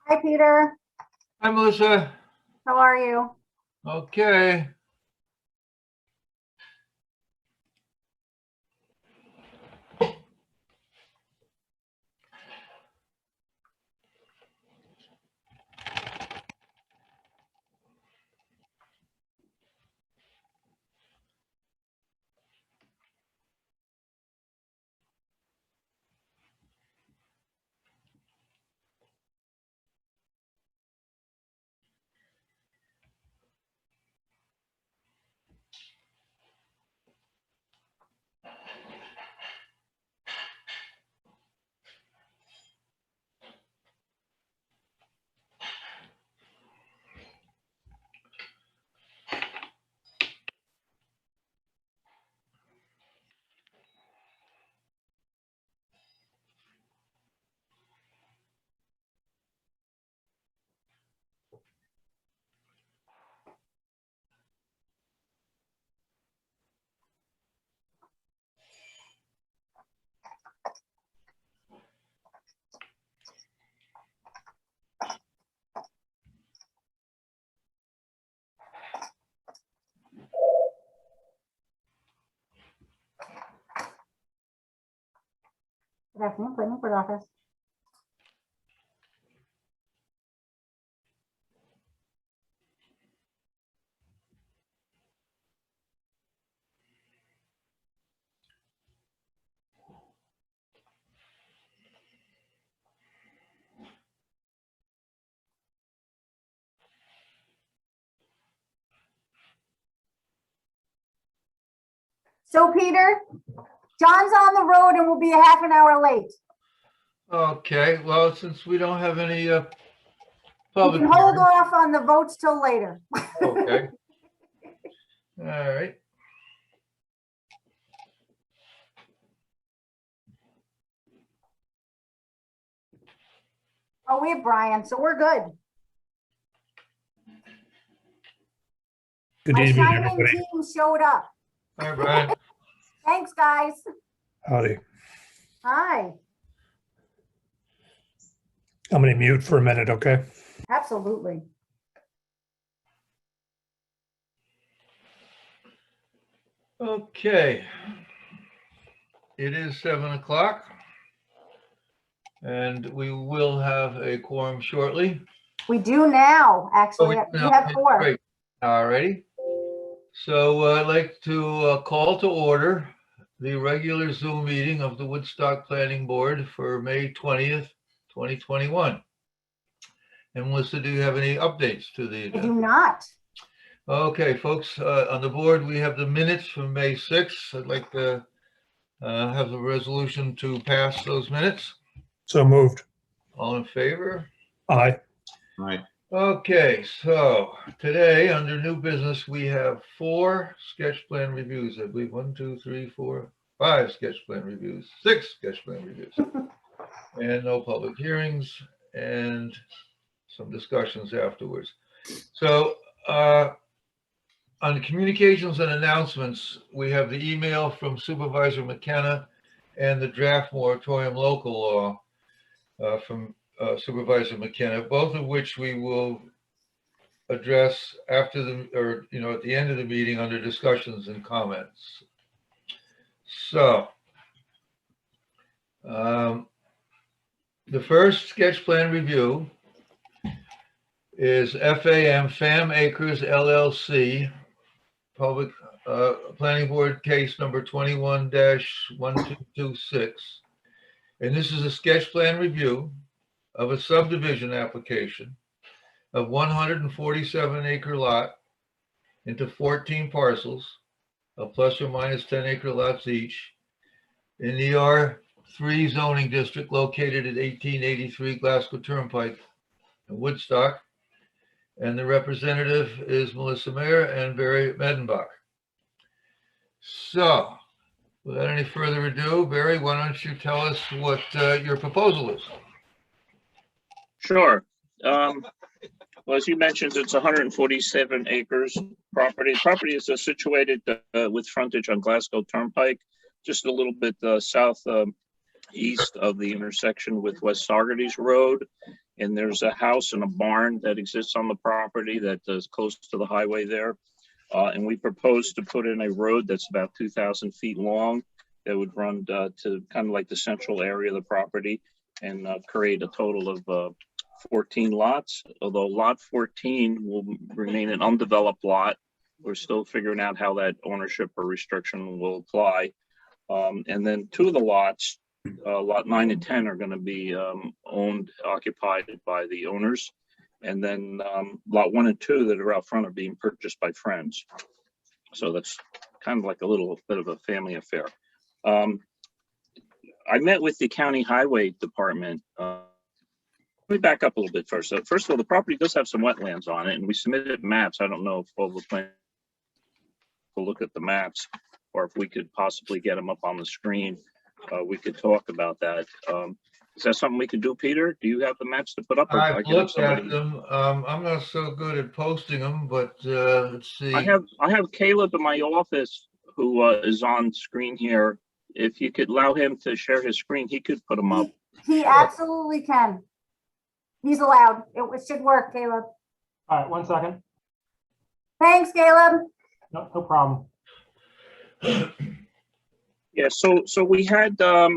Hi, Peter. Hi, Melissa. How are you? Okay. Good afternoon, planning board office. So Peter, John's on the road and will be a half an hour late. Okay. Well, since we don't have any You public can hold hearing. off on the votes till later. Okay. All right. Oh, we have Brian, so we're good. Good My evening, signing everybody. team showed up. All right, Brian. Thanks, guys. Howdy. Hi. I'm going to mute for a minute, okay? Absolutely. Okay. It is 7 o'clock. And we will have a quorum shortly. We do now, actually. Oh, We have four. Great. All righty. So I'd like to call to order the regular Zoom meeting of the Woodstock Planning Board for May 20th, 2021. And Melissa, do you have any updates to the I agenda? do not. Okay, folks, on the board, we have the minutes from May 6th. I'd like to have the resolution to pass those minutes. So moved. All in favor? Aye. Right. Okay, so today, under new business, we have 4 sketch plan reviews. I believe 1, 2, 3, 4, 5 sketch plan reviews, 6 sketch plan reviews, and no public hearings, and some discussions afterwards. So on communications and announcements, we have the email from Supervisor McKenna and the draft moratorium local law from Supervisor McKenna, both of which we will address after at the end of the meeting under discussions and comments. So the first sketch plan review is FAM Acres LLC, public planning board case number 21-1226. And this is a sketch plan review of a subdivision application of 147 acre lot into 14 parcels of plus or minus 10 acre lots each in the R3 zoning district located at 1883 Glasgow Turnpike in Woodstock. And the representative is Melissa Mayer and Barry Medenbach. So without any further ado, Barry, why don't you tell us what your proposal is? Sure. Well, as you mentioned, it's 147 acres property. Property is situated with frontage on Glasgow Turnpike, just a little bit south east of the intersection with West Saugerties Road. And there's a house and a barn that exists on the property that is close to the highway there. And we propose to put in a road that's about 2,000 feet long that would run to kind of like the central area of the property and create a total of 14 lots, although lot 14 will remain an undeveloped lot. We're still figuring out how that ownership or restriction will apply. And then 2 of the lots, lot 9 and 10, are going to be occupied by the owners. And then lot 1 and 2 that are out front are being purchased by friends. So that's kind of like a little bit of a family affair. I met with the county highway department. Let me back up a little bit first. So first of all, the property does have some wetlands on it, and we submitted maps. I don't know if all the plans will look at the maps, or if we could possibly get them up on the screen. We could talk about that. Is that something we could do, Peter? Do you have the maps to put up? Or I I've can have looked at somebody- them. I'm not so good at posting them, but let's see. I have Caleb in my office who is on screen here. If you could allow him to share his screen, he could put them up. He absolutely can. He's allowed. It should work, Caleb. All right, 1 second. Thanks, Caleb. No problem. Yeah, so we had our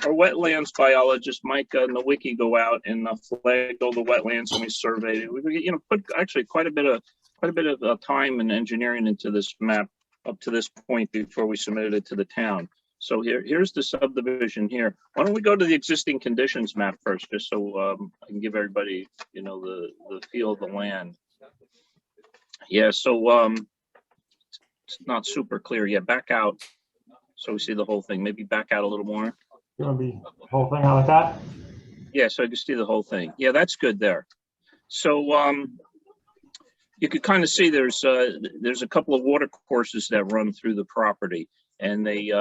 wetlands biologist Mike Nowicki go out and flagged all the wetlands, and we surveyed it. We put actually quite a bit of time and engineering into this map up to this point before we submitted it to the town. So here's the subdivision here. Why don't we go to the existing conditions map first, just so I can give everybody the feel of the land. Yeah, so it's not super clear. Yeah, back out. So we see the whole thing. Maybe back out a little more. You want to be the whole thing out like that? Yeah, so I can see the whole thing. Yeah, that's good there. So you could kind of see there's a couple of water courses that run through the property, and they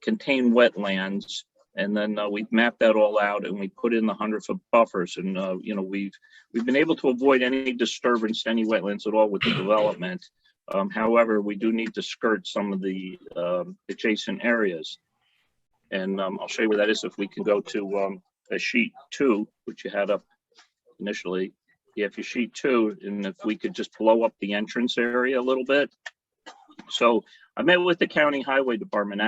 contain wetlands. And then we've mapped that all out, and we put in the 100-foot buffers. And we've been able to avoid any disturbance to any wetlands at all with the development. However, we do need to skirt some of the adjacent areas. And I'll show you where that is if we can go to a sheet 2, which you had up initially. Yeah, if you sheet 2, and if we could just blow up the entrance area a little bit. So I met with the county highway department,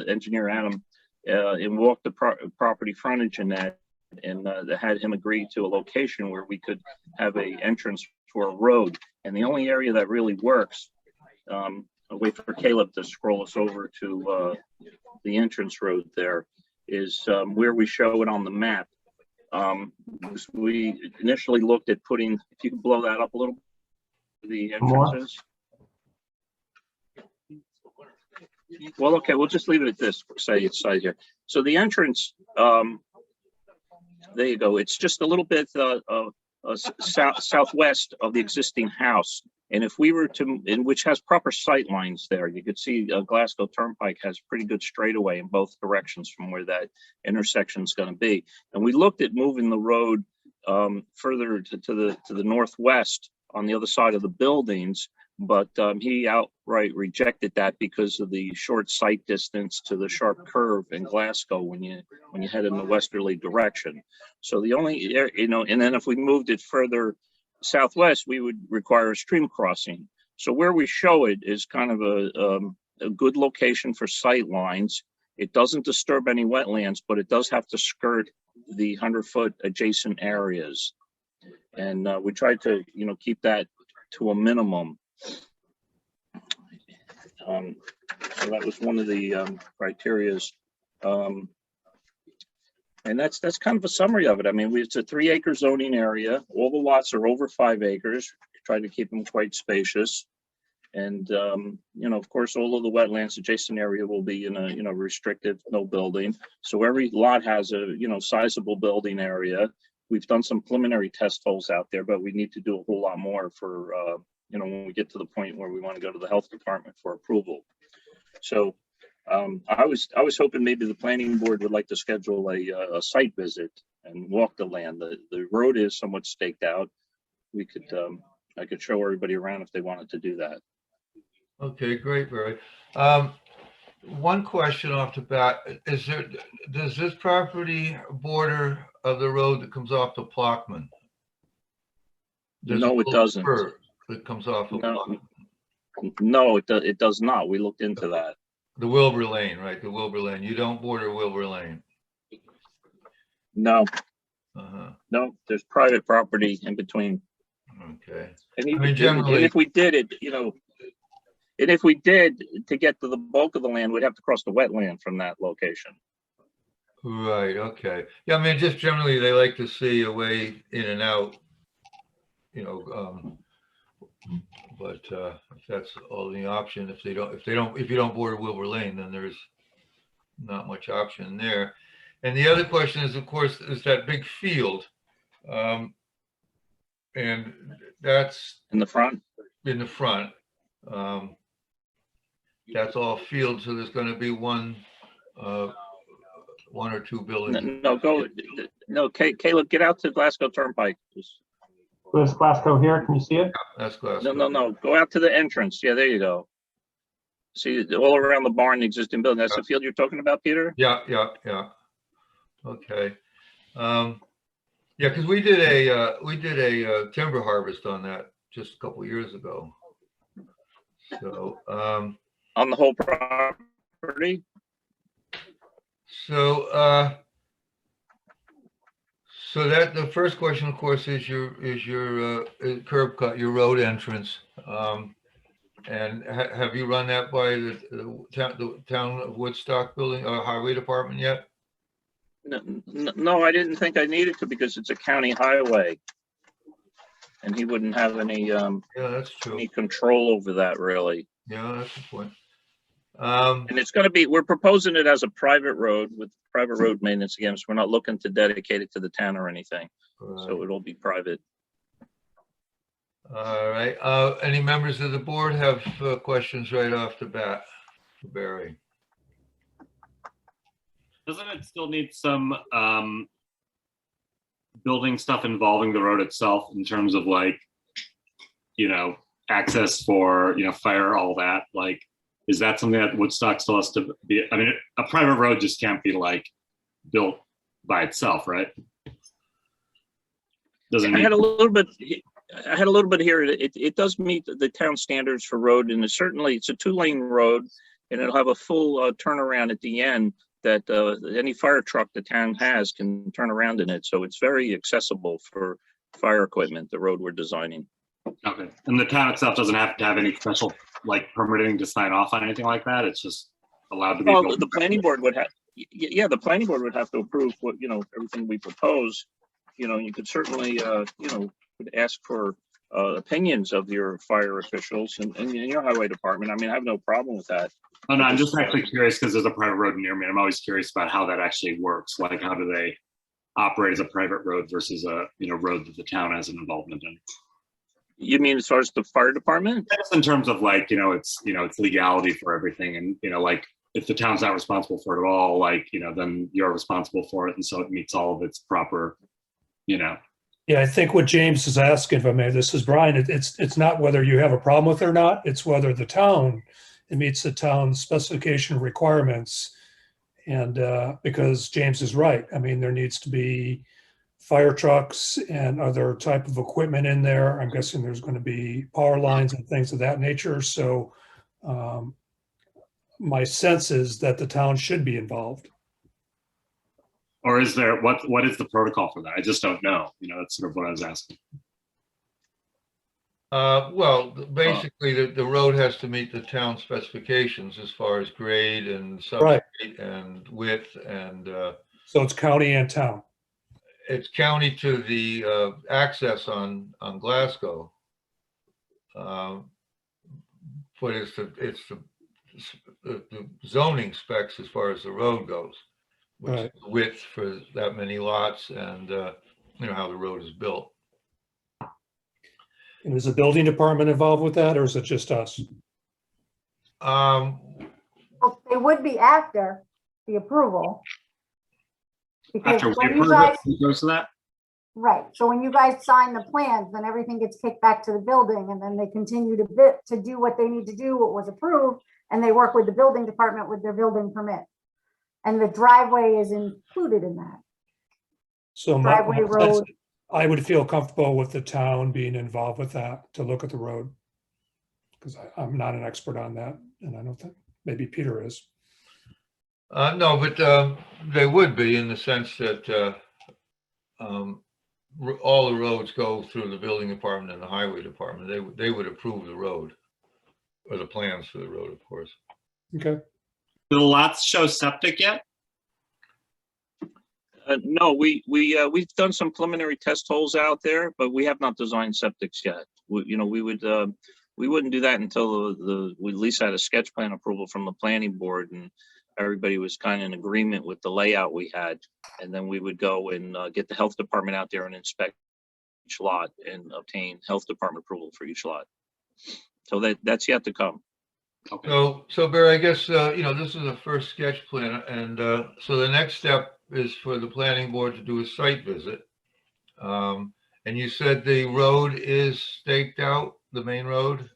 engineer Adam, and walked the property frontage in that, and had him agree to a location where we could have a entrance for a road. And the only area that really works, I'll wait for Caleb to scroll us over to the entrance road there, is where we show it on the map. We initially looked at putting, if you can blow that up a little, the entrances. Well, okay, we'll just leave it at this, say it's side here. So the entrance, there you go. It's just a little bit southwest of the existing house. And if we were to, which has proper sight lines there, you could see Glasgow Turnpike has pretty good straightaway in both directions from where that intersection is going to be. And we looked at moving the road further to the northwest on the other side of the buildings, but he outright rejected that because of the short sight distance to the sharp curve in Glasgow when you head in the westerly direction. So the only, and then if we moved it further southwest, we would require a stream crossing. So where we show it is kind of a good location for sight lines. It doesn't disturb any wetlands, but it does have to skirt the 100-foot adjacent areas. And we tried to, keep that to a minimum. So that was one of the criterias. And that's kind of a summary of it. I mean, it's a 3-acre zoning area. All the lots are over 5 acres. Try to keep them quite spacious. And, of course, all of the wetlands adjacent area will be in a, restrictive, no building. So every lot has a, sizable building area. We've done some preliminary test holes out there, but we need to do a whole lot more for, when we get to the point where we want to go to the health department for approval. So I was hoping maybe the planning board would like to schedule a site visit and walk the land. The road is somewhat staked out. We could, I could show everybody around if they wanted to do that. Okay, great, Barry. one question off the bat, does this property border of the road that comes off the Plockman? There's a No, it little doesn't. curve that comes off of No, no, it does not. We looked into that. the Wilbur Lane, right? The Wilbur Lane. You don't border Wilbur Lane. No, Uh-huh. no, there's private property in between. Okay. And I mean, and generally, if we did it, and if we did, to get to the bulk of the land, we'd have to cross the wetland from that location. right. Okay. Yeah. I mean, just generally, they like to see a way in and out, but if that's all the option, if you don't border Wilbur Lane, then there's not much option there. And the other question is, of course, is that big field. And that's In the front? in the front. That's all field, so there's going to be one or two buildings. No, Caleb, get out to Glasgow Turnpike. Where's Glasgow here? Can you see it? That's Glasgow. No, go out to the entrance. Yeah, there you go. See, all around the barn, the existing building. That's the field you're talking about, Peter? Yeah. Okay. Yeah, because we did a timber harvest on that just a couple years ago. So On the whole property? so that the first question, of course, is your curb cut, your road entrance. And have you run that by the town of Woodstock building highway department yet? No, I didn't think I needed to because it's a county highway. And he wouldn't have any Yeah, that's true. any control over that, really. Yeah, that's the point. And it's gonna be, we're proposing it as a private road with private road maintenance again, so we're not looking to dedicate it to the town or anything. So it'll be private. All right. Any members of the board have questions right off the bat for Barry? Doesn't it still need some building stuff involving the road itself in terms of like, access for, fire, all that? Like, is that something that Woodstock still has to be? I mean, a private road just can't be like built by itself, right? Doesn't I need. had a little bit here. It does meet the town standards for road, and it's a 2-lane road, and it'll have a full turnaround at the end that any fire truck the town has can turn around in it. So it's very accessible for fire equipment, the road we're designing. Okay, and the town itself doesn't have to have any special like permitting to sign off on anything like that. It's just allowed to be. Well, built. the planning board would have, yeah, the planning board would have to approve what, everything we propose. You could certainly, could ask for opinions of your fire officials and your highway department. I mean, I have no problem with that. Oh no, I'm just actually curious because there's a private road near me. I'm always curious about how that actually works. Like, how do they operate as a private road versus a road that the town has an involvement in? You mean as far as the fire department? Just in terms of like, it's legality for everything, and like if the town's not responsible for it at all, like then you're responsible for it, and so it meets all of its proper, Yeah, I think what James is asking, if I may, this is Brian, it's not whether you have a problem with it or not, it's whether it meets the town's specification requirements. And because James is right, I mean, there needs to be fire trucks and other type of equipment in there. I'm guessing there's going to be power lines and things of that nature. So my sense is that the town should be involved. Or is there, what is the protocol for that? I just don't know. That's sort of what I was asking. Well, basically, the road has to meet the town specifications as far as grade and Right. substrate and width, and So it's county and town. it's county to the access on Glasgow. But it's the zoning specs as far as the road goes, which Right. is width for that many lots, and how the road is built. And is the building department involved with that, or is it just us? Um, Well, they would be after the approval. Because After we when you approve guys, it, it goes to that? right, so when you guys sign the plans, then everything gets kicked back to the building, and then they continue to do what they need to do, what was approved, and they work with the building department with their building permit. And the driveway is included in that. So Driveway, road. I would feel comfortable with the town being involved with that to look at the road. Because I'm not an expert on that, and I don't think, maybe Peter is. No, but they would be, in the sense that all the roads go through the building department and the highway department. They would approve the road, or the plans for the road, of course. Okay. Do the lots show septic yet? No, we've done some preliminary test holes out there, but we have not designed septics yet. We wouldn't do that until we at least had a sketch plan approval from the planning board, and everybody was kind of in agreement with the layout we had. And then we would go and get the health department out there and inspect each lot and obtain health department approval for each lot. So that's yet to come. Okay. So Barry, I guess, this is the first sketch plan, and so the next step is for the planning board to do a site visit. And you said the road is staked out, the main road?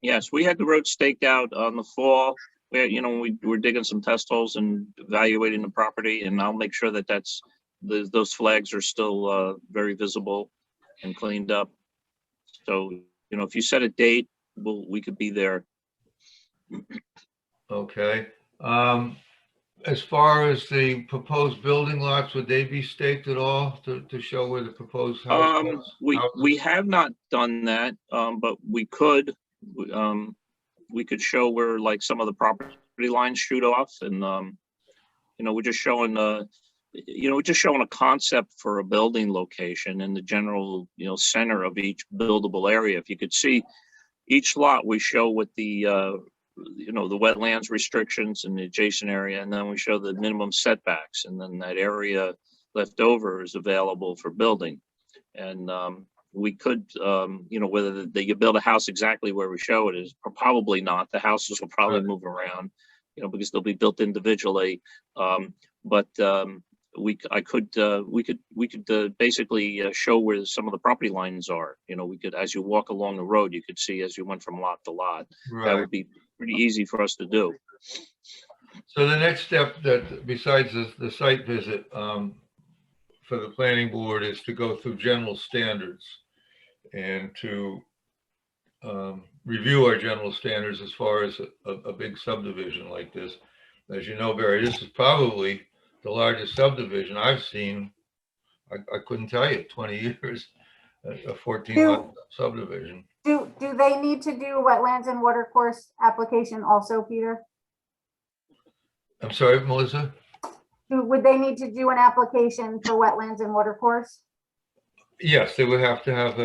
Yes, we had the road staked out on the fall. We were digging some test holes and evaluating the property, and I'll make sure that those flags are still very visible and cleaned up. So, if you set a date, we could be there. Okay. As far as the proposed building lots, would they be staked at all to show where the proposed house was? We have not done that, but we could. We could show where like some of the property lines shoot off, and we're just showing a concept for a building location in the general center of each buildable area. If you could see each lot, we show what the the wetlands restrictions in the adjacent area, and then we show the minimum setbacks, and then that area left over is available for building. And we could, whether you build a house exactly where we show it is probably not. The houses will probably move around, because they'll be built individually. But we could basically show where some of the property lines are. We could, as you walk along the road, you could see as you went from lot to lot. Right. That would be pretty easy for us to do. So the next step, that besides the site visit for the planning board, is to go through general standards and to review our general standards as far as a big subdivision like this. As you know, Barry, this is probably the largest subdivision I've seen. I couldn't tell you, 20 years, a 14-lot subdivision. Do they need to do wetlands and watercourse application also, Peter? I'm sorry, Melissa? Would they need to do an application for wetlands and watercourse? Yes, they would have to have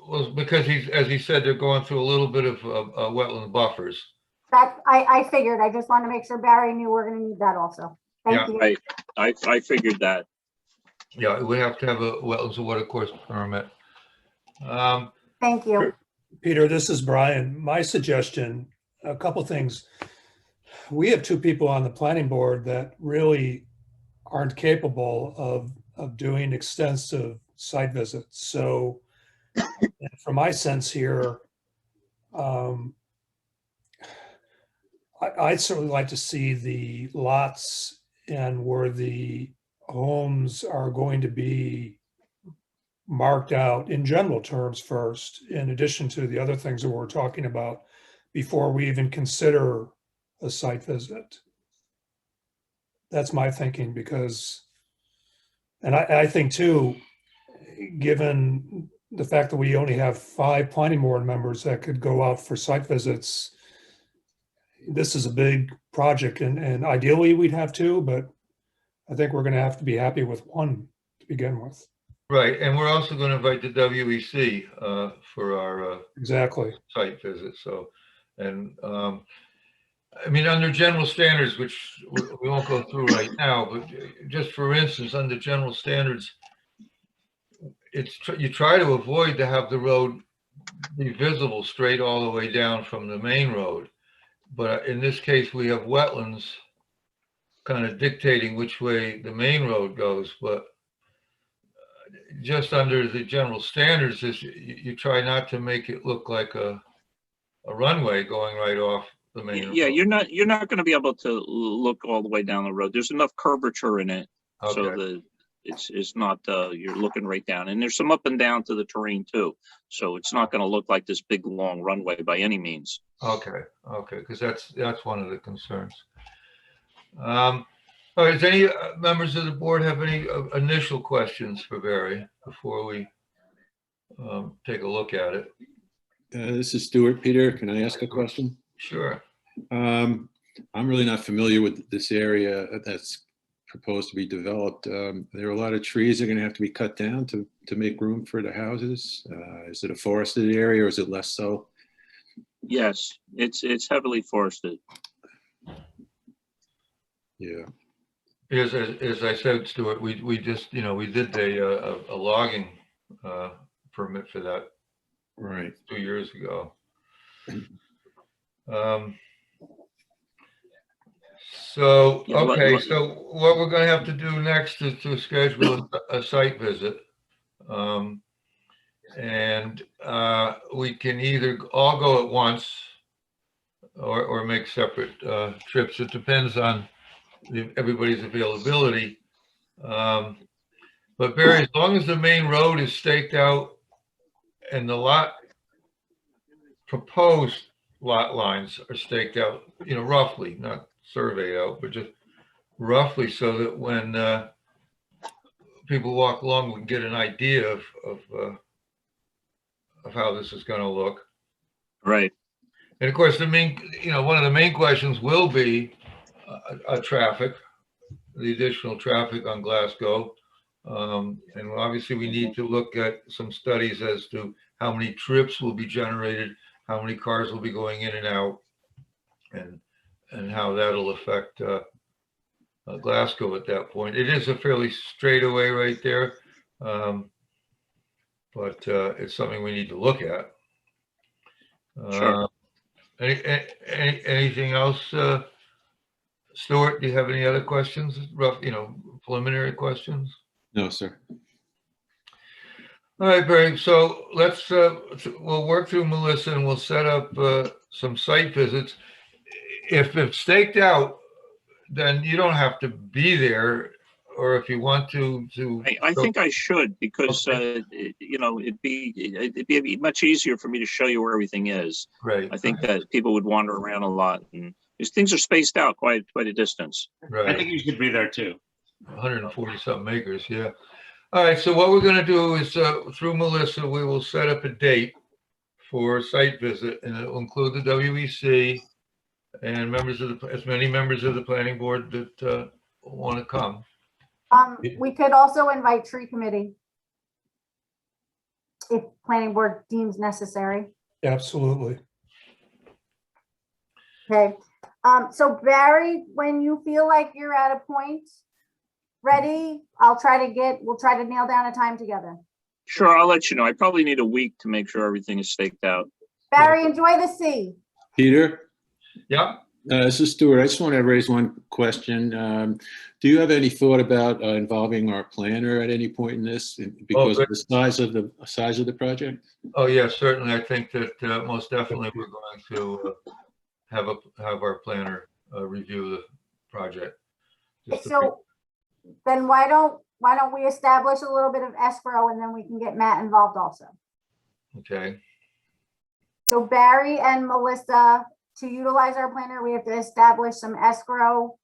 well, because as he said, they're going through a little bit of wetland buffers. That I figured. I just want to make sure Barry knew we're going to need that also. Thank you. Right. I figured that. Yeah, we have to have a wetlands and watercourse permit. Thank you. Peter, this is Brian. My suggestion, a couple things. We have two people on the planning board that really aren't capable of doing extensive site visits. So from my sense here, I'd certainly like to see the lots and where the homes are going to be marked out in general terms first, in addition to the other things that we're talking about, before we even consider a site visit. That's my thinking, because, and I think too, given the fact that we only have 5 planning board members that could go out for site visits, this is a big project, and ideally we'd have 2, but I think we're going to have to be happy with 1 to begin with. Right, and we're also going to invite the WEC for our Exactly. site visit. So, and I mean, under general standards, which we won't go through right now, but just for instance, under general standards, you try to avoid to have the road be visible straight all the way down from the main road. But in this case, we have wetlands kind of dictating which way the main road goes. But just under the general standards, is you try not to make it look like a runway going right off the main. Yeah, road. you're not gonna be able to look all the way down the road. There's enough curvature in it. So Okay, it's not, you're looking right down, and there's some up and down to the terrain too. So it's not gonna look like this big, long runway by any means. okay, because that's one of the concerns. All right, does any members of the board have any initial questions for Barry before we take a look at it? This is Stuart. Peter, can I ask a question? Sure. I'm really not familiar with this area that's proposed to be developed. There are a lot of trees that are going to have to be cut down to make room for the houses. Is it a forested area or is it less so? Yes, it's heavily forested. Yeah. As I said, Stuart, we just, we did a logging permit for that Right. 2 years ago. So, Yeah, okay, so what we're gonna have to do next is to schedule a site visit. And we can either all go at once or make separate trips. It depends on everybody's availability. But Barry, as long as the main road is staked out and the proposed lot lines are staked out, roughly, not surveyed out, but just roughly, so that when people walk along, we can get an idea of how this is going to look. Right. And of course, one of the main questions will be traffic, the additional traffic on Glasgow. And obviously we need to look at some studies as to how many trips will be generated, how many cars will be going in and out, and how that'll affect Glasgow at that point. It is a fairly straightaway right there, but it's something we need to look at. Sure. Anything else, Stuart? Do you have any other questions? Rough, preliminary questions? No, sir. All right, Barry. So we'll work through Melissa and we'll set up some site visits. If it's staked out, then you don't have to be there, or if you want to. I think I should, because Okay. it'd be much easier for me to show you where everything is. Right. I think that people would wander around a lot, and these things are spaced out quite a distance. I Right. think you should be there too. 140 something acres. Yeah. All right. So what we're going to do is through Melissa, we will set up a date for a site visit, and it will include the WEC and as many members of the planning board that want to come. We could also invite tree committee if planning board deems necessary. Absolutely. Okay, so Barry, when you feel like you're at a point ready, we'll try to nail down a time together. Sure, I'll let you know. I probably need a week to make sure everything is staked out. Barry, enjoy the sea. Peter, Yeah. this is Stuart. I just want to raise one question. Do you have any thought about involving our planner at any point in this because of the size of the project? Oh, yeah, certainly. I think that most definitely we're going to have our planner review the project. So then why don't we establish a little bit of escrow and then we can get Matt involved also. Okay. So Barry and Melissa, to utilize our planner, we have to establish some escrow.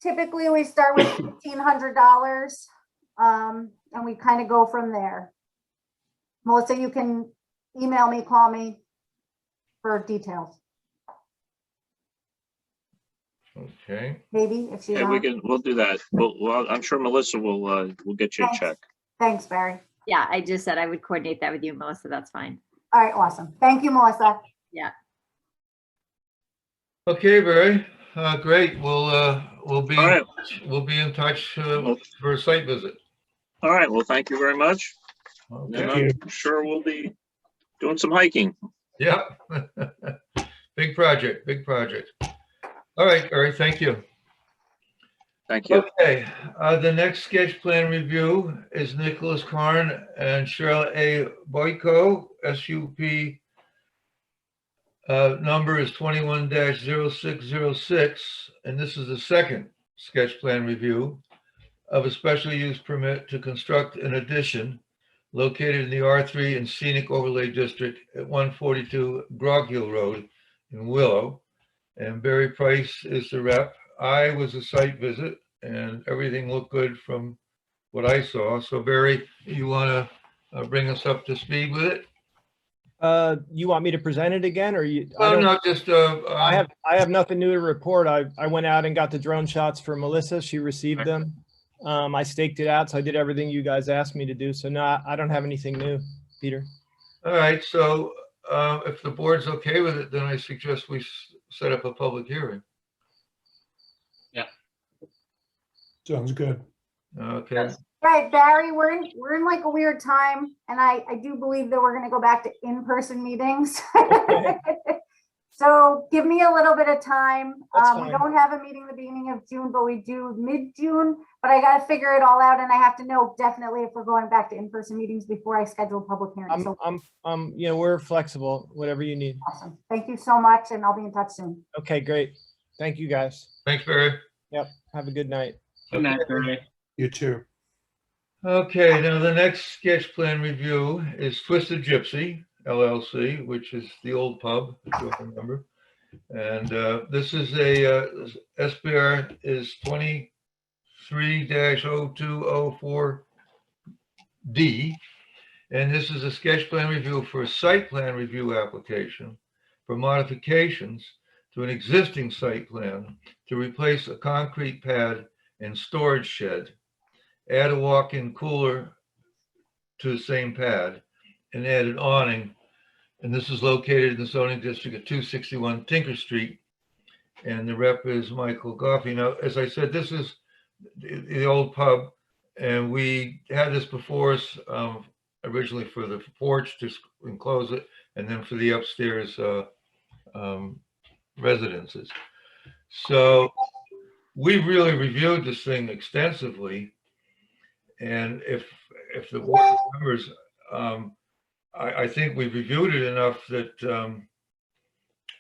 Typically we start with $1,500 and we kind of go from there. Melissa, you can email me, call me for details. Okay. Maybe if she's Yeah, on. we'll do that. Well, I'm sure Melissa will get you a Thanks. check. Thanks, Barry. Yeah, I just said I would coordinate that with you, Melissa. That's fine. All right, awesome. Thank you, Melissa. Okay, Barry. Great. We'll be All right. we'll be in touch for a site visit. All right, well, thank you very much. Okay. And Thank I'm sure we'll be doing some hiking. Yeah. Big project. Big project. All right, Barry. Thank you. Thank you. Okay. The next sketch plan review is Nicholas Karn and Cheryl A. Boyko, SUP Number is 21-0606, and this is the second sketch plan review of a special use permit to construct an addition located in the R3 and Scenic Overlay District at 142 Grog Hill Road in Willow. And Barry Price is the rep. I was a site visit and everything looked good from what I saw. So Barry, you want to bring us up to speed with it? You want me to present it again, or you? I Oh, don't- no, just, I have nothing new to report. I went out and got the drone shots for Melissa. She received them. I staked it out, so I did everything you guys asked me to do. So no, I don't have anything new, Peter. all right. So if the board's okay with it, then I suggest we set up a public hearing. Sounds good. Okay. Right, Barry, we're in like a weird time, and I do believe that we're gonna go back to in-person meetings. So give me a little bit of time. That's We fine. don't have a meeting the beginning of June, but we do mid-June, but I gotta figure it all out, and I have to know definitely if we're going back to in-person meetings before I schedule a public hearing. So We're flexible, whatever you need. awesome. Thank you so much, and I'll be in touch soon. Okay, great. Thank you, guys. Thanks, Barry. Have a good night. Good night, Barry. You too. Okay, now the next sketch plan review is Twisted Gypsy LLC, which is the old pub, if you remember. And this is a SBR is 23-0204D. And this is a sketch plan review for a site plan review application for modifications to an existing site plan to replace a concrete pad and storage shed, add a walk-in cooler to the same pad, and add an awning. And this is located in the zoning district at 261 Tinker Street. And the rep is Michael Goffey. Now, as I said, this is the old pub, and we had this before us originally for the porch to enclose it, and then for the upstairs residences. So we really reviewed this thing extensively. And if the board remembers, I think we reviewed it enough that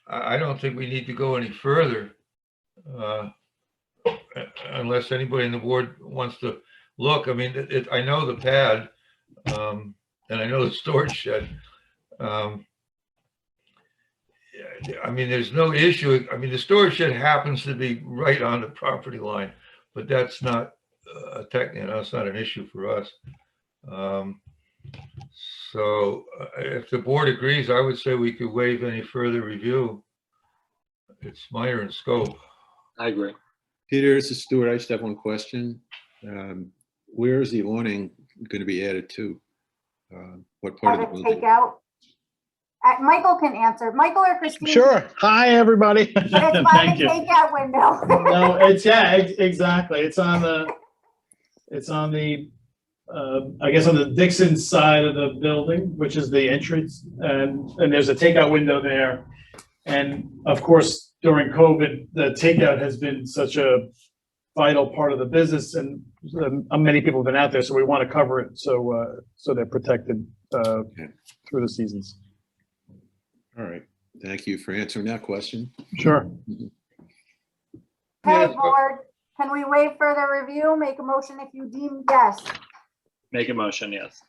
I don't think we need to go any further unless anybody in the board wants to look. I mean, I know the pad and I know the storage shed. I mean, there's no issue. I mean, the storage shed happens to be right on the property line, but that's not it's not an issue for us. So if the board agrees, I would say we could waive any further review. It's minor in scope. I agree. Peter, this is Stuart. I just have one question. Where is the awning going to be added to? What part of the Private building? takeout. Michael can answer. Michael or Christine? Sure. Hi, everybody. But it's by Thank the you. takeout window. No, exactly. It's on the, I guess on the Dixon side of the building, which is the entrance, and there's a takeout window there. And of course, during COVID, the takeout has been such a vital part of the business, and many people have been out there, so we want to cover it so they're protected through the seasons. All right. Thank you for answering that question. Sure. Hey, board, can we waive further review? Make a motion if you deem yes. Make a motion, yes.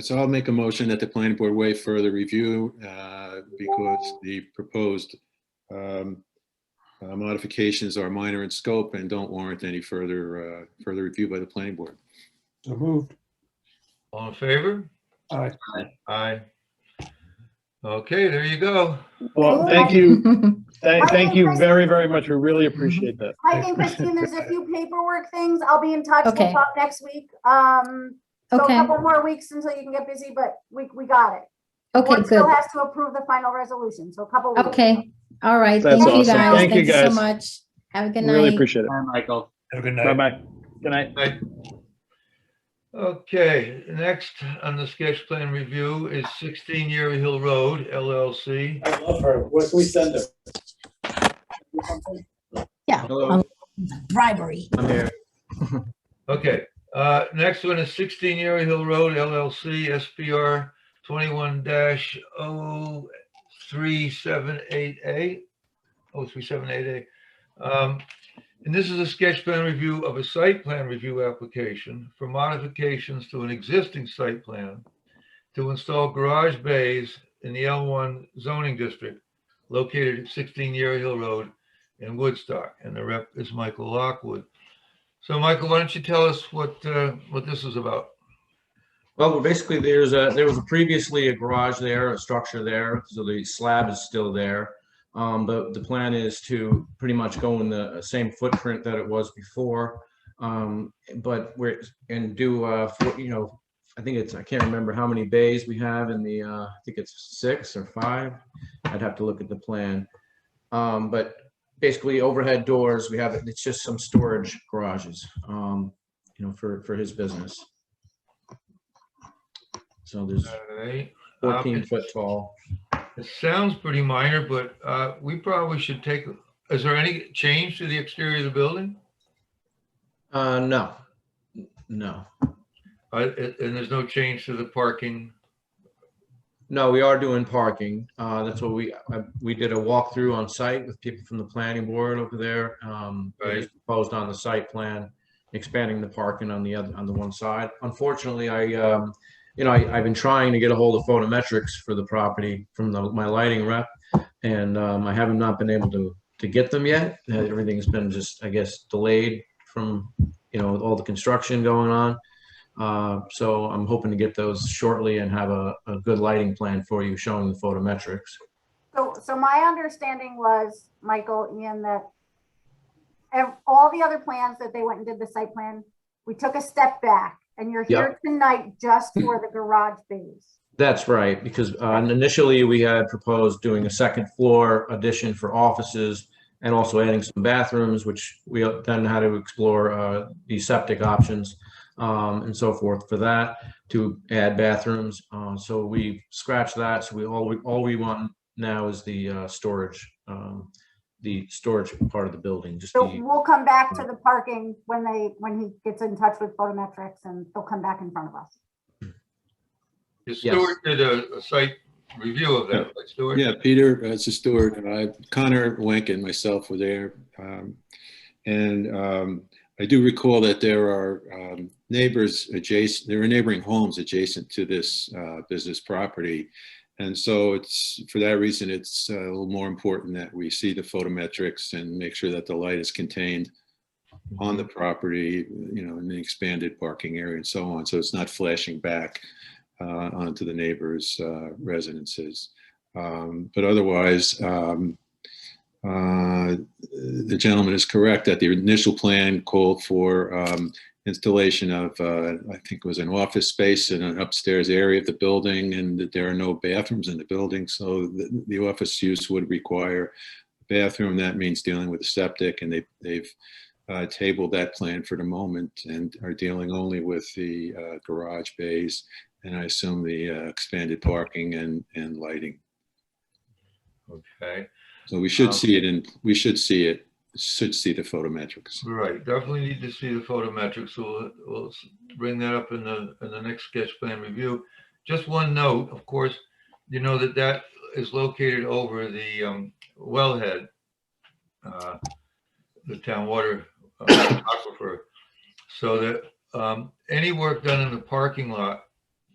So I'll make a motion that the planning board waive further review because the proposed modifications are minor in scope and don't warrant any further review by the planning board. So moved. All in favor? Aye. Aye. Okay, there you go. Well, thank you. Thank you very, very much. We really appreciate that. Mike and Christine, there's a few paperwork things. I'll be in touch. We'll Okay. talk next week. So a Okay, couple more weeks until you can get busy, but we got it. okay, Board still good. has to approve the final resolution, so a couple weeks. Okay, all right. That's Thank you, awesome. guys. Thank you, Thank you so guys. much. Have a good Really night. appreciate it. Bye, Michael. Have a good night. Bye-bye. Good night. Right. Okay, next on the sketch plan review is 16 Year Hill Road LLC. I love her. What can we send her? Yeah, Hello. bribery. I'm here. Okay, next one is 16 Year Hill Road LLC, SPR 21-06 0378A. 0378A. And this is a sketch plan review of a site plan review application for modifications to an existing site plan to install garage bays in the L1 zoning district located at 16 Year Hill Road in Woodstock. And the rep is Michael Lockwood. So Michael, why don't you tell us what this is about? Well, basically, there was previously a garage there, a structure there, so the slab is still there. But the plan is to pretty much go in the same footprint that it was before. But do I think I can't remember how many bays we have in the, I think it's 6 or 5. I'd have to look at the plan. But basically overhead doors, it's just some storage garages, for his business. So there's All right. 14 foot tall. It sounds pretty minor, but we probably should is there any change to the exterior of the building? No. And there's no change to the parking? No, we are doing parking. That's what we did a walkthrough on site with people from the planning board over there. Right. It was proposed on the site plan, expanding the parking on the one side. Unfortunately, I've been trying to get a hold of photometrics for the property from my lighting rep, and I have not been able to get them yet. Everything's been just, I guess, delayed from all the construction going on. So I'm hoping to get those shortly and have a good lighting plan for you showing the photometrics. So my understanding was, Michael, Ian, that all the other plans that they went and did the site plan, we took a step back, and you're here tonight just for the garage bays. That's right, because initially we had proposed doing a second floor addition for offices and also adding some bathrooms, which we then had to explore the septic options and so forth for that to add bathrooms. So we scratched that. So all we want now is the storage part of the building. So we'll come back to the parking when he gets in touch with photometrics, and they'll come back in front of us. Stuart did a site review of that, right, Stuart? Yeah, Peter, it's a Stuart. Connor Wenk and myself were there. I do recall that there are neighbors adjacent, there are neighboring homes adjacent to this business property. And so it's, for that reason, it's a little more important that we see the photometrics and make sure that the light is contained on the property, in the expanded parking area and so on. So it's not flashing back onto the neighbors' residences. But otherwise, the gentleman is correct that the initial plan called for installation of, I think it was an office space in an upstairs area of the building, and that there are no bathrooms in the building. So the office use would require a bathroom. That means dealing with the septic, and they've tabled that plan for the moment and are dealing only with the garage bays, and I assume the expanded parking and lighting. Okay. So we should see it, and we should see the photometrics. Right, definitely need to see the photometrics. So we'll bring that up in the next sketch plan review. Just one note, of course, that is located over the wellhead, the town water aquifer. So that any work done in the parking lot,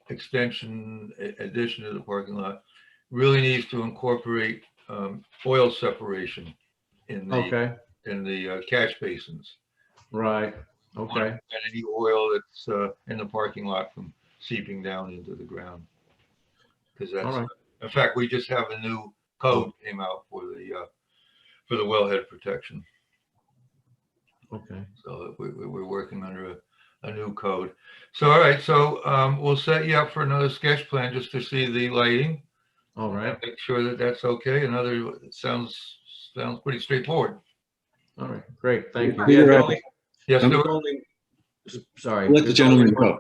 addition to the parking lot, really needs to incorporate oil separation in the catch basins. Right. Okay. And any oil that's in the parking lot from seeping down into the ground. Because that's, in fact, we just have a new code came out for the wellhead protection. Okay. So we're working under a new code. So, all right. So we'll set you up for another sketch plan just to see the lighting. All right. Make sure that's okay. Sounds pretty straightforward. All right. Great. Thank you. Peter, Yes, sorry. Let the gentleman go.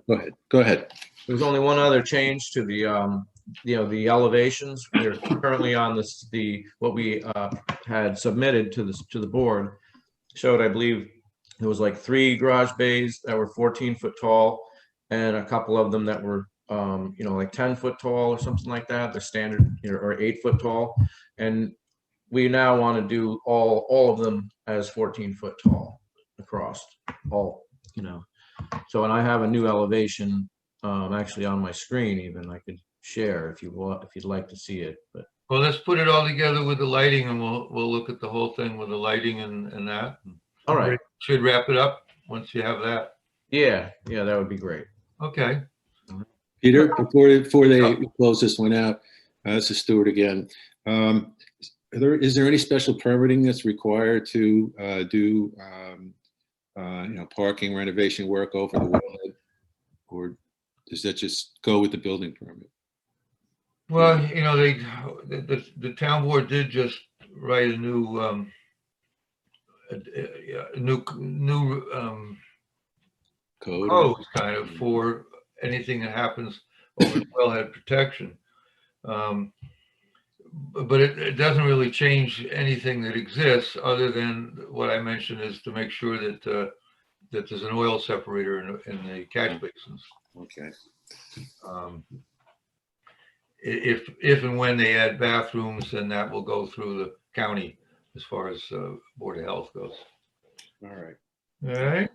Go ahead. There's only one other change to the the elevations. They're currently on what we had submitted to the board showed, I believe, there was like 3 garage bays that were 14 foot tall, and a couple of them that were like 10 foot tall or something like that, the standard, or 8 foot tall. And we now want to do all of them as 14 foot tall across all, So, and I have a new elevation, actually on my screen even, I could share if you want, if you'd like to see it, but. Well, let's put it all together with the lighting and we'll look at the whole thing with the lighting and that. All right. Should wrap it up once you have that. Yeah, that would be great. Okay. Peter, before they close this one out, this is Stuart again. Is there any special permitting that's required to do parking renovation work over the wellhead, or does that just go with the building permit? Well, the town board did just write a new code kind of for anything that happens over the wellhead protection. But it doesn't really change anything that exists other than what I mentioned, is to make sure that that there's an oil separator in the catch basins. Okay. If and when they add bathrooms, then that will go through the county as far as Board of Health goes. All right. All right.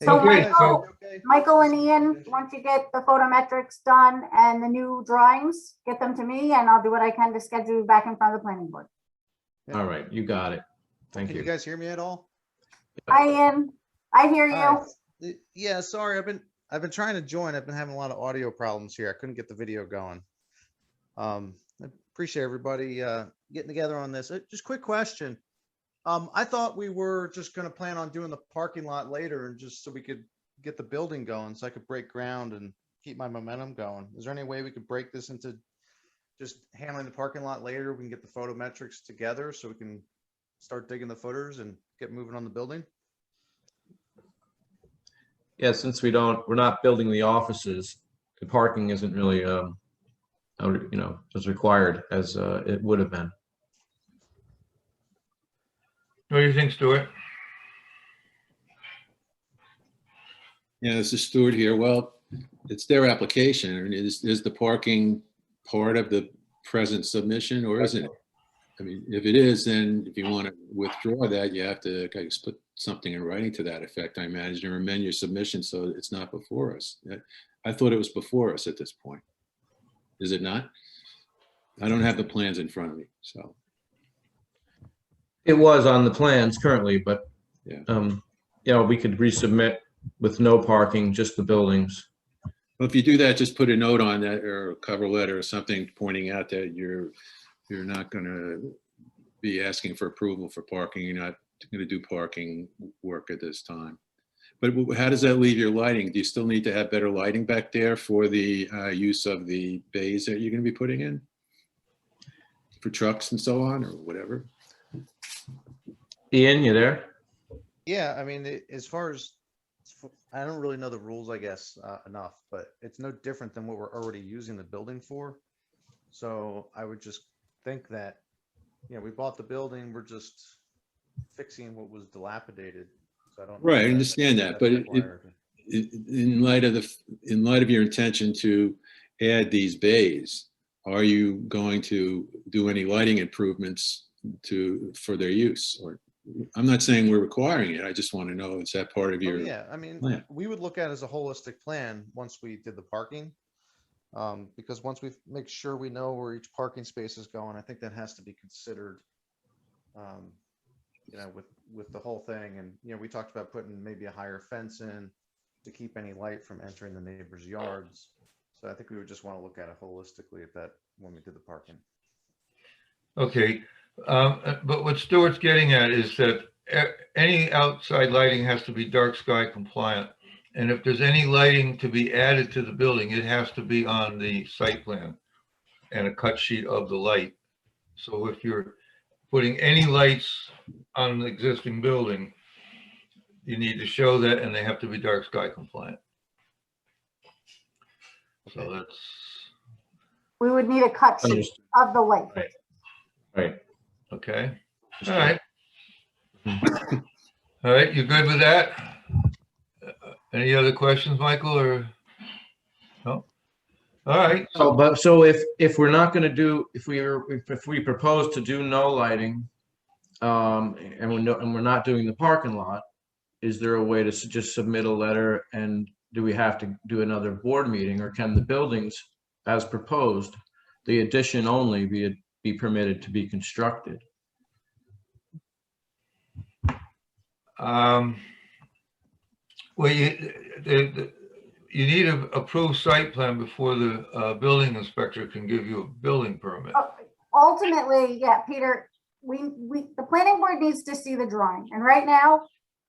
So Okay, Michael and Ian, once you get the photometrics done and the new drawings, get them to me and I'll do what I can to schedule you back in front of the planning board. All right, you got it. Thank Can you. you guys hear me at all? Hi, Ian. I hear you. Hi. Yeah, sorry, I've been trying to join. I've been having a lot of audio problems here. I couldn't get the video going. I appreciate everybody getting together on this. Just quick question. I thought we were just going to plan on doing the parking lot later, and just so we could get the building going, so I could break ground and keep my momentum going. Is there any way we could break this into just handling the parking lot later? We can get the photometrics together so we can start digging the footers and get moving on the building. Yeah, since we're not building the offices, the parking isn't really, as required as it would have been. What do you think, Stuart? Yeah, this is Stuart here. Well, it's their application. I mean, is the parking part of the present submission, or isn't it? I mean, if it is, then if you want to withdraw that, you have to, I guess, put something in writing to that effect, I imagine, or amend your submission so it's not before us. I thought it was before us at this point. Is it not? I don't have the plans in front of me, so. It was on the plans currently, but yeah, we could resubmit with no parking, just the buildings. Well, if you do that, just put a note on that, or a cover letter or something pointing out that you're not going to be asking for approval for parking. You're not going to do parking work at this time. But how does that leave your lighting? Do you still need to have better lighting back there for the use of the bays that you're going to be putting in for trucks and so on, or whatever? Ian, you there? Yeah, I mean, as far as, I don't really know the rules, I guess, enough, but it's no different than what we're already using the building for. So I would just think that, we bought the building, we're just fixing what was dilapidated. So I don't. Right, I understand that, but in light of your intention to add these bays, are you going to do any lighting improvements for their use? Or I'm not saying we're requiring it. I just want to know, is that part of your? Yeah, I mean, plan? we would look at it as a holistic plan once we did the parking. Because once we make sure we know where each parking space is going, I think that has to be considered, with the whole thing. And, we talked about putting maybe a higher fence in to keep any light from entering the neighbors' yards. So I think we would just want to look at it holistically when we did the parking. Okay. But what Stuart's getting at is that any outside lighting has to be dark sky compliant. And if there's any lighting to be added to the building, it has to be on the site plan and a cut sheet of the light. So if you're putting any lights on the existing building, you need to show that, and they have to be dark sky compliant. Okay. So that's. We would need a cut sheet of the light. Right. Okay. All right. All right. You good with that? Any other questions, Michael, or? No? All right, So if we're not gonna do, if we propose to do no lighting, and we're not doing the parking lot, is there a way to just submit a letter, and do we have to do another board meeting, or can the buildings as proposed, the addition only be permitted to be constructed? well, you need an approved site plan before the building inspector can give you a building permit. Ultimately, yeah, Peter, the planning board needs to see the drawing. And right now,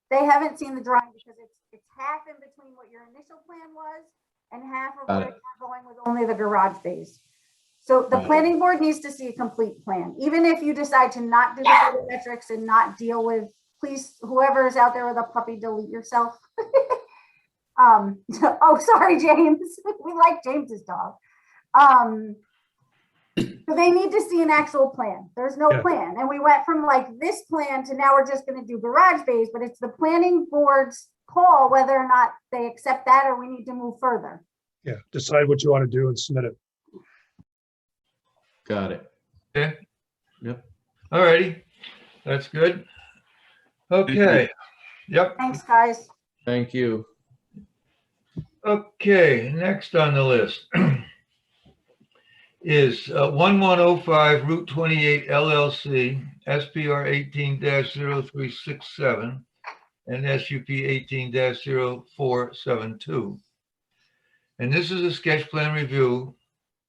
they haven't seen the drawing because it's half in between what your initial plan was and half of where you're going with only the garage bays. So the planning board needs to see a complete plan. Even if you decide to not do the photometrics and not deal with, please, whoever is out there with a puppy, delete yourself. Oh, sorry, James. We like James's dog. So they need to see an actual plan. There's no plan. And we went from like this plan to now we're just going to do garage bays, but it's the planning board's call whether or not they accept that or we need to move further. Yeah, decide what you want to do and submit it. Got it. Okay. Yep. All righty. That's good. Okay. Yep. Thanks, guys. Thank you. Okay, next on the list is 1105 Route 28 LLC, SPR 18-0367 and SUP 18-0472. And this is a sketch plan review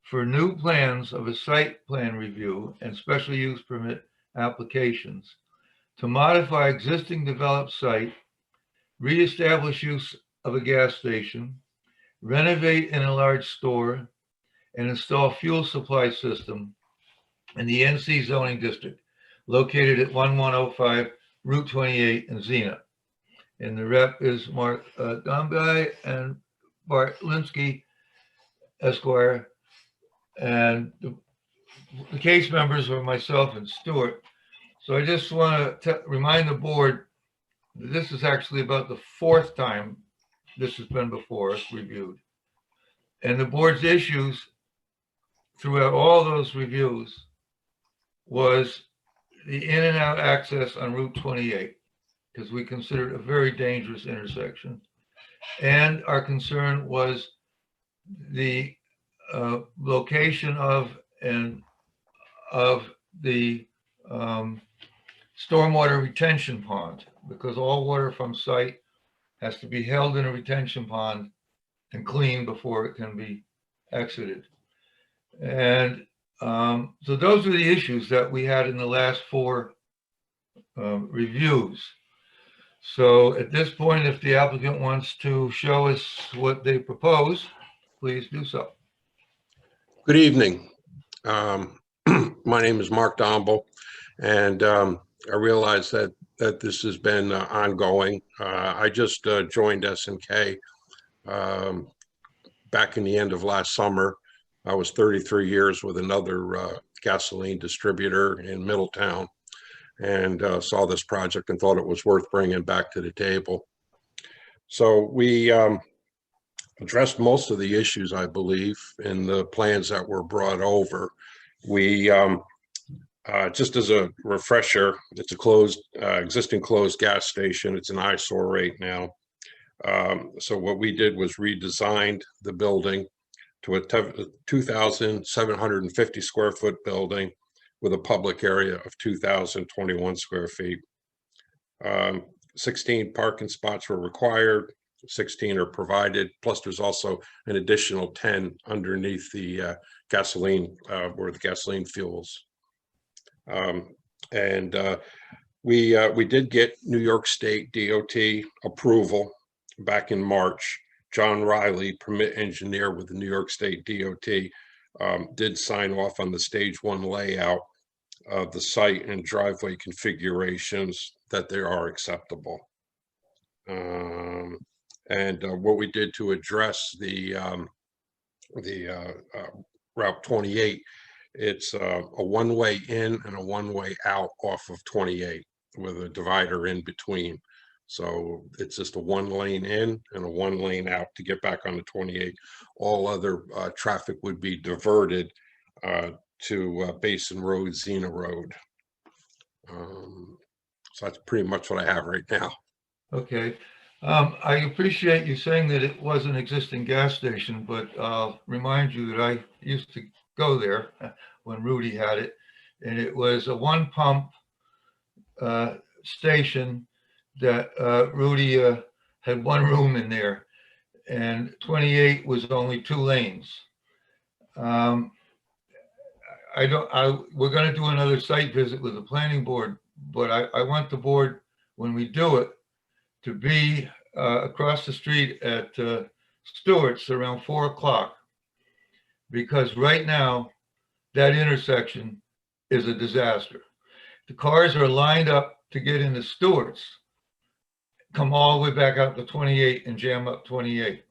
for new plans of a site plan review and special use permit applications to modify existing developed site, reestablish use of a gas station, renovate and enlarge store, and install fuel supply system in the NC zoning district located at 1105 Route 28 in Xena. And the rep is Mark Dombey and Bart Linsky, Esquire. And the case members were myself and Stuart. So I just want to remind the board that this is actually about the fourth time this has been before us reviewed. And the board's issues throughout all those reviews was the in and out access on Route 28, because we considered it a very dangerous intersection. And our concern was the location of the stormwater retention pond, because all water from site has to be held in a retention pond and cleaned before it can be exited. And so those are the issues that we had in the last four reviews. So at this point, if the applicant wants to show us what they propose, please do so. Good evening. My name is Mark Domble, and I realize that this has been ongoing. I just joined SNK back in the end of last summer. I was 33 years with another gasoline distributor in Middletown, and saw this project and thought it was worth bringing back to the table. So we addressed most of the issues, I believe, in the plans that were brought over. We just as a refresher, it's a closed, existing closed gas station. It's an eyesore right now. So what we did was redesigned the building to a 2,750 square foot building with a public area of 2,021 square feet. 16 parking spots were required, 16 are provided, plus there's also an additional 10 underneath the gasoline, where the gasoline fuels. We did get New York State DOT approval back in March. John Riley, permit engineer with the New York State DOT, did sign off on the stage 1 layout of the site and driveway configurations that they are acceptable. What we did to address the Route 28, it's a one-way in and a one-way out off of 28 with a divider in between. So it's just a 1 lane in and a 1 lane out to get back on the 28. All other traffic would be diverted to Basin Road, Xena Road. So that's pretty much what I have right now. Okay. I appreciate you saying that it was an existing gas station, but I'll remind you that I used to go there when Rudy had it, and it was a 1 pump station that Rudy had 1 room in there, and 28 was only 2 lanes. We're going to do another site visit with the planning board, but I want the board, when we do it, to be across the street at Stewart's around 4 o'clock, because right now that intersection is a disaster. The cars are lined up to get into Stewart's, come all the way back out to 28 and jam up 28.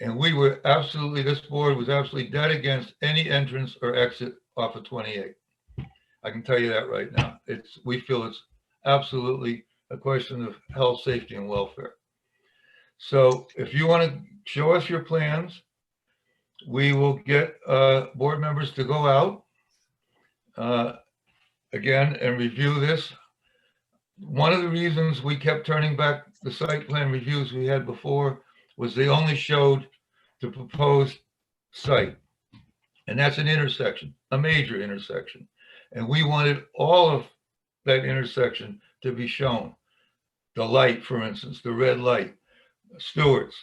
And we were absolutely, this board was absolutely dead against any entrance or exit off of 28. I can tell you that right now. We feel it's absolutely a question of health, safety, and welfare. So if you want to show us your plans, we will get board members to go out again and review this. One of the reasons we kept turning back the site plan reviews we had before was they only showed the proposed site. And that's an intersection, a major intersection. And we wanted all of that intersection to be shown. The light, for instance, the red light, Stewart's.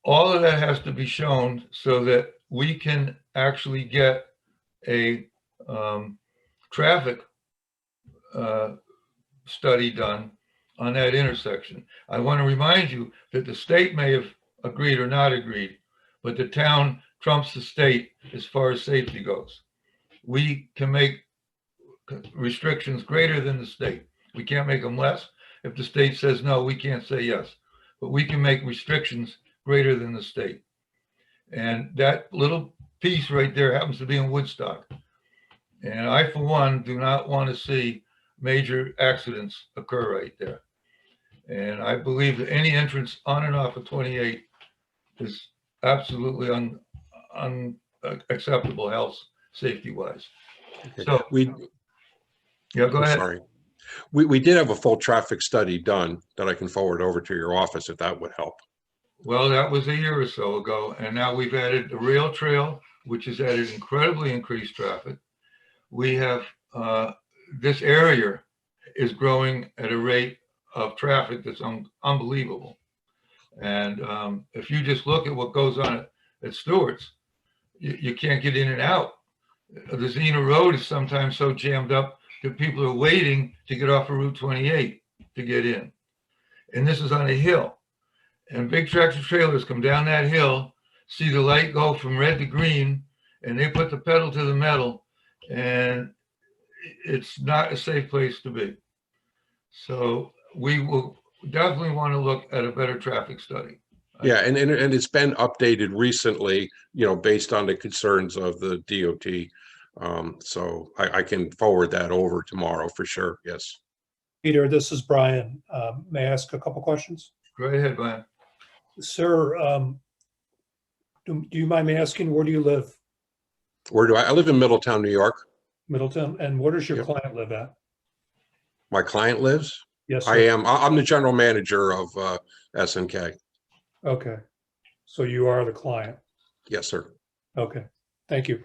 All of that has to be shown so that we can actually get a traffic study done on that intersection. I want to remind you that the state may have agreed or not agreed, but the town trumps the state as far as safety goes. We can make restrictions greater than the state. We can't make them less. If the state says no, we can't say yes, but we can make restrictions greater than the state. And that little piece right there happens to be in Woodstock. And I, for one, do not want to see major accidents occur right there. And I believe that any entrance on and off of 28 is absolutely unacceptable health, safety wise. Okay. So yeah, go I'm ahead. sorry. We did have a full traffic study done that I can forward over to your office if that would help. Well, that was a year or so ago, and now we've added the rail trail, which has added incredibly increased traffic. We have this area is growing at a rate of traffic that's unbelievable. And if you just look at what goes on at Stewart's, you can't get in and out. The Xena Road is sometimes so jammed up that people are waiting to get off of Route 28 to get in. And this is on a hill. And big tractor trailers come down that hill, see the light go from red to green, and they put the pedal to the metal, and it's not a safe place to be. So we will definitely want to look at a better traffic study. Yeah, and it's been updated recently, based on the concerns of the DOT. So I can forward that over tomorrow for sure. Yes. Peter, this is Brian. May I ask a couple questions? Go ahead, Brian. Sir, do you mind me asking, where do you live? Where do I live? In Middletown, New York. Middletown. And where does your Yep. client live at? My client lives? Yes, sir. I'm the general manager of SNK. Okay. So you are the client. Yes, sir. Okay. Thank you.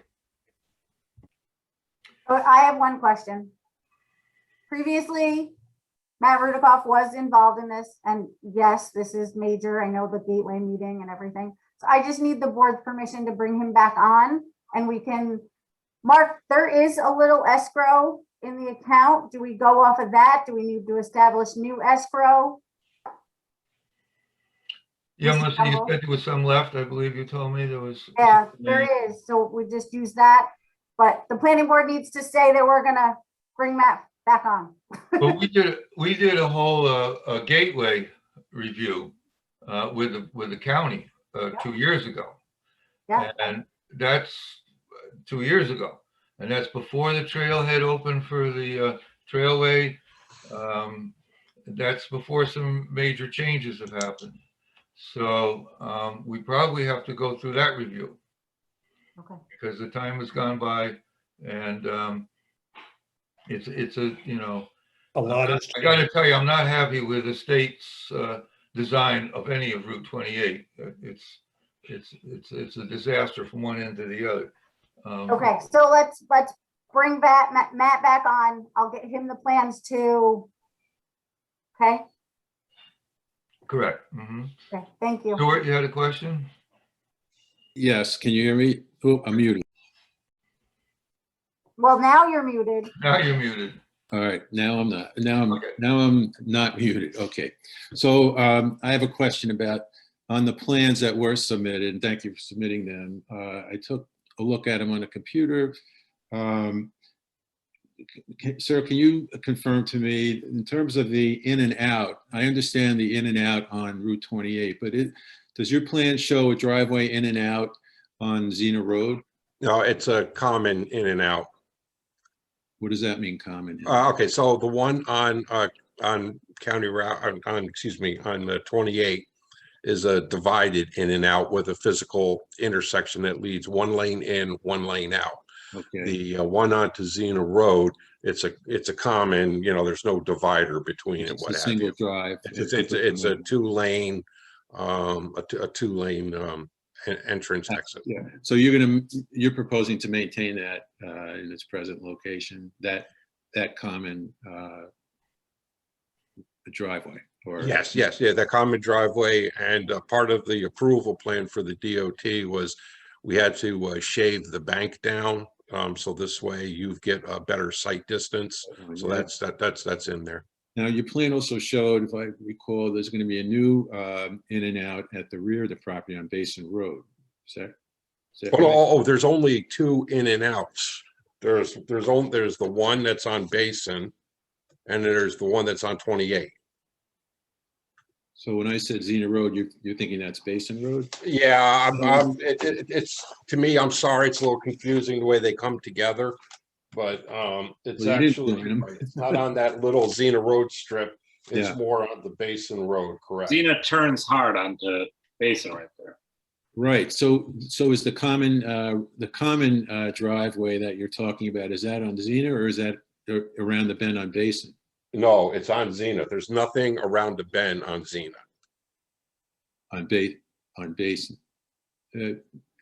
I have one question. Previously, Matt Rudikoff was involved in this, and yes, this is major. I know the gateway meeting and everything. So I just need the board's permission to bring him back on, and we can mark, there is a little escrow in the account. Do we go off of that? Do we need to establish new escrow? Yeah, Melissa, you said there was some left. I believe you told me there was. Yeah, there is. So we just use that. But the planning board needs to say that we're gonna bring Matt back on. But we did a whole gateway review with the county 2 years ago. Yeah. And that's 2 years ago. And that's before the trailhead opened for the trailway. that's before some major changes have happened. So we probably have to go through that review Okay. because the time has gone by, and it's a, you know, A lot has I got to tell you, I'm not happy with the state's design of any of Route 28. It's a disaster from one end to the other. Okay, so let's bring Matt back on. I'll get him the plans too. Okay, Correct. Mhm. okay, thank you. Stuart, you had a question? Yes, can you hear me? Oh, I'm muted. Well, now you're muted. Now you're muted. All right, now I'm not. Now Okay. I'm not muted. Okay. So I have a question about on the plans that were submitted, and thank you for submitting them. I took a look at them on the computer. Sir, can you confirm to me in terms of the in and out? I understand the in and out on Route 28, but does your plan show a driveway in and out on Xena Road? No, it's a common in and out. What does that mean, common? Okay, so the one on County Route, excuse me, on the 28 is a divided in and out with a physical intersection that leads one lane in, one lane out. Okay. The one onto Xena Road, it's a common, you know, there's no divider between it. It's What a have single you. drive. It's a two-lane, a two-lane entrance exit. Yeah. So you're proposing to maintain that in its present location, that common driveway? Or Yes, yeah, the common driveway, and part of the approval plan for the DOT was we had to shave the bank down. So this way you get a better sight distance. So yeah. that's in there. Now, your plan also showed, if I recall, there's going to be a new in and out at the rear of the property on Basin Road. Is that right? Oh, there's only two in and outs. There's the one that's on Basin, and there's the one that's on 28. So when I said Xena Road, you're thinking that's Basin Road? Yeah, it's to me, I'm sorry, it's a little confusing the way they come together, but it's Well, you didn't actually join 'em. it's not on that little Xena Road strip. It's Yeah. more on the Basin Road, correct? Xena turns hard onto Basin right there. Right. So is the common driveway that you're talking about, is that on Xena or is that around the bend on Basin? No, it's on Xena. There's nothing around the bend on Xena. On Basin.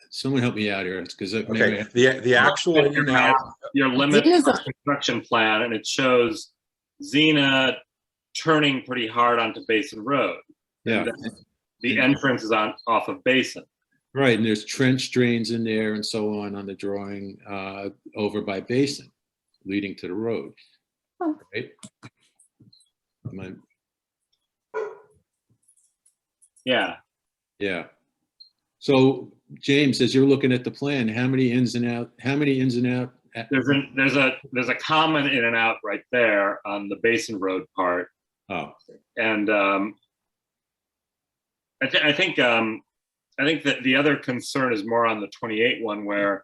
Someone help me out here, because Okay, the actual in and out. Your limit construction plan, and it shows Xena turning pretty hard onto Basin Road. Yeah. The entrance is off of Basin. Right, and there's trench drains in there and so on the drawing over by Basin, leading to the road. Right? Yeah. Yeah. So James, as you're looking at the plan, how many ins and out? There's a common in and out right there on the Basin Road part. Oh. And I think that the other concern is more on the 28 one, where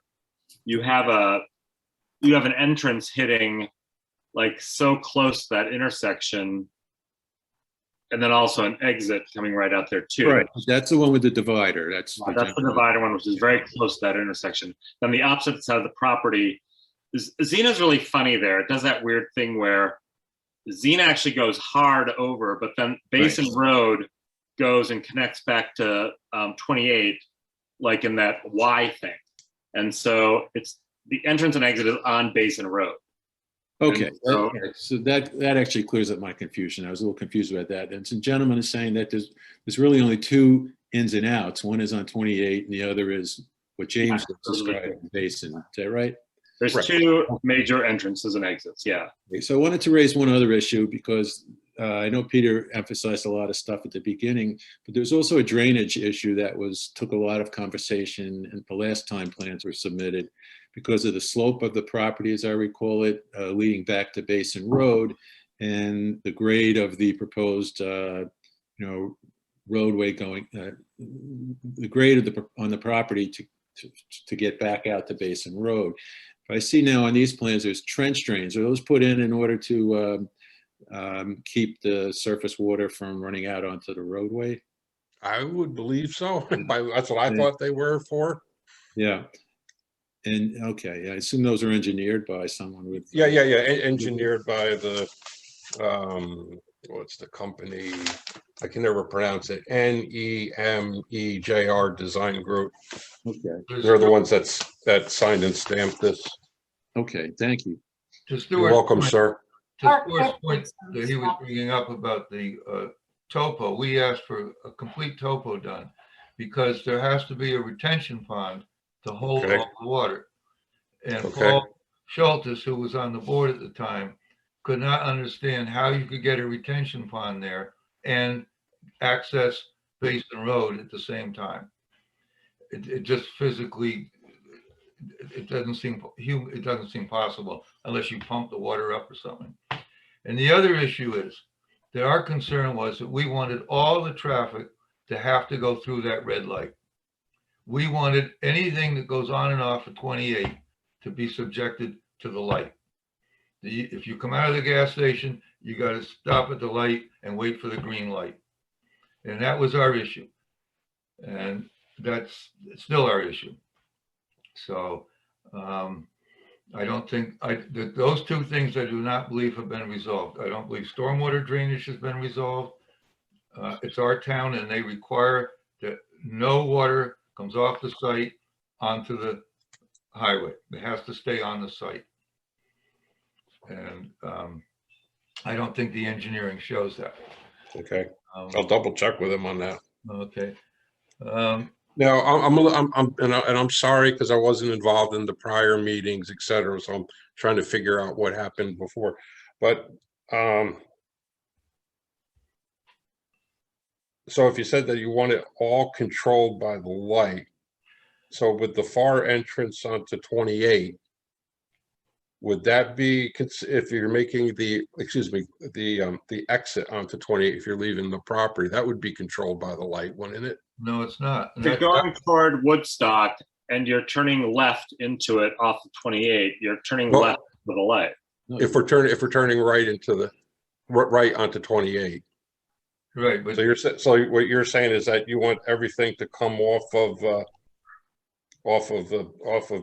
you have an entrance hitting like so close to that intersection, and then also an exit coming right out there too. Right. That's the one with the divider. That's the divider one, which is very close to that intersection. Then the opposite side of the property, Xena's really funny there. It does that weird thing where Xena actually goes hard over, but then Basin Road goes and connects back to 28, like in that Y thing. And so it's the entrance and exit is on Basin Road. Okay, so that actually clears up my confusion. I was a little confused about that. And some gentleman is saying that there's really only two ins and outs. One is on 28 and the other is what James described, Basin. Is that right? There's two major entrances and exits, yeah. Okay, so I wanted to raise one other issue because I know Peter emphasized a lot of stuff at the beginning, but there's also a drainage issue that took a lot of conversation and the last time plans were submitted because of the slope of the property, as I recall it, leading back to Basin Road, and the grade of the proposed, roadway going, the grade of on the property to get back out to Basin Road. But I see now on these plans, there's trench drains. Are those put in order to keep the surface water from running out onto the roadway? I would believe so. That's what I Yeah. thought they were for. Yeah. And, okay, I assume those are engineered by someone with. Yeah. Engineered by the, what's the company? I can never pronounce it. NEMEJR Design Group. Okay, They're the ones that signed and stamped this. okay, thank you. To You're Stuart's welcome, point- sir. To Stuart's point that he was bringing up about the topo, we asked for a complete topo done because there has to be a retention pond to hold Okay. all the water. And Okay. Paul Schultes, who was on the board at the time, could not understand how you could get a retention pond there and access Basin Road at the same time. It just physically, it doesn't seem possible unless you pump the water up or something. And the other issue is that our concern was that we wanted all the traffic to have to go through that red light. We wanted anything that goes on and off of 28 to be subjected to the light. If you come out of the gas station, you got to stop at the light and wait for the green light. And that was our issue. And that's still our issue. So I don't think, those two things I do not believe have been resolved. I don't believe stormwater drainage has been resolved. It's our town and they require that no water comes off the site onto the highway. It has to stay on the site. And I don't think the engineering shows that. Okay. I'll double check with him on that. Okay. Now, I'm sorry because I wasn't involved in the prior meetings, et cetera. So I'm trying to figure out what happened before. But so if you said that you want it all controlled by the light, so with the far entrance onto 28, would that be, if you're making the, the exit onto 28, if you're leaving the property, that would be controlled by the light, wouldn't it? No, it's not. If you're going toward Woodstock and you're turning left into it off of 28, you're turning Well, left for the light. If we're turning right into the, right onto 28. Right, but So what you're saying is that you want everything to come off of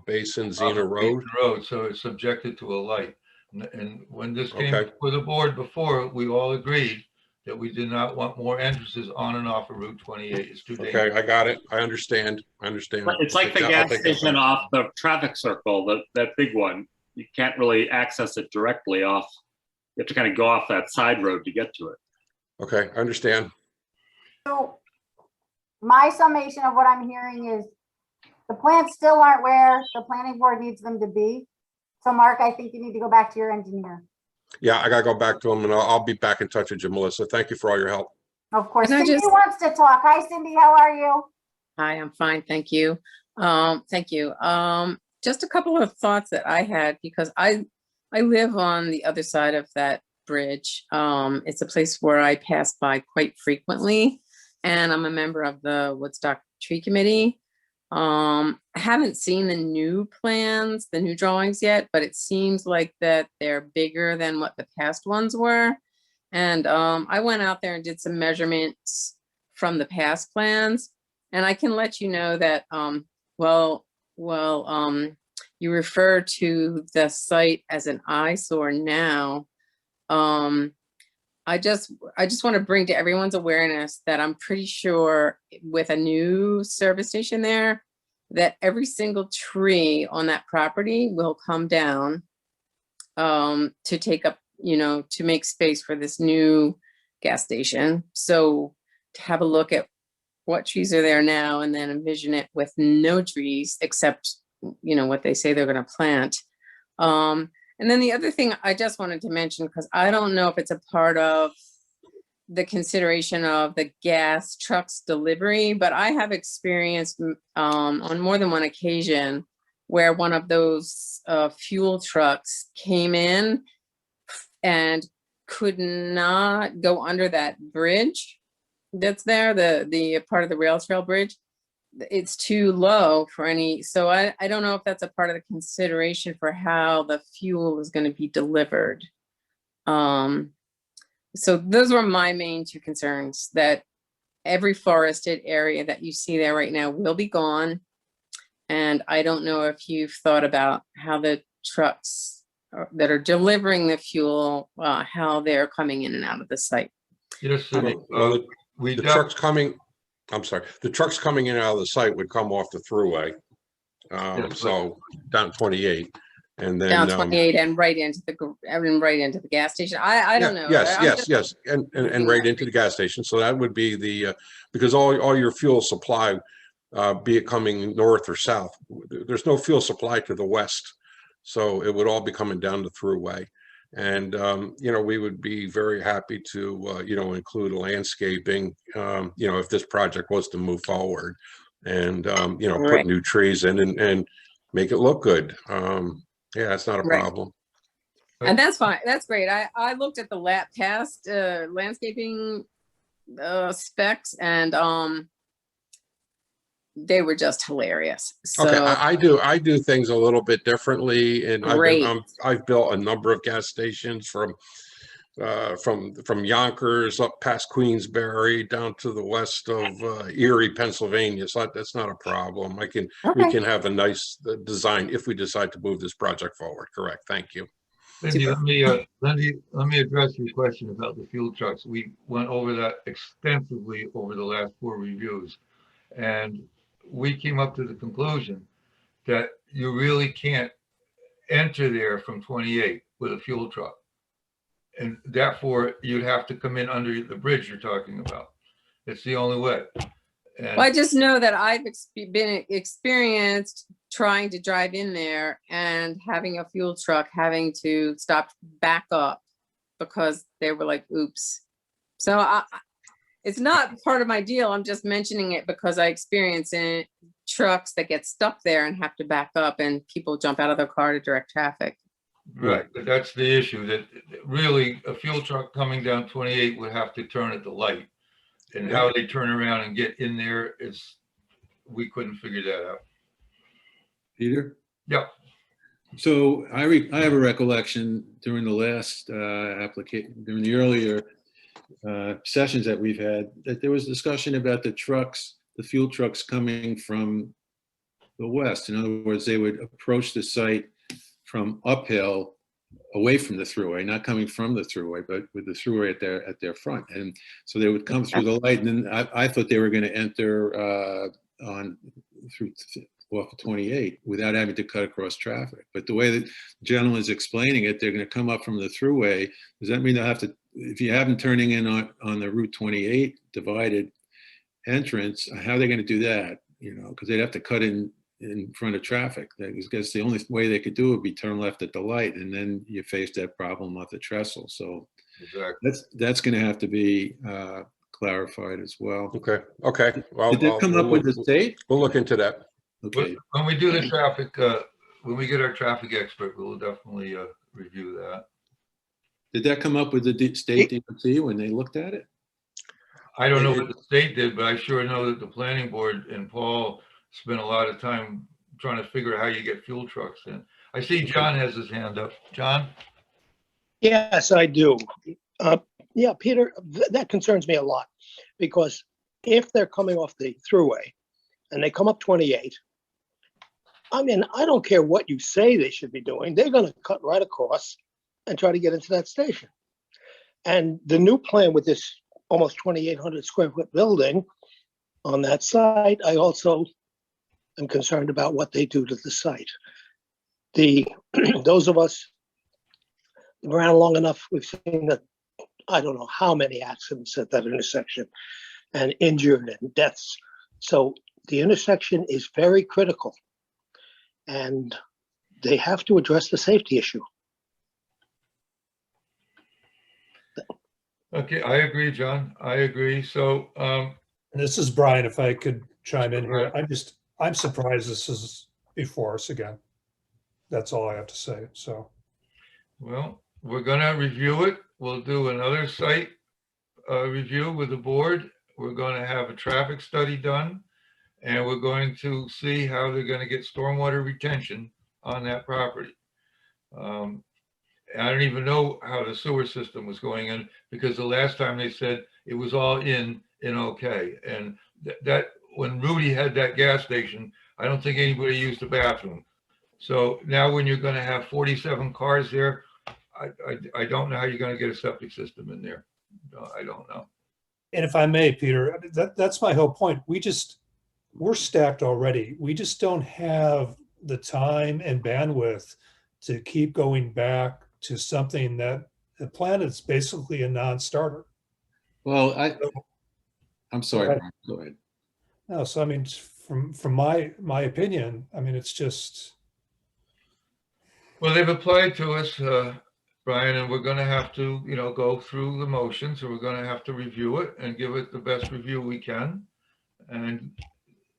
Basin Xena Road? Road, so it's subjected to a light. And when this came Okay. before the board before, we all agreed that we did not want more entrances on and off of Route 28. It's too dangerous. Okay, I got it. I understand. It's like the gas station off the traffic circle, that big one. You can't really access it directly off. You have to kind of go off that side road to get to it. Okay, I understand. So my summation of what I'm hearing is the plans still aren't where the planning board needs them to be. So Mark, I think you need to go back to your engineer. Yeah, I gotta go back to him and I'll be back in touch with you, Melissa. Thank you for all your help. Of course, Can I Cindy just- wants to talk. Hi, Cindy, how are you? Hi, I'm fine, thank you. Thank you. Just a couple of thoughts that I had because I live on the other side of that bridge. It's a place where I pass by quite frequently, and I'm a member of the Woodstock Tree Committee. I haven't seen the new plans, the new drawings yet, but it seems like that they're bigger than what the past ones were. And I went out there and did some measurements from the past plans, and I can let you know that, you refer to the site as an eyesore now. I just want to bring to everyone's awareness that I'm pretty sure with a new service station there, that every single tree on that property will come down to take up, to make space for this new gas station. So to have a look at what trees are there now and then envision it with no trees except, what they say they're going to plant. And then the other thing I just wanted to mention, because I don't know if it's a part of the consideration of the gas trucks delivery, but I have experienced on more than one occasion where one of those fuel trucks came in and could not go under that bridge that's there, the part of the rail trail bridge. It's too low for any, so I don't know if that's a part of the consideration for how the fuel is going to be delivered. So those were my main two concerns, that every forested area that you see there right now will be gone. And I don't know if you've thought about how the trucks that are delivering the fuel, how they're coming in and out of the site. Yes, Cindy. Well, We the def- trucks coming, I'm sorry, the trucks coming in and out of the site would come off the thruway. Yes, So down 28 and then. Down 28 and right into the gas station. I don't know. Yes, I'm yes, just- yes, and right into the gas station. So that would be the, because all your fuel supply, be it coming north or south, there's no fuel supply to the west. So it would all be coming down the thruway. And, you know, we would be very happy to, you know, include landscaping, you know, if this project was to move forward and, you know, put Right. new trees in and make it look good. Yeah, it's not a Right. problem. And that's fine. That's great. I looked at the past landscaping specs, and they were just hilarious. So Okay, I do things a little bit differently, and Great. I've built a number of gas stations from Yonkers up past Queensbury down to the west of Erie, Pennsylvania. So that's not a problem. We Okay. can have a nice design if we decide to move this project forward. Correct. Thank you. Lindy, let me address your question about the fuel trucks. We went over that extensively over the last 4 reviews. And we came up to the conclusion that you really can't enter there from 28 with a fuel truck. And therefore, you'd have to come in under the bridge you're talking about. It's the only way. And Well, I just know that I've been experienced trying to drive in there and having a fuel truck having to stop, back up because they were like, oops. So it's not part of my deal. I'm just mentioning it because I experience in trucks that get stuck there and have to back up, and people jump out of their car to direct traffic. right, but that's the issue, that really a fuel truck coming down 28 would have to turn at the light. And how they turn around and get in there is, we couldn't figure that out. Peter? Yep. So I have a recollection during the last application, during the earlier sessions that we've had, that there was discussion about the trucks, the fuel trucks coming from the west. In other words, they would approach the site from uphill, away from the thruway, not coming from the thruway, but with the thruway at their front. And so they would come through the light, and then I thought they were going to enter off of 28 without having to cut across traffic. But the way that the gentleman is explaining it, they're going to come up from the thruway. Does that mean they'll have to, if you have them turning in on the Route 28 divided entrance, how are they going to do that? You know, because they'd have to cut in front of traffic. I guess the only way they could do it would be turn left at the light, and then you face that problem of the trestle. So Exactly. that's going to have to be clarified as well. Okay. Okay. Well, Did that come up with the state? We'll look into that. Okay. When we do the traffic, when we get our traffic expert, we'll definitely review that. Did that come up with the state DOT when they looked at it? I don't know what the state did, but I sure know that the planning board and Paul spent a lot of time trying to figure out how you get fuel trucks in. I see John has his hand up. John? Yes, I do. Yeah, Peter, that concerns me a lot, because if they're coming off the thruway and they come up 28, I mean, I don't care what you say they should be doing. They're going to cut right across and try to get into that station. And the new plan with this almost 2,800 square foot building on that site, I also am concerned about what they do to the site. Those of us around long enough, we've seen that, I don't know how many accidents at that intersection, and injured and deaths. So the intersection is very critical, and they have to address the safety issue. Okay, I agree, John. I agree. So, This is Brian, if I could chime in here. I'm surprised this is before us again. That's all I have to say, so. well, we're gonna review it. We'll do another site review with the board. We're gonna have a traffic study done, and we're going to see how they're gonna get stormwater retention on that property. I don't even know how the sewer system was going in, because the last time they said it was all in okay. And that, when Rudy had that gas station, I don't think anybody used the bathroom. So now when you're gonna have 47 cars there, I don't know how you're gonna get a septic system in there. I don't know. And if I may, Peter, that's my whole point. We're stacked already. We just don't have the time and bandwidth to keep going back to something that the plan is basically a non-starter. Well, I'm sorry, Right. Brian, go ahead. No, so I mean, from my opinion, I mean, it's just, Well, they've applied to us, Brian, and we're gonna have to, go through the motions, and we're gonna have to review it and give it the best review we can. And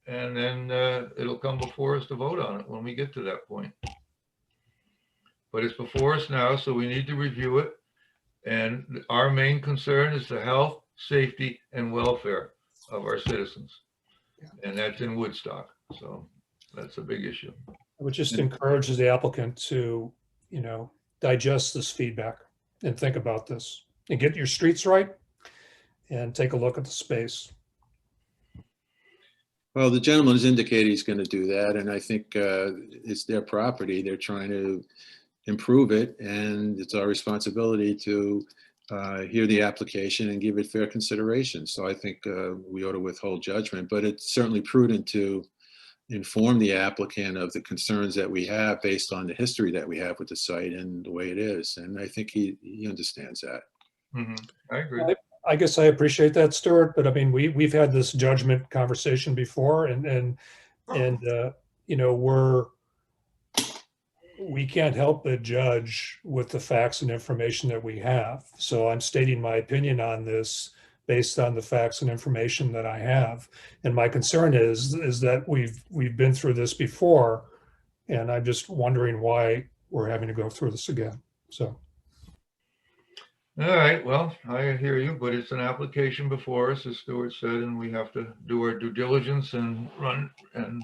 then it'll come before us to vote on it when we get to that point. But it's before us now, so we need to review it. And our main concern is the health, safety, and welfare of our citizens. And that's in Woodstock, so that's a big issue. I would just encourage the applicant to, digest this feedback and think about this and get your streets right and take a look at the space. Well, the gentleman has indicated he's going to do that, and I think it's their property. They're trying to improve it, and it's our responsibility to hear the application and give it fair consideration. So I think we ought to withhold judgment, but it's certainly prudent to inform the applicant of the concerns that we have based on the history that we have with the site and the way it is. And I think he understands that. Mm-hmm. I agree. I guess I appreciate that, Stuart, but I mean, we've had this judgment conversation before, and we can't help but judge with the facts and information that we have. So I'm stating my opinion on this based on the facts and information that I have. And my concern is that we've been through this before, and I'm just wondering why we're having to go through this again. So. All right, well, I hear you, but it's an application before us, as Stuart said, and we have to do our due diligence and run and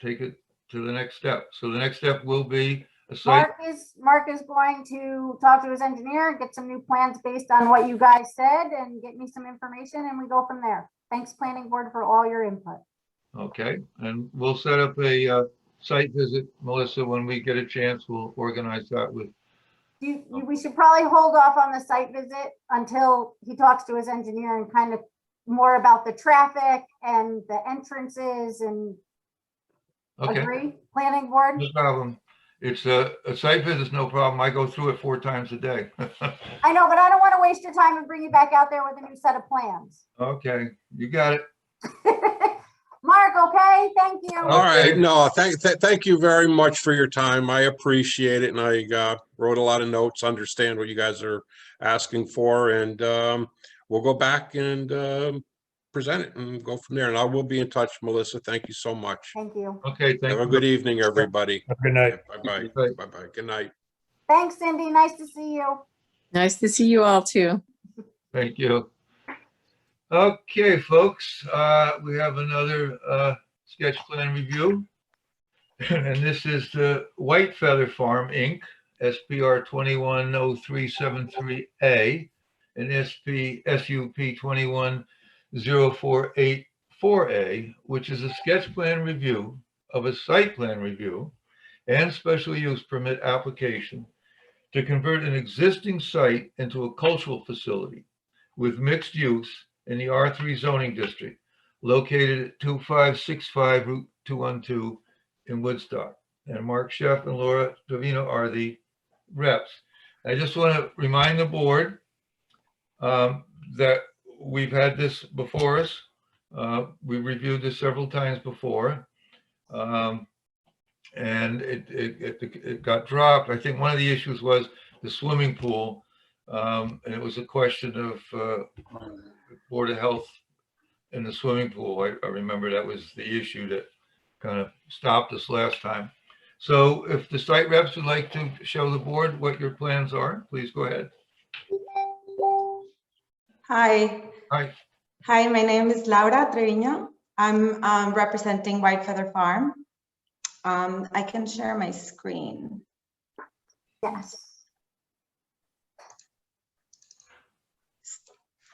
take it to the next step. So the next step will be a site. Mark is going to talk to his engineer and get some new plans based on what you guys said and get me some information, and we go from there. Thanks, planning board, for all your input. Okay, and we'll set up a site visit, Melissa, when we get a chance. We'll organize that with. We should probably hold off on the site visit until he talks to his engineer and kind of more about the traffic and the entrances and. Okay. Agree, planning board? No problem. It's a site visit is no problem. I go through it 4 times a day. I know, but I don't want to waste your time and bring you back out there with a new set of plans. Okay, you got it. Mark, okay, thank you. All right, no, thank you very much for your time. I appreciate it, and I wrote a lot of notes, understand what you guys are asking for, and we'll go back and present it and go from there. And I will be in touch, Melissa. Thank you so much. Thank you. Okay, thank you. Have a good evening, everybody. Have a good night. Bye-bye. Bye-bye. Good night. Thanks, Cindy. Nice to see you. Nice to see you all too. Thank you. Okay, folks, we have another sketch plan review. And this is the White Feather Farm, Inc., SPR 210373A, and SUP 21048-4A, which is a sketch plan review of a site plan review and special use permit application to convert an existing site into a cultural facility with mixed use in the R3 zoning district, located at 2565 Route 212 in Woodstock. And Mark Sheff and Laura Davino are the reps. I just want to remind the board that we've had this before us. We reviewed this several times before. And it got dropped. I think one of the issues was the swimming pool. And it was a question of Board of Health in the swimming pool. I remember that was the issue that kind of stopped us last time. So if the site reps would like to show the board what your plans are, please go ahead. Hi. Hi. Hi, my name is Laura Treviño. I'm representing White Feather Farm. I can share my screen. Yes.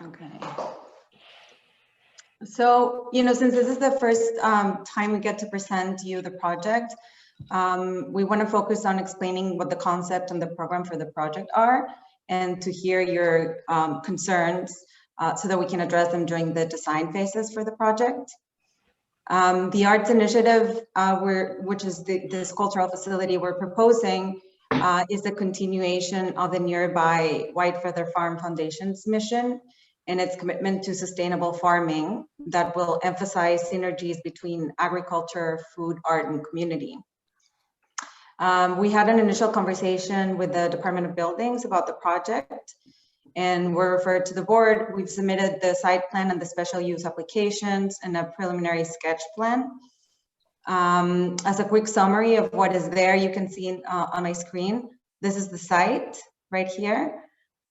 Okay. So, since this is the first time we get to present you the project, we want to focus on explaining what the concept and the program for the project are, and to hear your concerns so that we can address them during the design phases for the project. The arts initiative, which is this cultural facility we're proposing, is a continuation of the nearby White Feather Farm Foundation's mission and its commitment to sustainable farming that will emphasize synergies between agriculture, food, art, and community. We had an initial conversation with the Department of Buildings about the project, and we're referred to the board. We've submitted the site plan and the special use applications and a preliminary sketch plan. As a quick summary of what is there, you can see on my screen, this is the site right here.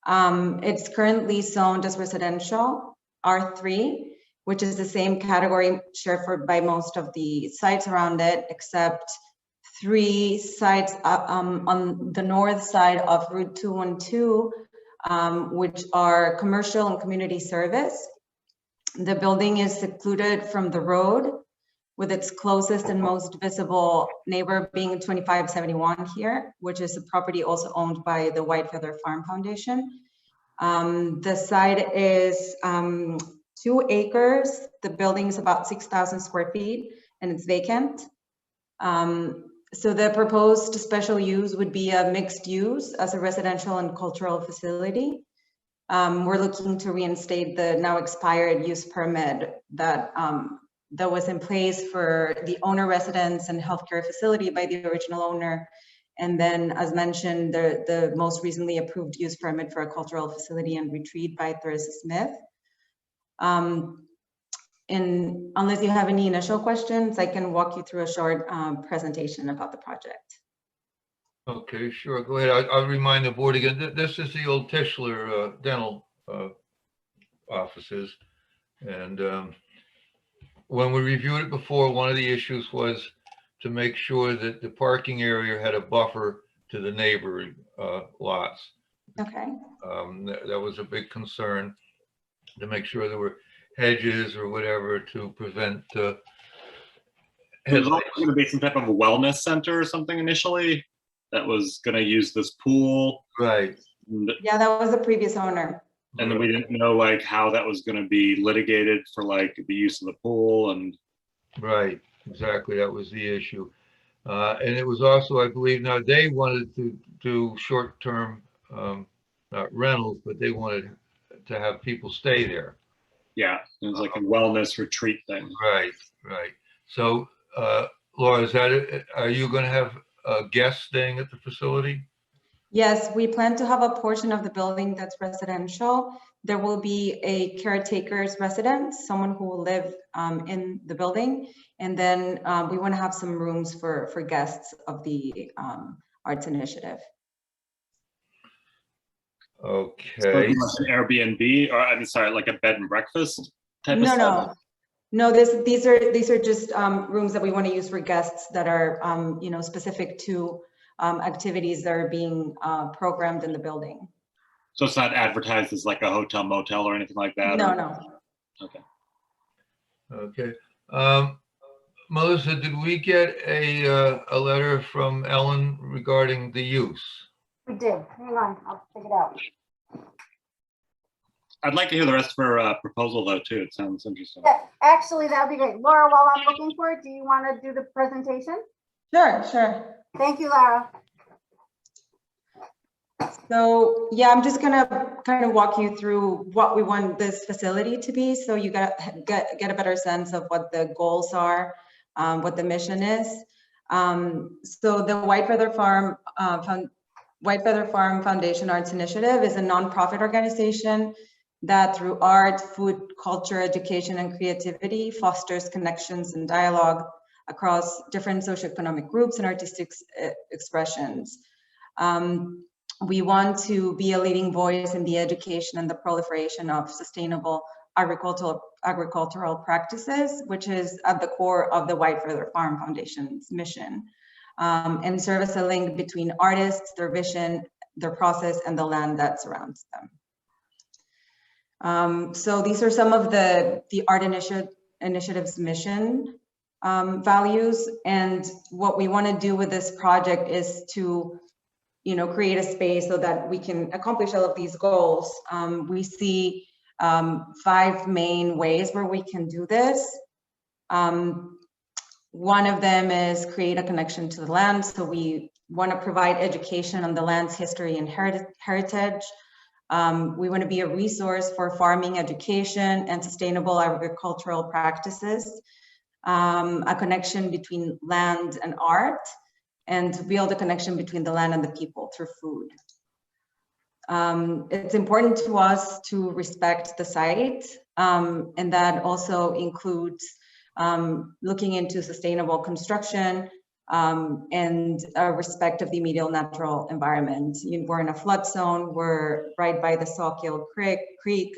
It's currently zoned as residential, R3, which is the same category shared by most of the sites around it, except 3 sites on the north side of Route 212, which are commercial and community service. The building is secluded from the road, with its closest and most visible neighbor being 2571 here, which is a property also owned by the White Feather Farm Foundation. The site is 2 acres. The building is about 6,000 square feet and it's vacant. So the proposed special use would be a mixed use as a residential and cultural facility. We're looking to reinstate the now expired use permit that was in place for the owner residence and healthcare facility by the original owner. And then, as mentioned, the most recently approved use permit for a cultural facility and retreat by Theresa Smith. And unless you have any initial questions, I can walk you through a short presentation about the project. Okay, sure. Go ahead. I'll remind the board again. This is the old Tischler dental offices. And when we reviewed it before, one of the issues was to make sure that the parking area had a buffer to the neighboring lots. Okay. That was a big concern, to make sure there were hedges or whatever to prevent It was also going to be some type of a wellness center or something initially that was going to use this pool. Right. Yeah, that was the previous owner. And then we didn't know like how that was going to be litigated for like the use of the pool and. Right, exactly. That was the issue. And it was also, I believe, now they wanted to do short-term, not rentals, but they wanted to have people stay there. Yeah, it was like a wellness retreat thing. Right, right. So, Laura, is that it? Are you going to have guests staying at the facility? Yes, we plan to have a portion of the building that's residential. There will be a caretaker's residence, someone who will live in the building. And then we want to have some rooms for guests of the arts initiative. So Okay. like an Airbnb, or I'm sorry, like a bed and breakfast type of stuff? No, these are just rooms that we want to use for guests that are specific to activities that are being programmed in the building. So it's not advertised as like a hotel, motel, or anything like that? No. Okay. Okay. Melissa, did we get a letter from Ellen regarding the use? We did. Hang on, I'll check it out. I'd like to hear the rest of her proposal though too. It sounds interesting. Yeah, actually, that'd be great. Laura, while I'm looking for it, do you want to do the presentation? Sure. Thank you, Lara. So yeah, I'm just gonna kind of walk you through what we want this facility to be, so you get a better sense of what the goals are, what the mission is. So the White Feather Farm Foundation Arts Initiative is a nonprofit organization that through art, food, culture, education, and creativity fosters connections and dialogue across different socioeconomic groups and artistic expressions. We want to be a leading voice in the education and the proliferation of sustainable agricultural practices, which is at the core of the White Feather Farm Foundation's mission. and serve as a link between artists, their vision, their process, and the land that surrounds them. So these are some of the art initiative's mission values, and what we want to do with this project is to, you know, create a space so that we can accomplish all of these goals. We see 5 main ways where we can do this. One of them is create a connection to the land. So we want to provide education on the land's history and heritage. We want to be a resource for farming education and sustainable agricultural practices, a connection between land and art, and to build a connection between the land and the people through food. It's important to us to respect the site, and that also includes looking into sustainable construction and a respect of the immediate natural environment. We're in a flood zone, we're right by the Sawkill Creek,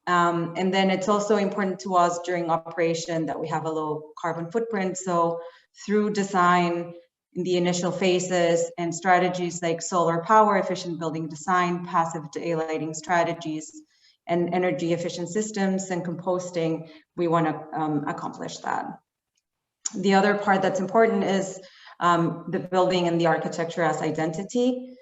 and then it's also important to us during operation that we have a low carbon footprint. So through design in the initial phases and strategies like solar power, efficient building design, passive daylighting strategies, and energy efficient systems and composting, we want to accomplish that. The other part that's important is the building and the architecture as identity.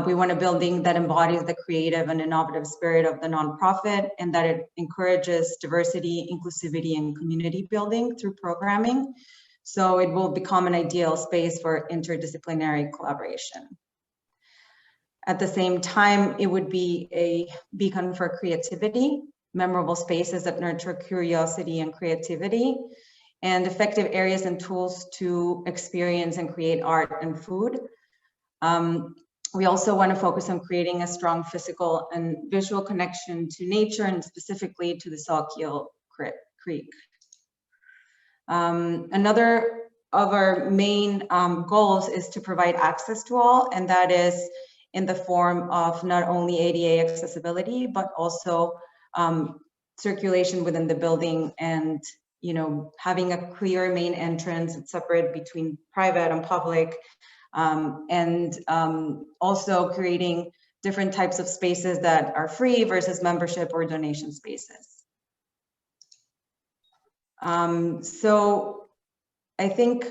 We want a building that embodies the creative and innovative spirit of the nonprofit, and that it encourages diversity, inclusivity, and community building through programming. So it will become an ideal space for interdisciplinary collaboration. At the same time, it would be a beacon for creativity, memorable spaces that nurture curiosity and creativity, and effective areas and tools to experience and create art and food. We also want to focus on creating a strong physical and visual connection to nature, and specifically to the Sawkill Creek. Another of our main goals is to provide access to all, and that is in the form of not only ADA accessibility, but also circulation within the building, and having a clear main entrance and separate between private and public, and also creating different types of spaces that are free versus membership or donation spaces. So I think,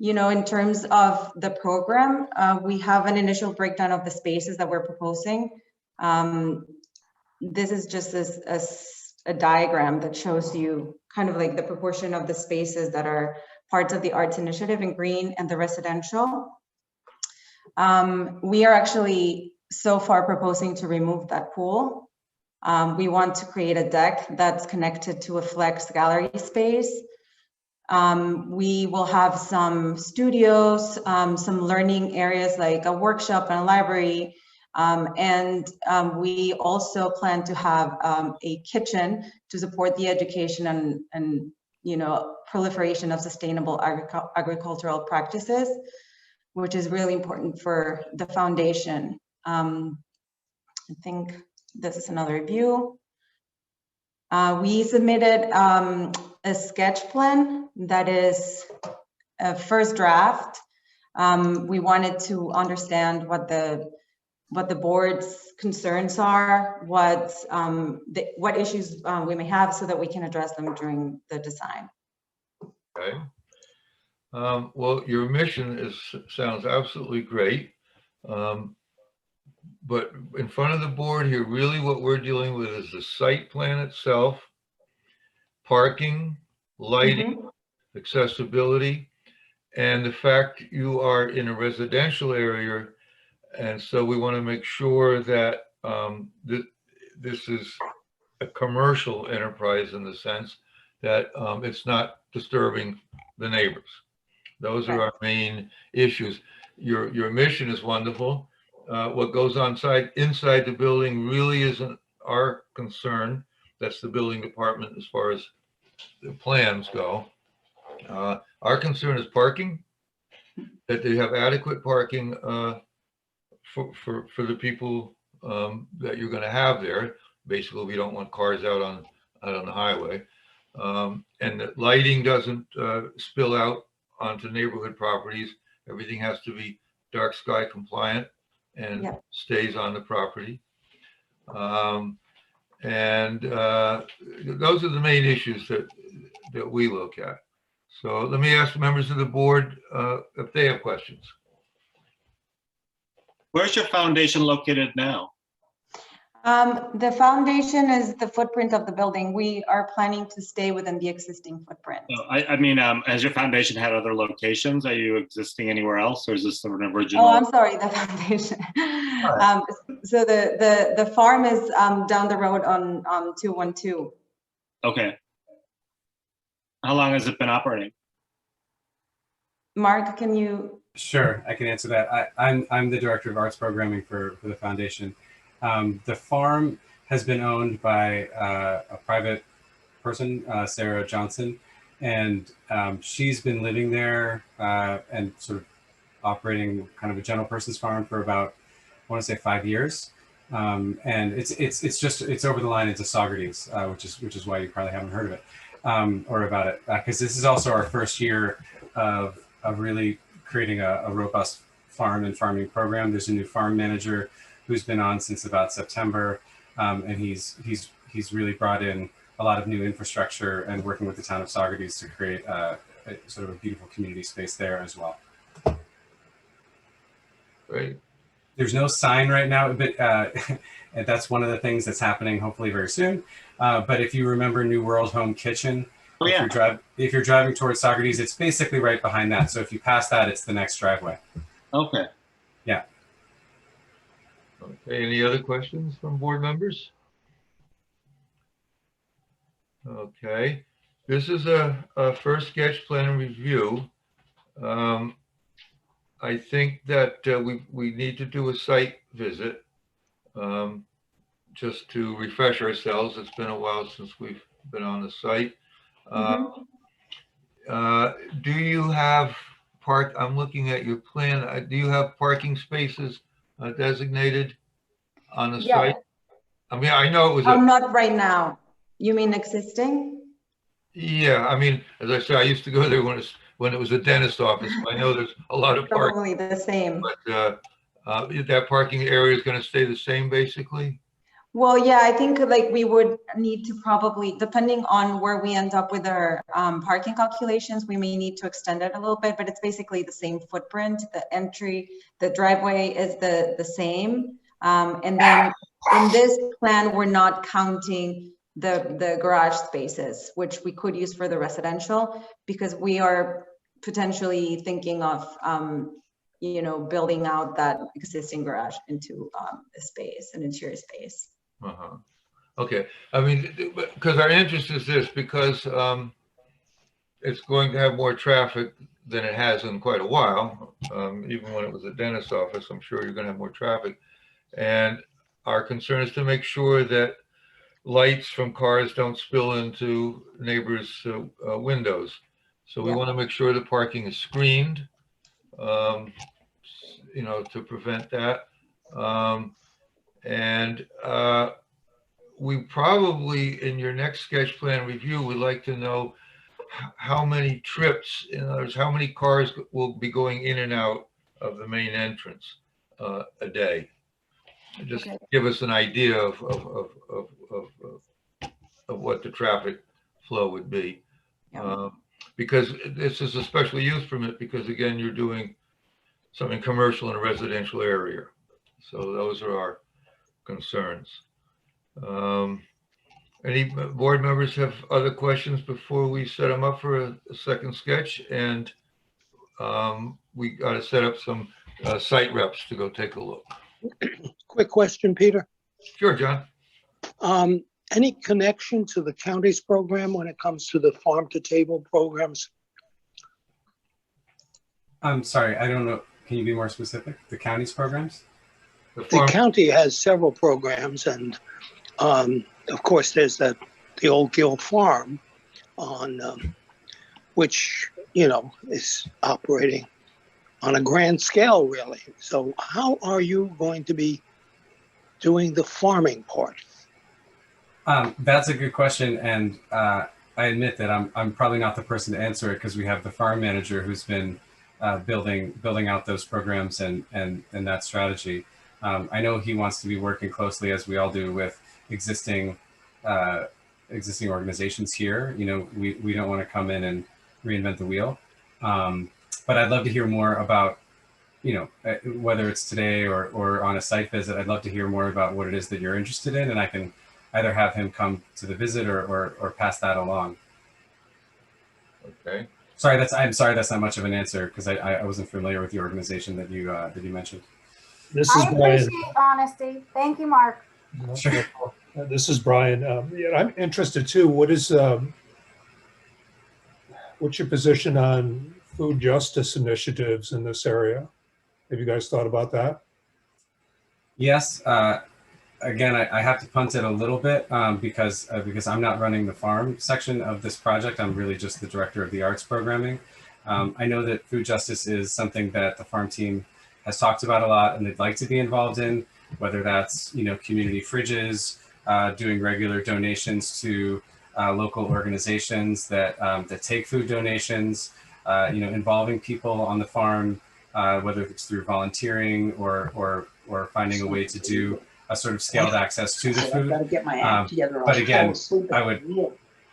in terms of the program, we have an initial breakdown of the spaces that we're proposing. This is just a diagram that shows you kind of like the proportion of the spaces that are parts of the arts initiative in green and the residential. We are actually so far proposing to remove that pool. We want to create a deck that's connected to a flex gallery space. We will have some studios, some learning areas like a workshop and a library. And we also plan to have a kitchen to support the education and proliferation of sustainable agricultural practices, which is really important for the foundation. I think this is another view. We submitted a sketch plan that is a first draft. We wanted to understand what the board's concerns are, what issues we may have, so that we can address them during the design. Okay. Well, your mission sounds absolutely great. But in front of the board here, really what we're dealing with is the site plan itself, parking, lighting, accessibility, and the fact you are in a residential area. And so we want to make sure that this is a commercial enterprise in the sense that it's not disturbing the neighbors. Those are our main issues. Your mission is wonderful. What goes on inside the building really isn't our concern. That's the building department as far as the plans go. Our concern is parking, that they have adequate parking for the people that you're going to have there. Basically, we don't want cars out on the highway, and that lighting doesn't spill out onto neighborhood properties, Everything has to be dark sky compliant and Yep. stays on the property. Those are the main issues that we look at. So let me ask the members of the board if they have questions. Where's your foundation located now? The foundation is the footprint of the building. We are planning to stay within the existing footprint. No, I mean, has your foundation had other locations? Are you existing anywhere else, or is this an original? Oh, I'm sorry, the foundation. So the farm is down the road on 212. Okay. How long has it been operating? Mark, can you? Sure, I can answer that. I'm the director of arts programming for the foundation. The farm has been owned by a private person, Sarah Johnson, and she's been living there and sort of operating kind of a general person's farm for about, I want to say 5 years. And it's over the line into Saugerties, which is why you probably haven't heard of it or about it, because this is also our first year of really creating a robust farm and farming program. There's a new farm manager who's been on since about September, and he's really brought in a lot of new infrastructure and working with the town of Saugerties to create a sort of a beautiful community space there as well. Great. There's no sign right now, but and that's one of the things that's happening hopefully very soon. But if you remember New World Home Kitchen, Oh, yeah. if you're driving towards Saugerties, it's basically right behind that. So if you pass that, it's the next driveway. Okay. Yeah. Okay, any other questions from board members? Okay, this is a first sketch plan review. I think that we need to do a site visit just to refresh ourselves. It's been a while since we've been on the site. Do you have I'm looking at your plan. Do you have parking spaces designated on the site? I mean, I know it was Not right now. You mean existing? Yeah, I mean, as I said, I used to go there when it was a dentist office. I know there's a lot of parking. Probably the same. But that parking area is going to stay the same, basically? Well, yeah, I think like we would need to probably, depending on where we end up with our parking calculations, we may need to extend it a little bit, but it's basically the same footprint. The entry, the driveway is the same. And then in this plan, we're not counting the garage spaces, which we could use for the residential, because we are potentially thinking of building out that existing garage into a space, an interior space. Okay, I mean, because our interest is this, because it's going to have more traffic than it has in quite a while. Even when it was a dentist office, I'm sure you're going to have more traffic. And our concern is to make sure that lights from cars don't spill into neighbors' windows. So we want to make sure the parking is screened, to prevent that. We probably, in your next sketch plan review, would like to know how many trips, in other words, how many cars will be going in and out of the main entrance a day. Just give us an idea of what the traffic flow would be. Because this is a special use permit, because again, you're doing something commercial in a residential area. So those are our concerns. Any board members have other questions before we set them up for a second sketch? And we got to set up some site reps to go take a look. Quick question, Peter. Sure, John. Any connection to the county's program when it comes to the farm to table programs? I'm sorry, I don't know. Can you be more specific? The county's programs? The county has several programs, and of course, there's the old Gill Farm on which is operating on a grand scale, really. So, how are you going to be doing the farming part? That's a good question, and I admit that I'm probably not the person to answer it, because we have the farm manager who's been building out those programs and that strategy. I know he wants to be working closely, as we all do, with existing organizations here. You know, we don't want to come in and reinvent the wheel. But I'd love to hear more about, you know, whether it's today or on a site visit. I'd love to hear more about what it is that you're interested in, and I can either have him come to the visit or pass that along. Okay. I'm sorry that's not much of an answer, because I wasn't familiar with the organization that you mentioned. This is I Brian. appreciate honesty. Thank you, Mark. Sure. This is Brian. Yeah, I'm interested too. What's your position on food justice initiatives in this area? Have you guys thought about that? Yes. Again, I have to punt it a little bit because I'm not running the farm section of this project. I'm really just the director of the arts programming. I know that food justice is something that the farm team has talked about a lot, and they'd like to be involved in, whether that's, you know, community fridges, doing regular donations to local organizations that take food donations, you know, involving people on the farm, whether it's through volunteering or finding a way to do a sort of scaled access to the food. But again,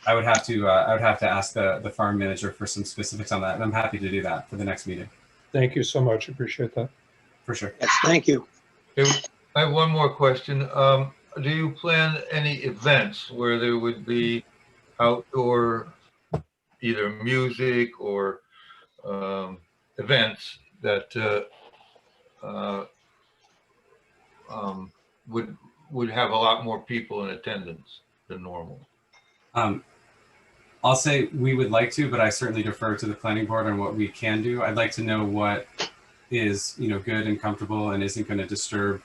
I would have to ask the farm manager for some specifics on that, and I'm happy to do that for the next meeting. Thank you so much. Appreciate that. For sure. Yes, thank you. I have one more question. Do you plan any events where there would be outdoor, either music or events that would have a lot more people in attendance than normal? I'll say we would like to, but I certainly defer to the planning board on what we can do. I'd like to know what is, you know, good and comfortable and isn't going to disturb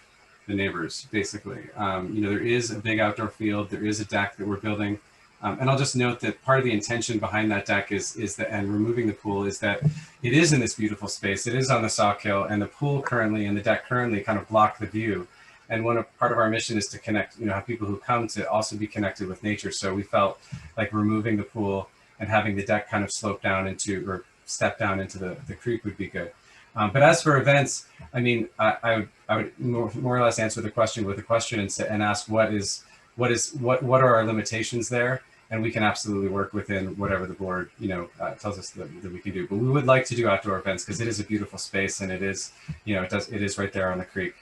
the neighbors, basically. You know, there is a big outdoor field. There is a deck that we're building. And I'll just note that part of the intention behind that deck is that, and removing the pool, is that it is in this beautiful space. It is on the Sawkill, and the pool currently and the deck currently kind of block the view. And part of our mission is to connect, you know, have people who come to also be connected with nature. So we felt like removing the pool and having the deck kind of slope down into, or step down into the creek would be good. But as for events, I mean, I would more or less answer the question with a question and ask what are our limitations there, and we can absolutely work within whatever the board, you know, tells us that we can do. But we would like to do outdoor events because it is a beautiful space, and it is, you know, it is right there on the creek.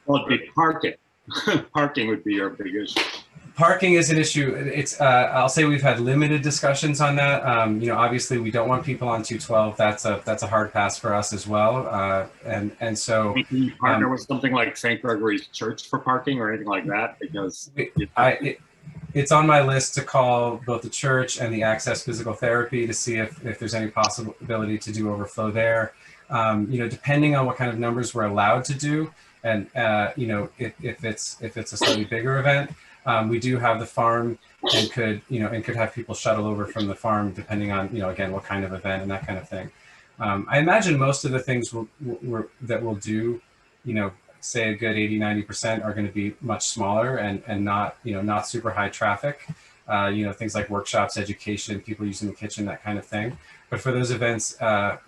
Well, it'd be parking. Parking would be our big issue. Parking is an issue. It's I'll say we've had limited discussions on that. You know, obviously we don't want people on 212. That's a hard pass for us as well. And so can you partner with something like St. Gregory's Church for parking or anything like that? Because it's on my list to call both the church and the Access Physical Therapy to see if there's any possibility to do overflow there. You know, depending on what kind of numbers we're allowed to do, and you know, if it's a slightly bigger event. We do have the farm and could have people shuttle over from the farm depending on, you know, again, what kind of event and that kind of thing. I imagine most of the things that we'll do, you know, say a good 80-90% are going to be much smaller and not, you know, not super high traffic. You know, things like workshops, education, people using the kitchen, that kind of thing. But for those events,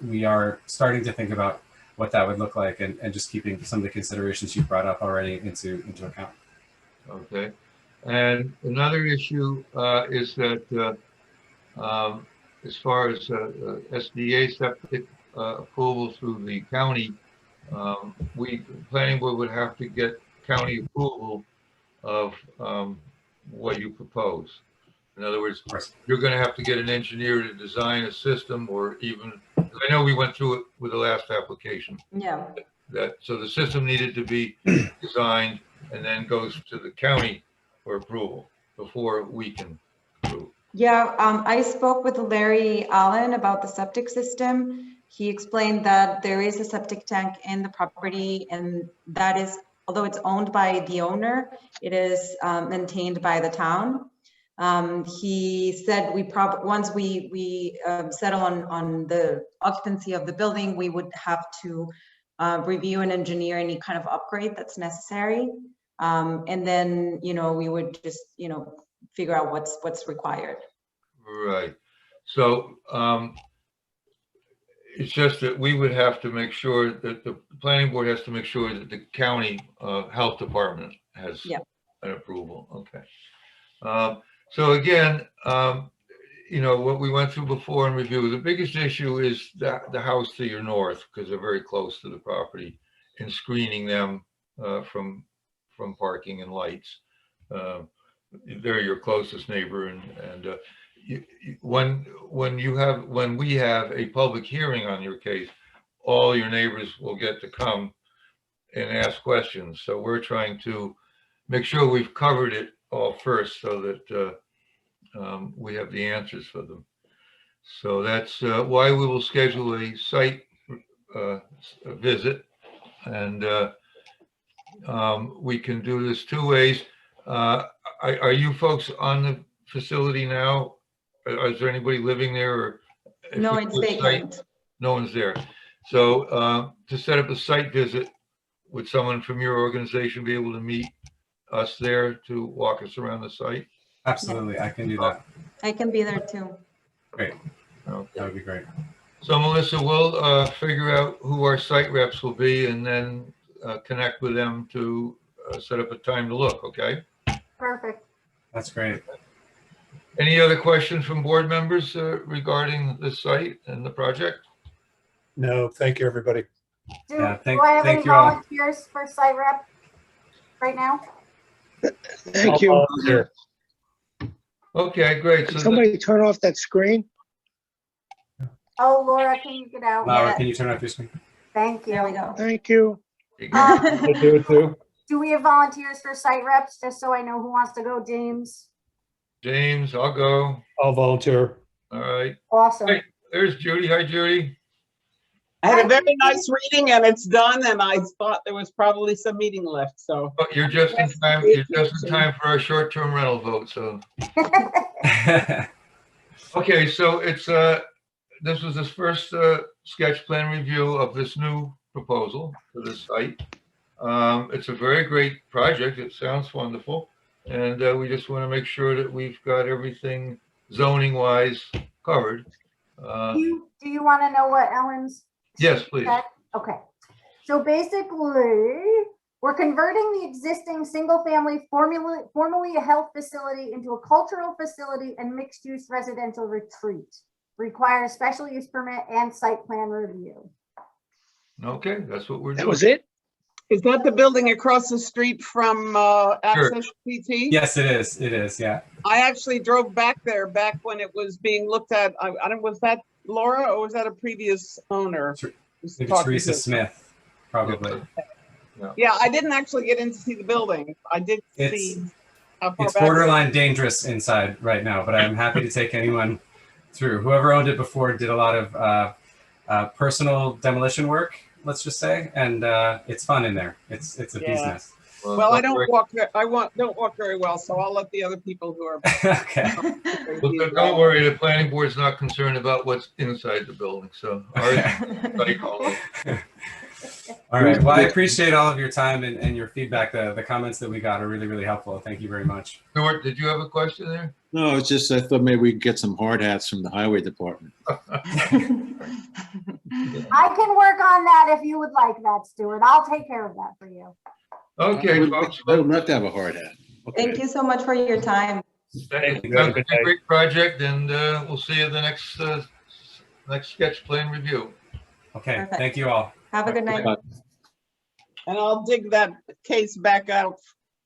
we are starting to think about what that would look like and just keeping some of the considerations you brought up already into account. Okay. And another issue is that as far as SDA septic approval through the county, planning board would have to get county approval of what you propose. In other words, you're going to have to get an engineer to design a system, or even, I know we went through it with the last application. Yeah. So the system needed to be designed and then goes to the county for approval before we can approve. Yeah, I spoke with Larry Allen about the septic system. He explained that there is a septic tank in the property, and that is, although it's owned by the owner, it is maintained by the town. He said once we settle on the occupancy of the building, we would have to review and engineer any kind of upgrade that's necessary. And then, you know, we would just, you know, figure out what's required. Right. So It's just that we would have to make sure that the planning board has to make sure that the county health department has Yeah. an approval. Okay. So again, you know, what we went through before in review, the biggest issue is the house to your north, because they're very close to the property, and screening them from parking and lights. They're your closest neighbor, and when we have a public hearing on your case, all your neighbors will get to come and ask questions. So we're trying to make sure we've covered it all first, so that we have the answers for them. So that's why we will schedule a site visit, and we can do this two ways. Are you folks on the facility now? Is there anybody living there? Or if No, we it's do a site- vacant. No one's there. So to set up a site visit, would someone from your organization be able to meet us there to walk us around the site? Absolutely, I can do that. I can be there too. Great. Okay. That would be great. So Melissa, we'll figure out who our site reps will be, and then connect with them to set up a time to look, okay? Perfect. That's great. Any other questions from board members regarding the site and the project? No, thank you, everybody. Do, Yeah, do I have any thank you all. volunteers for site rep right now? Thank you. Here. Okay, great. Can So somebody turn off that screen? Oh, Laura, can you get out? Laura, can you turn off your screen? Thank you. There we go. Thank you. I do it too. Do we have volunteers for site reps, just so I know who wants to go? James? James, I'll go. I'll volunteer. All right. Awesome. Hey, there's Judy. Hi, Judy. I had a very nice reading and it's done, and I thought there was probably some meeting left, so. Oh, you're just in time. You're just in time for our short-term rental vote. So okay, so it's this was this first sketch plan review of this new proposal for this site. It's a very great project. It sounds wonderful, and we just want to make sure that we've got everything zoning wise covered. Do you want to know what Ellen's? Yes, please. said? Okay. So basically, we're converting the existing single-family formerly a health facility into a cultural facility and mixed-use residential retreat. Requires special use permit and site plan review. Okay, that's what we're doing. That was it? Is that the building across the street from Access PT? Yes, it is. It is. Yeah. I actually drove back there back when it was being looked at. I don't, was that Laura or was that a previous owner? Maybe Teresa Smith, probably. Yeah, I didn't actually get in to see the building. I did see how far It's back. borderline dangerous inside right now, but I'm happy to take anyone through. Whoever owned it before did a lot of personal demolition work, let's just say, and it's fun in there. It's a bee's nest. Well, I don't walk. Don't walk very well, so I'll let the other people who are. Okay. Well, don't worry, the planning board's not concerned about what's inside the building, so. All right. Well, I appreciate all of your time and your feedback. The comments that we got are really, really helpful. Thank you very much. Stuart, did you have a question there? No, it's just, I thought maybe we could get some hard hats from the highway department. I can work on that if you would like that, Stuart. I'll take care of that for you. Okay, folks. I would not to have a hard hat. Okay. Thank you so much for your time. Thank you. It's a great project, and we'll see you at the next sketch plan review. Okay, Perfect. thank you all. Have a good night. And I'll dig that case back out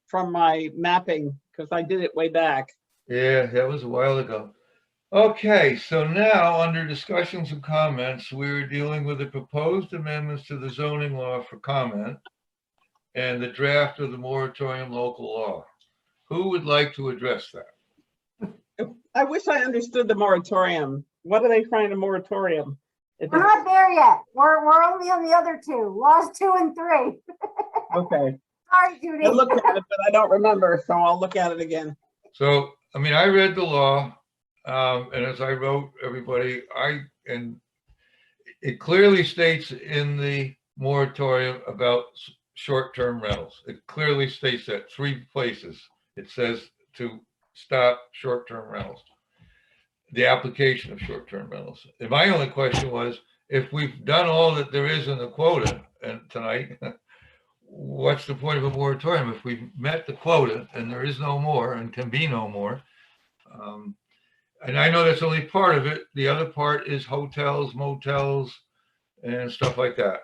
from my mapping because I did it way back. Yeah, that was a while ago. Okay, so now under discussions and comments, we're dealing with the proposed amendments to the zoning law for comment and the draft of the moratorium local law. Who would like to address that? I wish I understood the moratorium. What are they trying to moratorium? We're not there yet. We're only on the other two, laws 2 and 3. Okay. Sorry, Judy. I looked at it, but I don't remember, so I'll look at it again. So, I mean, I read the law, and as I wrote everybody, and it clearly states in the moratorium about short-term rentals. It clearly states that 3 places. It says to stop short-term rentals, the application of short-term rentals. And my only question was, if we've done all that there is in the quota and tonight, what's the point of a moratorium? If we've met the quota and there is no more and can be no more. And I know that's only part of it. The other part is hotels, motels, and stuff like that.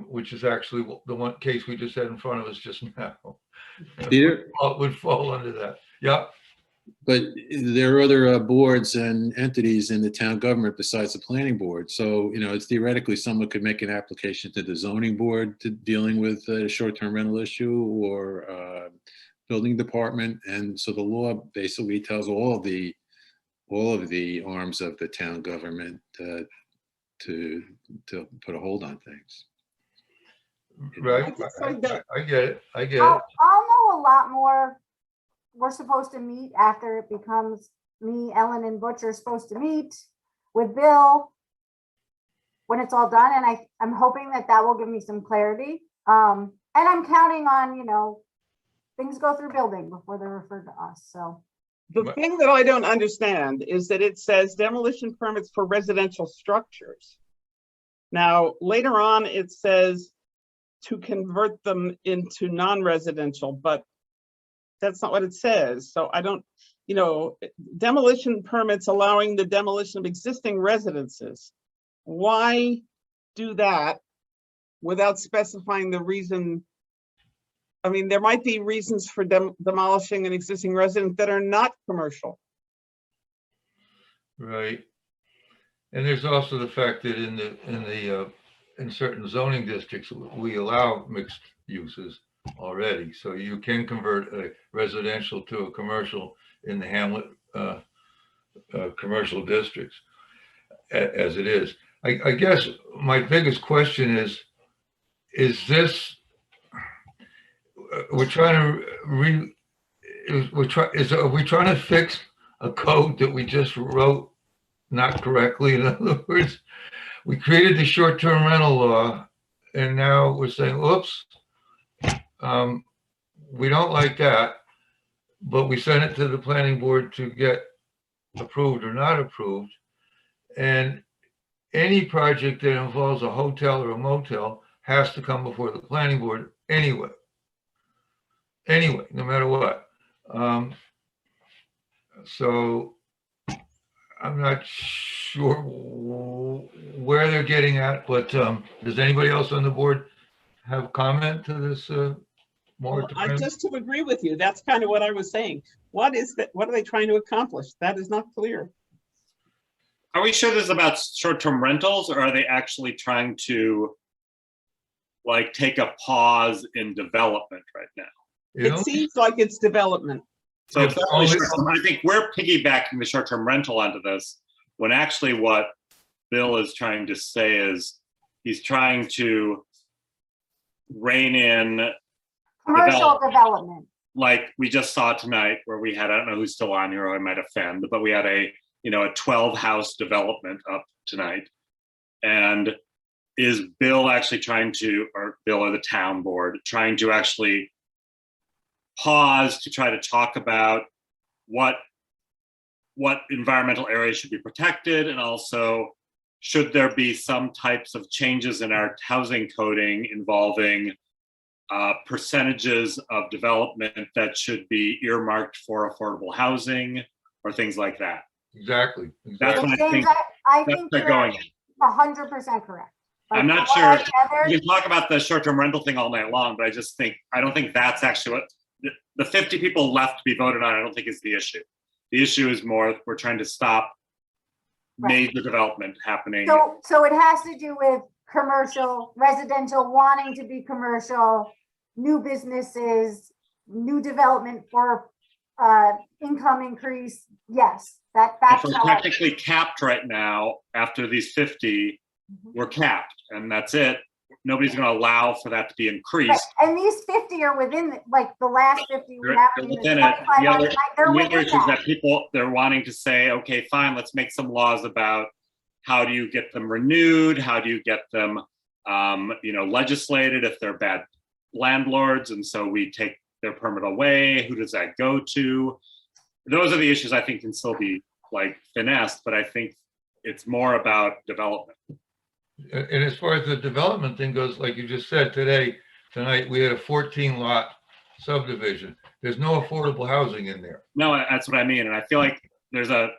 Which is actually the one case we just had in front of us just now. Peter? Would fall under that. Yeah. But there are other boards and entities in the town government besides the planning board. So, it's theoretically someone could make an application to the zoning board to dealing with a short-term rental issue or building department. And so the law basically tells all of the arms of the town government to put a hold on things. Right. I get it. I get it. I'll know a lot more. We're supposed to meet after it becomes me, Ellen, and Butch are supposed to meet with Bill when it's all done. And I'm hoping that will give me some clarity. And I'm counting on, things go through building before they're referred to us. So The thing that I don't understand is that it says demolition permits for residential structures. Now, later on, it says to convert them into non-residential, but that's not what it says. So I don't, demolition permits allowing the demolition of existing residences. Why do that without specifying the reason? I mean, there might be reasons for demolishing an existing residence that are not commercial. Right. And there's also the fact that in certain zoning districts, we allow mixed uses already. So you can convert a residential to a commercial in the hamlet commercial districts as it is. I guess my biggest question is this, we're trying to are we trying to fix a code that we just wrote not correctly? In other words, we created the short-term rental law and now we're saying, oops, we don't like that, but we sent it to the planning board to get approved or not approved. And any project that involves a hotel or a motel has to come before the planning board anyway, no matter what. So I'm not sure where they're getting at, but does anybody else on the board have comment to this moratorium? Just to agree with you, that's kind of what I was saying. What is that? What are they trying to accomplish? That is not clear. Are we sure this is about short-term rentals, or are they actually trying to take a pause in development right now? It seems like it's development. So it's definitely short-term. I think we're piggybacking the short-term rental onto this, when actually what Bill is trying to say is he's trying to rein in commercial development. Like we just saw tonight, where we had, I don't know who's still on here, or I might offend, but we had a 12 house development up tonight. And is Bill actually trying to, or Bill or the town board, trying to actually pause to try to talk about what environmental areas should be protected, and also should there be some types of changes in our housing coding involving percentages of development that should be earmarked for affordable housing or things like that. Exactly. That's what I think they're going in. 100% correct. I'm not sure. You can talk about the short-term rental thing all night long, but I don't think that's actually what the 50 people left to be voted on. I don't think is the issue. The issue is more we're trying to stop major development happening. So it has to do with commercial, residential wanting to be commercial, new businesses, new development for income increase. Yes, that's we're technically capped right now. After these 50, we're capped, and that's it. Nobody's going to allow for that to be increased. Right. And these 50 are within, the last 50 we have. They're within it. The other issue is that people, they're wanting to say, okay, fine, let's make some laws about how do you get them renewed? How do you get them, legislated if they're bad landlords? And so we take their permit away. Who does that go to? Those are the issues I think can still be finessed, but I think it's more about development. And as far as the development thing goes, like you just said tonight, we had a 14 lot subdivision. There's no affordable housing in there. No, that's what I mean. And I feel like there's a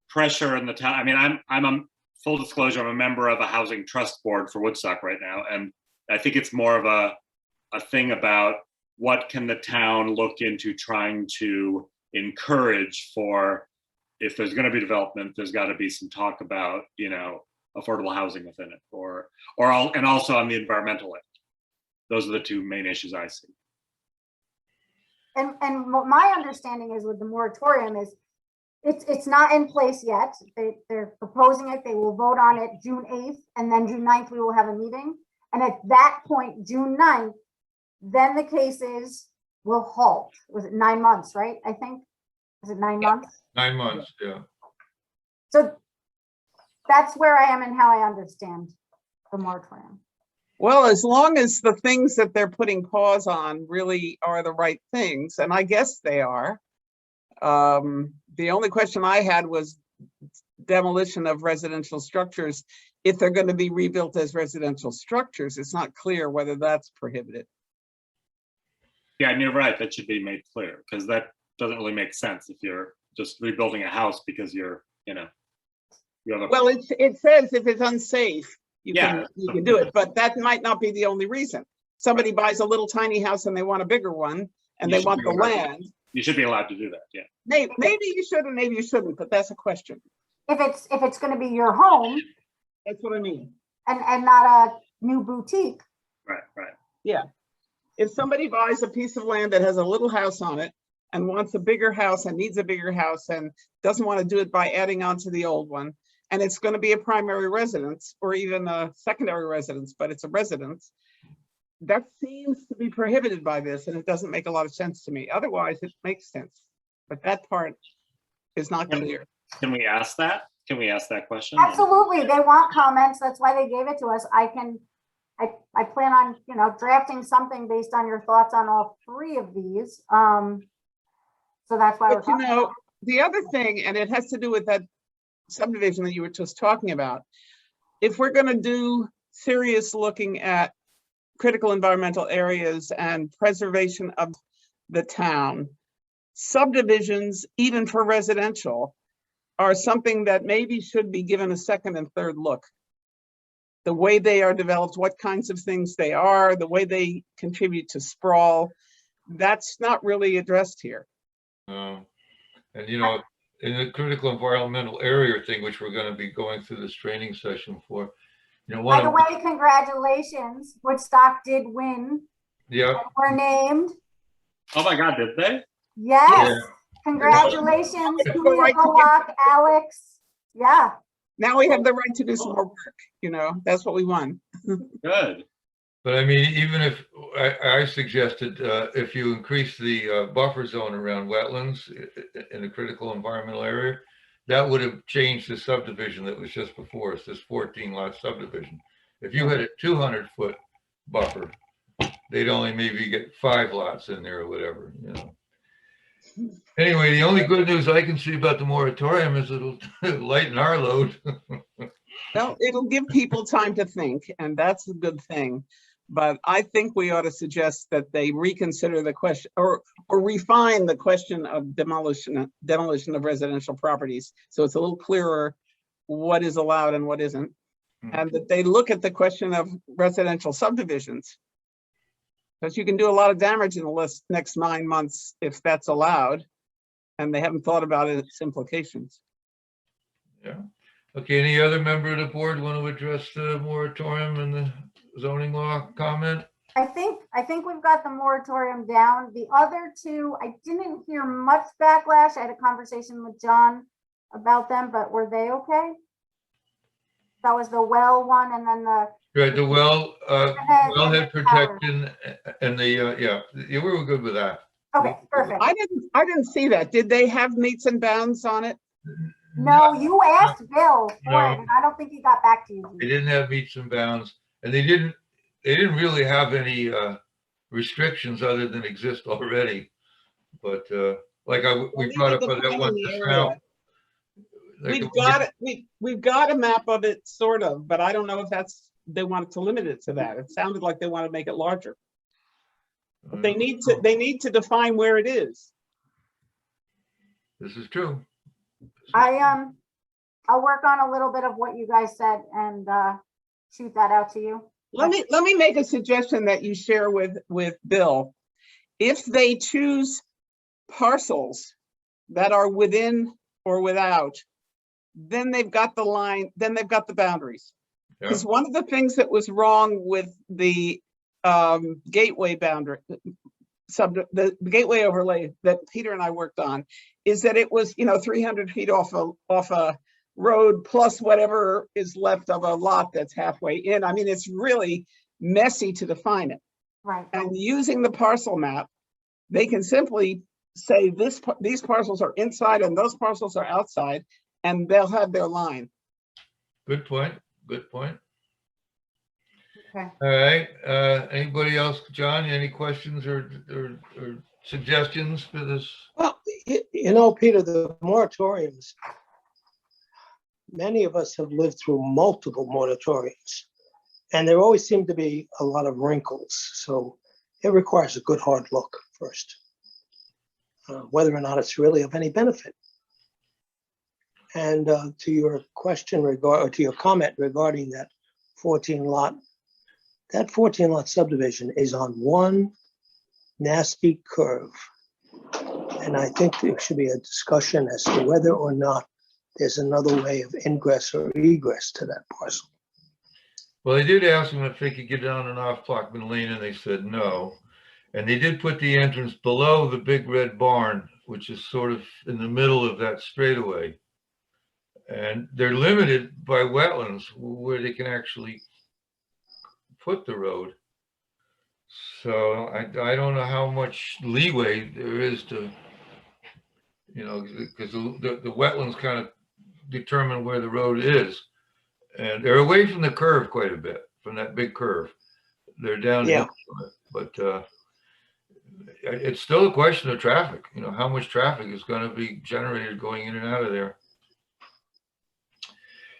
pressure in the town. I mean, I'm a full disclosure, I'm a member of a housing trust board for Woodstock right now. And I think it's more of a thing about what can the town look into trying to encourage for, if there's going to be development, there's got to be some talk about, you know, affordable housing within it, and also on the environmental end. Those are the two main issues I see. And what my understanding is with the moratorium is it's not in place yet. They're proposing it. They will vote on it June 8th, and then June 9th, we will have a meeting. And at that point, June 9th, then the cases will halt. Was it 9 months, right? I think, is it 9 months? 9 months, yeah. So that's where I am and how I understand the moratorium. Well, as long as the things that they're putting pause on really are the right things, and I guess they are. The only question I had was demolition of residential structures. If they're going to be rebuilt as residential structures, it's not clear whether that's prohibited. Yeah, and you're right. That should be made clear, because that doesn't really make sense if you're just rebuilding a house because you're, you know, you have a. Well, it says if it's unsafe, you Yeah. can do it, but that might not be the only reason. Somebody buys a little tiny house and they want a bigger one, and You they should want be the allowed to- land. You should be allowed to do that. Yeah. Maybe you should and maybe you shouldn't, but that's a question. If it's going to be your home That's what I mean. and not a new boutique. Right. Right. Yeah. If somebody buys a piece of land that has a little house on it and wants a bigger house and needs a bigger house and doesn't want to do it by adding on to the old one, and it's going to be a primary residence or even a secondary residence, but it's a residence, that seems to be prohibited by this, and it doesn't make a lot of sense to me. Otherwise, it makes sense, but that part is not clear. Can we ask that? Can we ask that question? Absolutely. They want comments. That's why they gave it to us. I plan on, you know, drafting something based on your thoughts on all three of these. So that's why we're But you talking know, about the other thing, and it has to do with that subdivision that you were just talking about. If we're going to do serious looking at critical environmental areas and preservation of the town, subdivisions, even for residential, are something that maybe should be given a second and third look. The way they are developed, what kinds of things they are, the way they contribute to sprawl, that's not really addressed here. And you know, in the critical environmental area thing, which we're going to be going through this training session for, you know, By the way, congratulations. Woodstock did win. Yeah. We're named. Oh my God, did they? Yes. Yeah. Congratulations, Yeah. Julia Bullock, Alex. Yeah. Now we have the right to do some more work, you know, that's what we want. Good. But I mean, even if I suggested if you increase the buffer zone around wetlands in the critical environmental area, that would have changed the subdivision that was just before us, this 14 lot subdivision. If you had a 200-foot buffer, they'd only maybe get 5 lots in there or whatever, you know. Anyway, the only good news I can see about the moratorium is it'll lighten our load. Well, it'll give people time to think, and that's a good thing. But I think we ought to suggest that they reconsider the question or refine the question of demolition of residential properties. So it's a little clearer what is allowed and what isn't. And that they look at the question of residential subdivisions. Because you can do a lot of damage in the next 9 months if that's allowed. And they haven't thought about its implications. Yeah. Okay, any other member of the board want to address the moratorium and the zoning law comment? I think we've got the moratorium down. The other two, I didn't hear much backlash. I had a conversation with John about them, but were they okay? That was the well one and then the. Right, the then wellhead the tower. protection and the, yeah, we were good with that. Okay, perfect. I didn't see that. Did they have meets and bounds on it? No, you asked Bill for No. it, and I don't think he got back to you. They didn't have meets and bounds, and they didn't really have any restrictions other than exist already. But like we brought up they on did that define one the just area. now, we've got a map of it sort of, but I don't know if they wanted to limit it to that. It sounded like they want to make it larger. But they need to define where it is. This is true. I'll work on a little bit of what you guys said and shoot that out to you. Let me make a suggestion that you share with Bill. If they choose parcels that are within or without, then they've got the line, then they've got the boundaries. Because one of the things that was wrong with the gateway boundary, the gateway overlay that Peter and I worked on, is that it was 300 feet off a road plus whatever is left of a lot that's halfway in. I mean, it's really messy to define it. Right. And using the parcel map, they can simply say these parcels are inside and those parcels are outside, and they'll have their line. Good point. Good point. Okay. All right. Anybody else? John, any questions or suggestions for this? Well, Peter, the moratoriums, many of us have lived through multiple moratoriums, and there always seem to be a lot of wrinkles. So it requires a good hard look first, whether or not it's really of any benefit. And to your question or to your comment regarding that 14 lot subdivision is on one nasty curve. And I think there should be a discussion as to whether or not there's another way of ingress or egress to that parcel. Well, they did ask them if they could get down and off Blockman Lane, and they said no. And they did put the entrance below the big red barn, which is sort of in the middle of that straightaway. And they're limited by wetlands where they can actually put the road. So I don't know how much leeway there is to, because the wetlands kind of determine where the road is. And they're away from the curve quite a bit, from that big curve. They're down here, but it's still a question of traffic. How much traffic is going to be generated going in and out of there.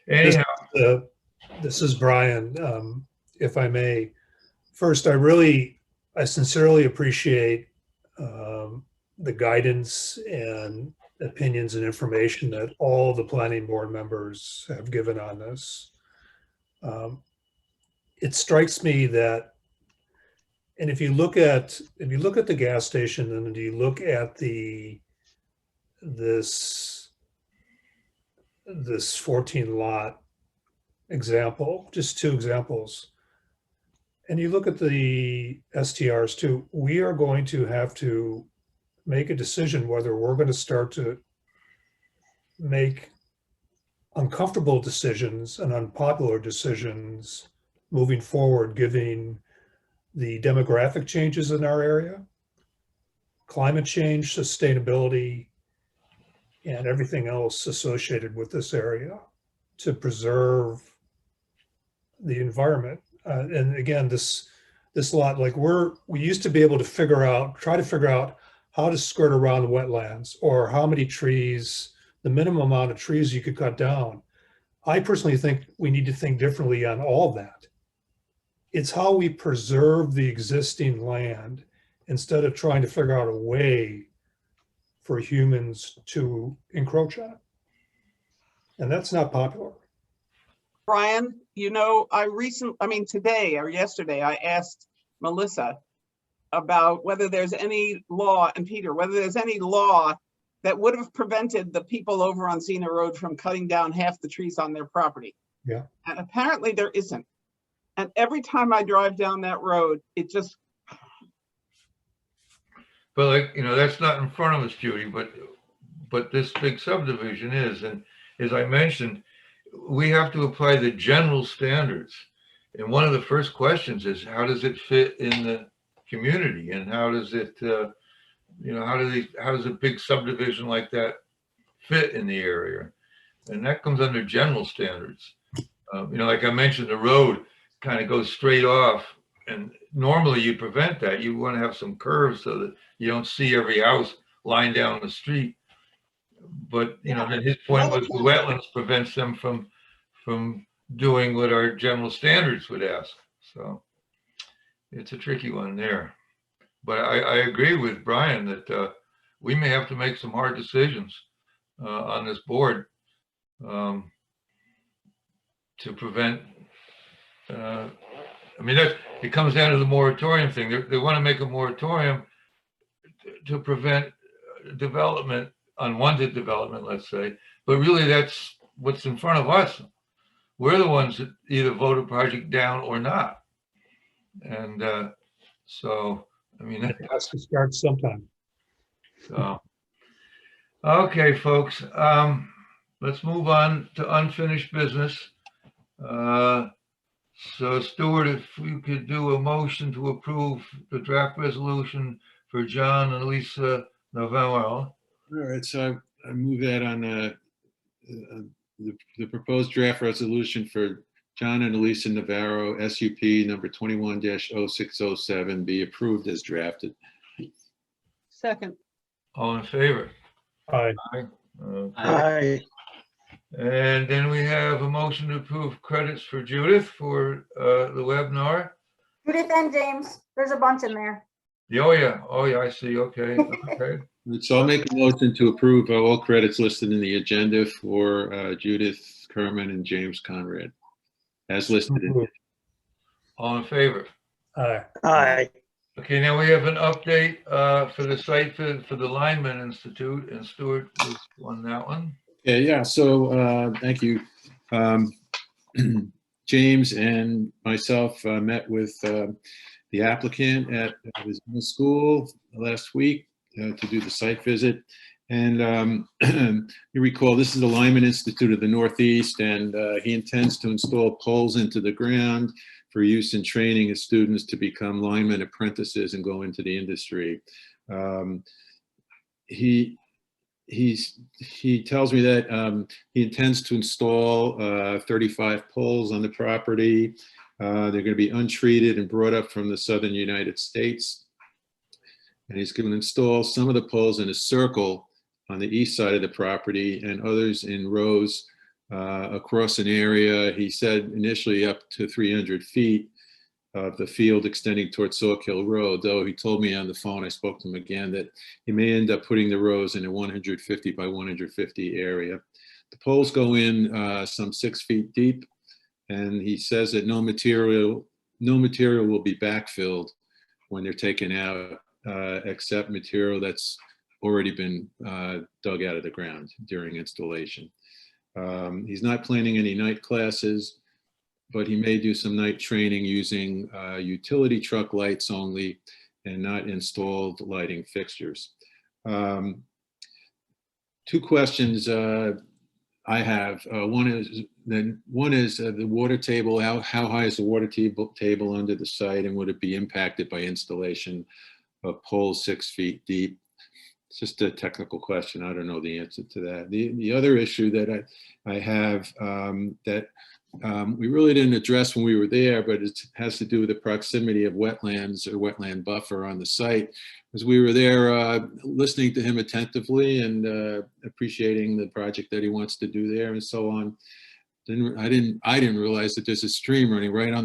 Anyhow, this is Brian. If I may, first, I sincerely appreciate the guidance and opinions and information that all the planning board members have given on this. It strikes me that, and if you look at the gas station and you look at this 14 lot example, just two examples, and you look at the STRs too, we are going to have to make a decision whether we're going to start to make uncomfortable decisions and unpopular decisions moving forward, given the demographic changes in our area, climate change, sustainability, and everything else associated with this area to preserve the environment. And again, this lot, like we used to be able to try to figure out how to skirt around the wetlands or how many trees, the minimum amount of trees you could cut down. I personally think we need to think differently on all of that. It's how we preserve the existing land instead of trying to figure out a way for humans to encroach on it. And that's not popular. Brian, today or yesterday, I asked Melissa about whether there's any law, and Peter, whether there's any law that would have prevented the people over on Xena Road from cutting down half the trees on their property. Yeah. And apparently there isn't. And every time I drive down that road, it just. But that's not in front of us, Judy, but this big subdivision is, and as I mentioned, we have to apply the general standards. And one of the first questions is, how does it fit in the community? And how does it, how does a big subdivision like that fit in the area? And that comes under general standards. Like I mentioned, the road kind of goes straight off, and normally you prevent that. You want to have some curves so that you don't see every house lying down the street. But, you know, then his point was the wetlands prevents them from doing what our general standards would ask. So it's a tricky one there. But I agree with Brian that we may have to make some hard decisions on this board to prevent, I mean, it comes down to the moratorium thing. They want to make a moratorium to prevent development, unwanted development, let's say, but really that's what's in front of us. We're the ones that either vote a project down or not. And so, I mean, It has to start sometime. so, okay, folks, let's move on to unfinished business. So Stuart, if we could do a motion to approve the draft resolution for John and Lisa Navarro. All right, so I move that on the proposed draft resolution for John and Elisa Navarro, SUP number 21-0607 be approved as drafted. Second. All in favor? Aye. Aye. Okay. Aye. And then we have a motion to approve credits for Judith for the webinar. Judith and James, there's a bunch in there. Oh yeah, I see, okay, okay. So I'll make a motion to approve all credits listed in the agenda for Judith Kerman and James Conrad, as listed in. All in favor? Aye. Aye. Okay, now we have an update for the site for the Lineman Institute, and Stuart was on that one. Yeah, so thank you. James and myself met with the applicant at his middle school last week to do the site visit. And you recall, this is the Lyman Institute of the Northeast, and he intends to install poles into the ground for use in training his students to become lineman apprentices and go into the industry. He tells me that he intends to install 35 poles on the property. They're going to be untreated and brought up from the southern United States. And he's going to install some of the poles in a circle on the east side of the property and others in rows across an area, he said initially up to 300 feet of the field extending towards Sawkill Road, though he told me on the phone, I spoke to him again, that he may end up putting the rows in a 150 by 150 area. The poles go in some 6 feet deep, and he says that no material will be backfilled when they're taken out, except material that's already been dug out of the ground during installation. He's not planning any night classes, but he may do some night training using utility truck lights only and not installed lighting fixtures. 2 questions I have. One is the water table. How high is the water table under the site, and would it be impacted by installation of poles 6 feet deep? It's just a technical question. I don't know the answer to that. The other issue that I have that we really didn't address when we were there, but it has to do with the proximity of wetlands or wetland buffer on the site. As we were there listening to him attentively and appreciating the project that he wants to do there and so on, I didn't realize that there's a stream running right on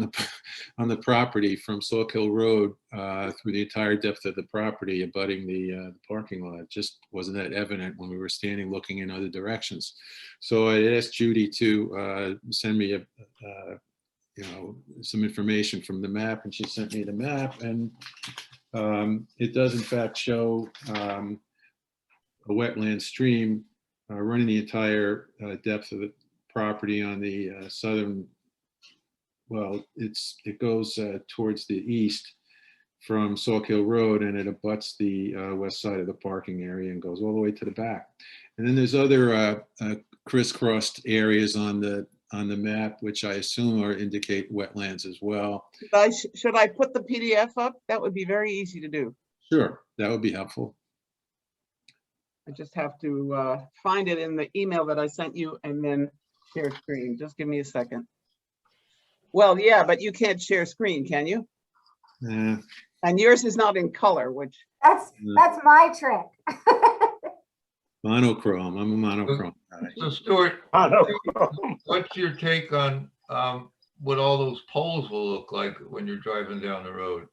the property from Sawkill Road through the entire depth of the property, abutting the parking lot. Just wasn't that evident when we were standing looking in other directions. So I asked Judy to send me some information from the map, and she sent me the map, and it does in fact show a wetland stream running the entire depth of the property on the southern, well, it goes towards the east from Sawkill Road, and it abuts the west side of the parking area and goes all the way to the back. And then there's other crisscrossed areas on the map, which I assume indicate wetlands as well. Should I put the PDF up? That would be very easy to do. Sure, that would be helpful. I just have to find it in the email that I sent you and then share screen. Just give me a second. Well, yeah, but you can't share screen, can you? Yeah. And yours is not in color, which that's my trick. Monochrome. I'm a monochrome guy. So Stuart, Monochrome. what's your take on what all those poles will look like when you're driving down the road?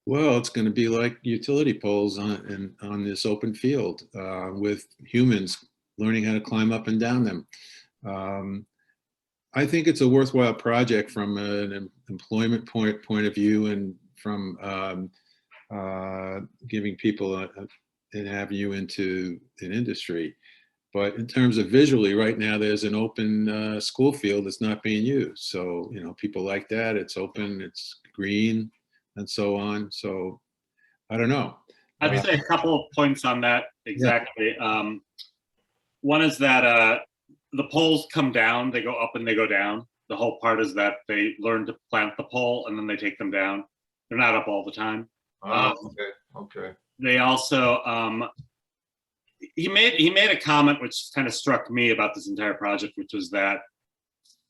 Well, it's going to be like utility poles on this open field with humans learning how to climb up and down them. I think it's a worthwhile project from an employment point of view and from giving people an avenue into an industry. But in terms of visually, right now there's an open school field that's not being used. So, you know, people like that. It's open, it's green, and so on. So, I don't know. I'd say a couple of points on that. Exactly. One is that the poles come down, they go up and they go down. The whole part is that they learn to plant the pole and then they take them down. They're not up all the time. Okay. They also, he made a comment which kind of struck me about this entire project, which was that,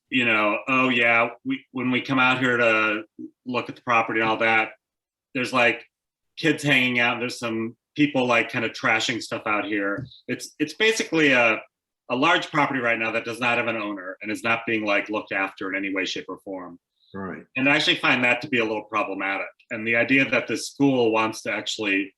you know, oh yeah, when we come out here to look at the property and all that, there's like kids hanging out. There's some people like kind of trashing stuff out here. It's basically a large property right now that does not have an owner and is not being like looked after in any way, shape, or form. Right. And I actually find that to be a little problematic. And the idea that the school wants to actually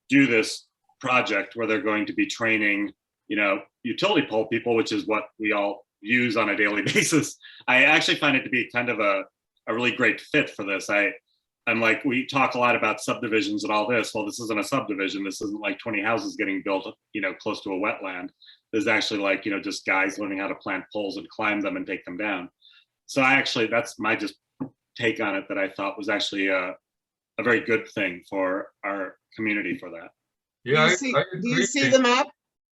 do this project where they're going to be training, you know, utility pole people, which is what we all use on a daily basis, I actually find it to be kind of a really great fit for this. I'm like, we talk a lot about subdivisions and all this. Well, this isn't a subdivision. This isn't like 20 houses getting built, you know, close to a wetland. There's actually like, you know, just guys learning how to plant poles and climb them and take them down. So that's my just take on it, that I thought was actually a very good thing for our community for that. Yeah, Do you see the map?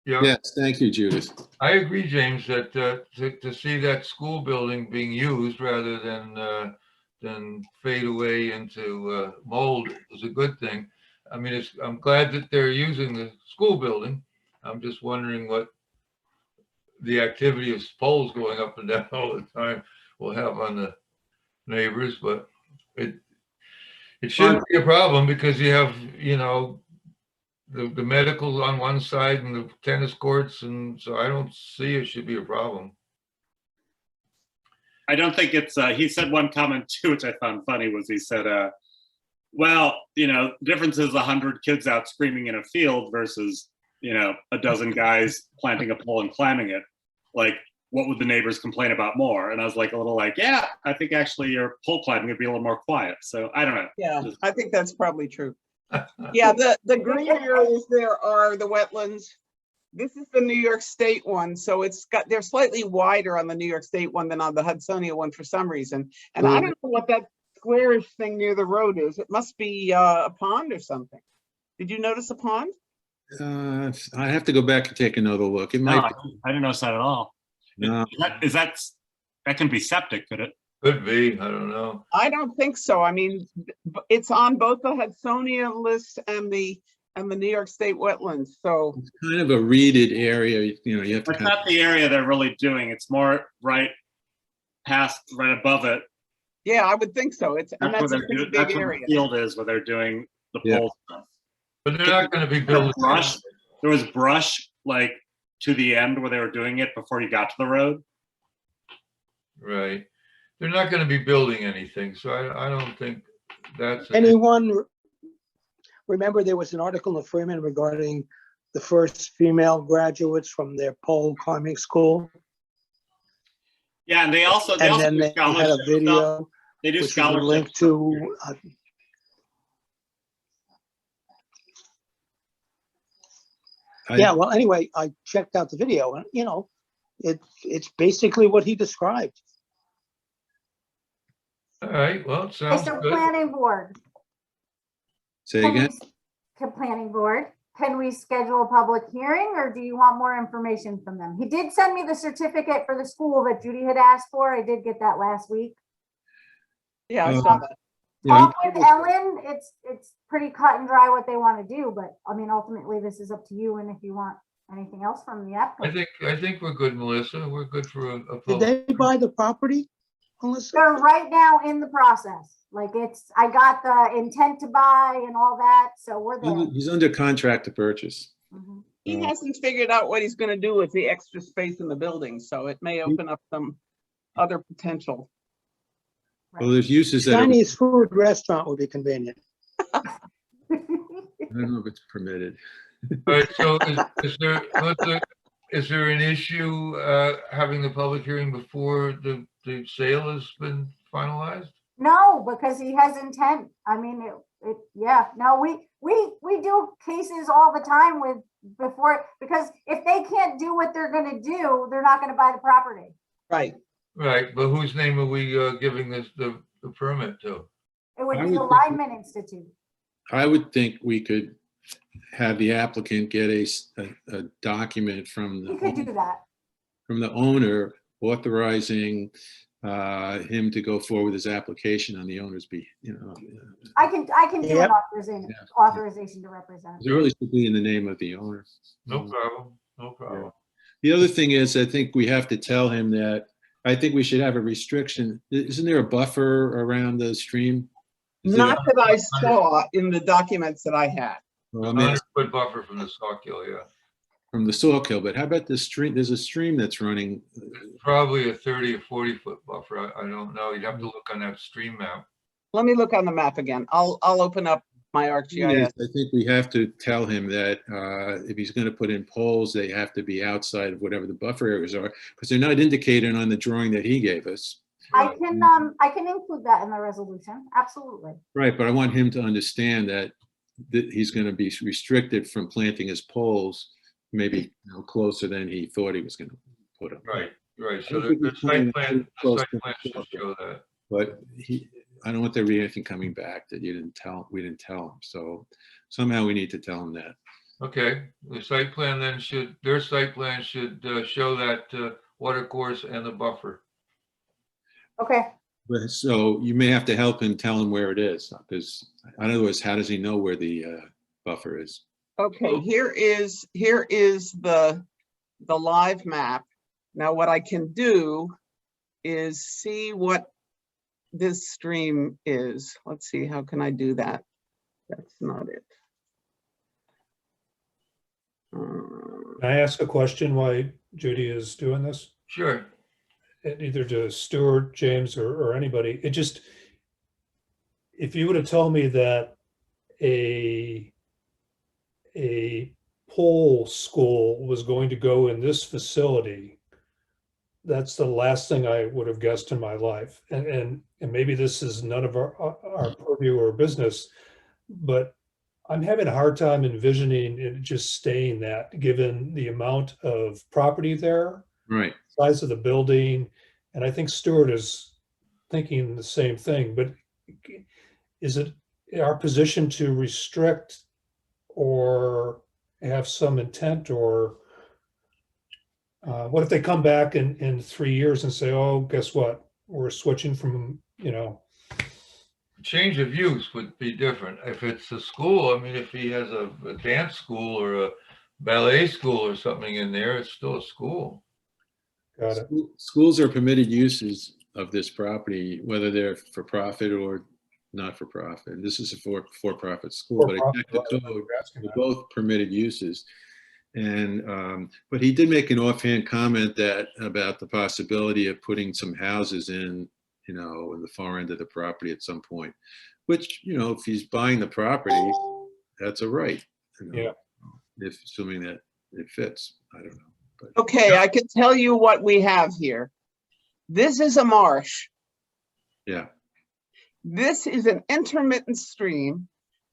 Yeah. Yes, thank you, Judith. I agree, James, that to see that school building being used rather than fade away into mold is a good thing. I mean, I'm glad that they're using the school building. I'm just wondering what the activity of poles going up and down all the time will have on the neighbors, but it shouldn't be a problem because you have, you know, the medical on one side and the tennis courts, and so I don't see it should be a problem. I don't think it's, he said one comment too, which I found funny, was he said, well, you know, the difference is 100 kids out screaming in a field versus, you know, a dozen guys planting a pole and climbing it. Like, what would the neighbors complain about more? And I was like, a little like, yeah, I think actually your pole climbing would be a little more quiet. So I don't know. Yeah, I think that's probably true. Yeah, the green areas there are the wetlands. This is the New York State one, so they're slightly wider on the New York State one than on the Hudsonia one for some reason. And I don't know what that squarish thing near the road is. It must be a pond or something. Did you notice a pond? I have to go back and take another look. It might. I didn't notice that at all. No. That can be septic, could it? Could be, I don't know. I don't think so. I mean, it's on both the Hudsonia list and the New York State wetlands. So It's kind of a reeded area, you know, you have to. It's not the area they're really doing. It's more right above it. yeah, I would think so. That's a pretty big That's what area. the field is, where they're doing the Yeah. pole stuff. But they're not going to be building. There was brush like to the end where they were doing it before you got to the road. Right. They're not going to be building anything, so I don't think that's. Anyone remember there was an article in the Freeman regarding the first female graduates from their pole climbing school? Yeah, and they also And then do they had a scholarship video, stuff. They do which is a scholarship link to, yeah, well, anyway, I checked out the video and, you know, it's basically what he described. All right, well, it Okay, sounds so good. planning board. Say Can we again? Planning board, can we schedule a public hearing or do you want more information from them? He did send me the certificate for the school that Judy had asked for. I did get that last week. Yeah, I saw that. Yeah, Talk with Ellen, it's pretty cut and dry what they want to do, but I mean, ultimately, this is up to you and if you want anything else from the applicant. I think we're good, Melissa. We're good for a Did public. they buy the property, Melissa? They're right now in the process. Like I got the intent to buy and all that, so we're there. He's under contract to purchase. Mhm. He hasn't figured out what he's gonna do with the extra space in the building, so it may open up some other potential. Well, there's uses that are, I Chinese food restaurant would be convenient. don't know if it's permitted. All right, so is there, Melissa, is there an issue having the public hearing before the sale has been finalized? No, because he has intent. I mean, yeah, no, we do cases all the time with before, because if they can't do what they're gonna do, they're not gonna buy the property. Right. Right, but whose name are we giving this, the permit to? It would I be the would think- Lineman Institute. I would think we could have the applicant get a document from You could do that. the owner authorizing him to go forward with his application on the owner's I can do an Yep. authorization to represent. it really should be in the name of the owner. No problem, no problem. The other thing is, I think we have to tell him that, I think we should have a restriction. Isn't there a buffer around the stream? Is there- Not that I saw in the documents that I had. Well, I mean, 100-foot buffer from the Sawkill, yeah. from the Sawkill, but how about the stream? There's a stream that's running. Probably a 30 or 40-foot buffer. I don't know. You'd have to look on that stream map. Let me look on the map again. I'll open up my ArcGIS. I think we have to tell him that if he's going to put in poles, they have to be outside of whatever the buffer areas are, because they're not indicated on the drawing that he gave us. I can include that in the resolution. Absolutely. Right, but I want him to understand that he's going to be restricted from planting his poles, maybe closer than he thought he was going to put them. Right, right. I So think the we site can plan close should to- show that. But I don't want there to be anything coming back that we didn't tell him. So somehow we need to tell him that. Okay, the site plan then their site plan should show that water course and the buffer. Okay. But so you may have to help him tell him where it is, because otherwise, how does he know where the buffer is? Okay, here is the live map. Now what I can do is see what this stream is. Let's see, how can I do that? That's not it. Can I ask a question why Judy is doing this? Sure. Either to Stuart, James, or anybody. It just, if you would have told me that a pole school was going to go in this facility, that's the last thing I would have guessed in my life. And maybe this is none of our purview or business, but I'm having a hard time envisioning it just staying that, given the amount of property there, Right. size of the building, and I think Stuart is thinking the same thing, but is it our position to restrict or have some intent, or what if they come back in 3 years and say, oh, guess what? We're switching from, Change of use would be different. If it's a school, I mean, if he has a dance school or a ballet school or something in there, it's still a school. Got it. Schools are permitted uses of this property, whether they're for profit or not for profit. This is a for-profit school, but I checked the code, they're both permitted uses. And but he did make an offhand comment about the possibility of putting some houses in the far end of the property at some point, which, if he's buying the property, that's a right. Yeah. If assuming that it fits, I don't know. But Okay, I can tell you what we have here. This is a marsh. yeah, This is an intermittent stream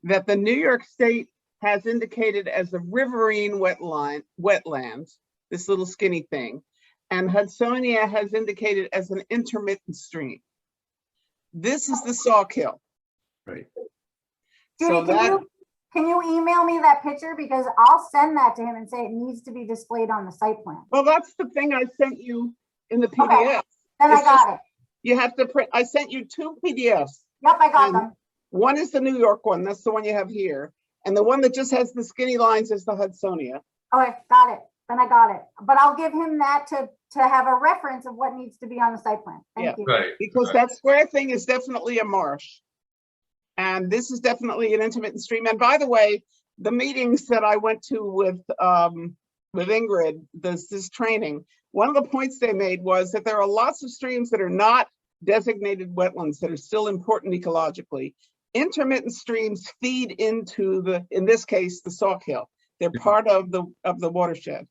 that the New York State has indicated as a riverine wetlands, this little skinny thing. And Hudsonia has indicated as an intermittent stream. This is the Sawkill. right. So Judy, that, can you email me that picture? Because I'll send that to him and say it needs to be displayed on the site plan. well, that's the thing I sent you in the PDF. Okay, then I It's got just- it. You have to print, I sent you 2 PDFs. Yep, I got And them. One is the New York one, that's the one you have here. And the one that just has the skinny lines is the Hudsonia. Okay, got it. Then I got it. But I'll give him that to have a reference of what needs to be on the site plan. Yeah. Thank you. Right. Because that square thing is definitely a marsh. And this is definitely an intermittent stream. And by the way, the meetings that I went to with Ingrid, this training, one of the points they made was that there are lots of streams that are not designated wetlands that are still important ecologically. Intermittent streams feed into in this case, the Sauk Hill. They're part of the watershed.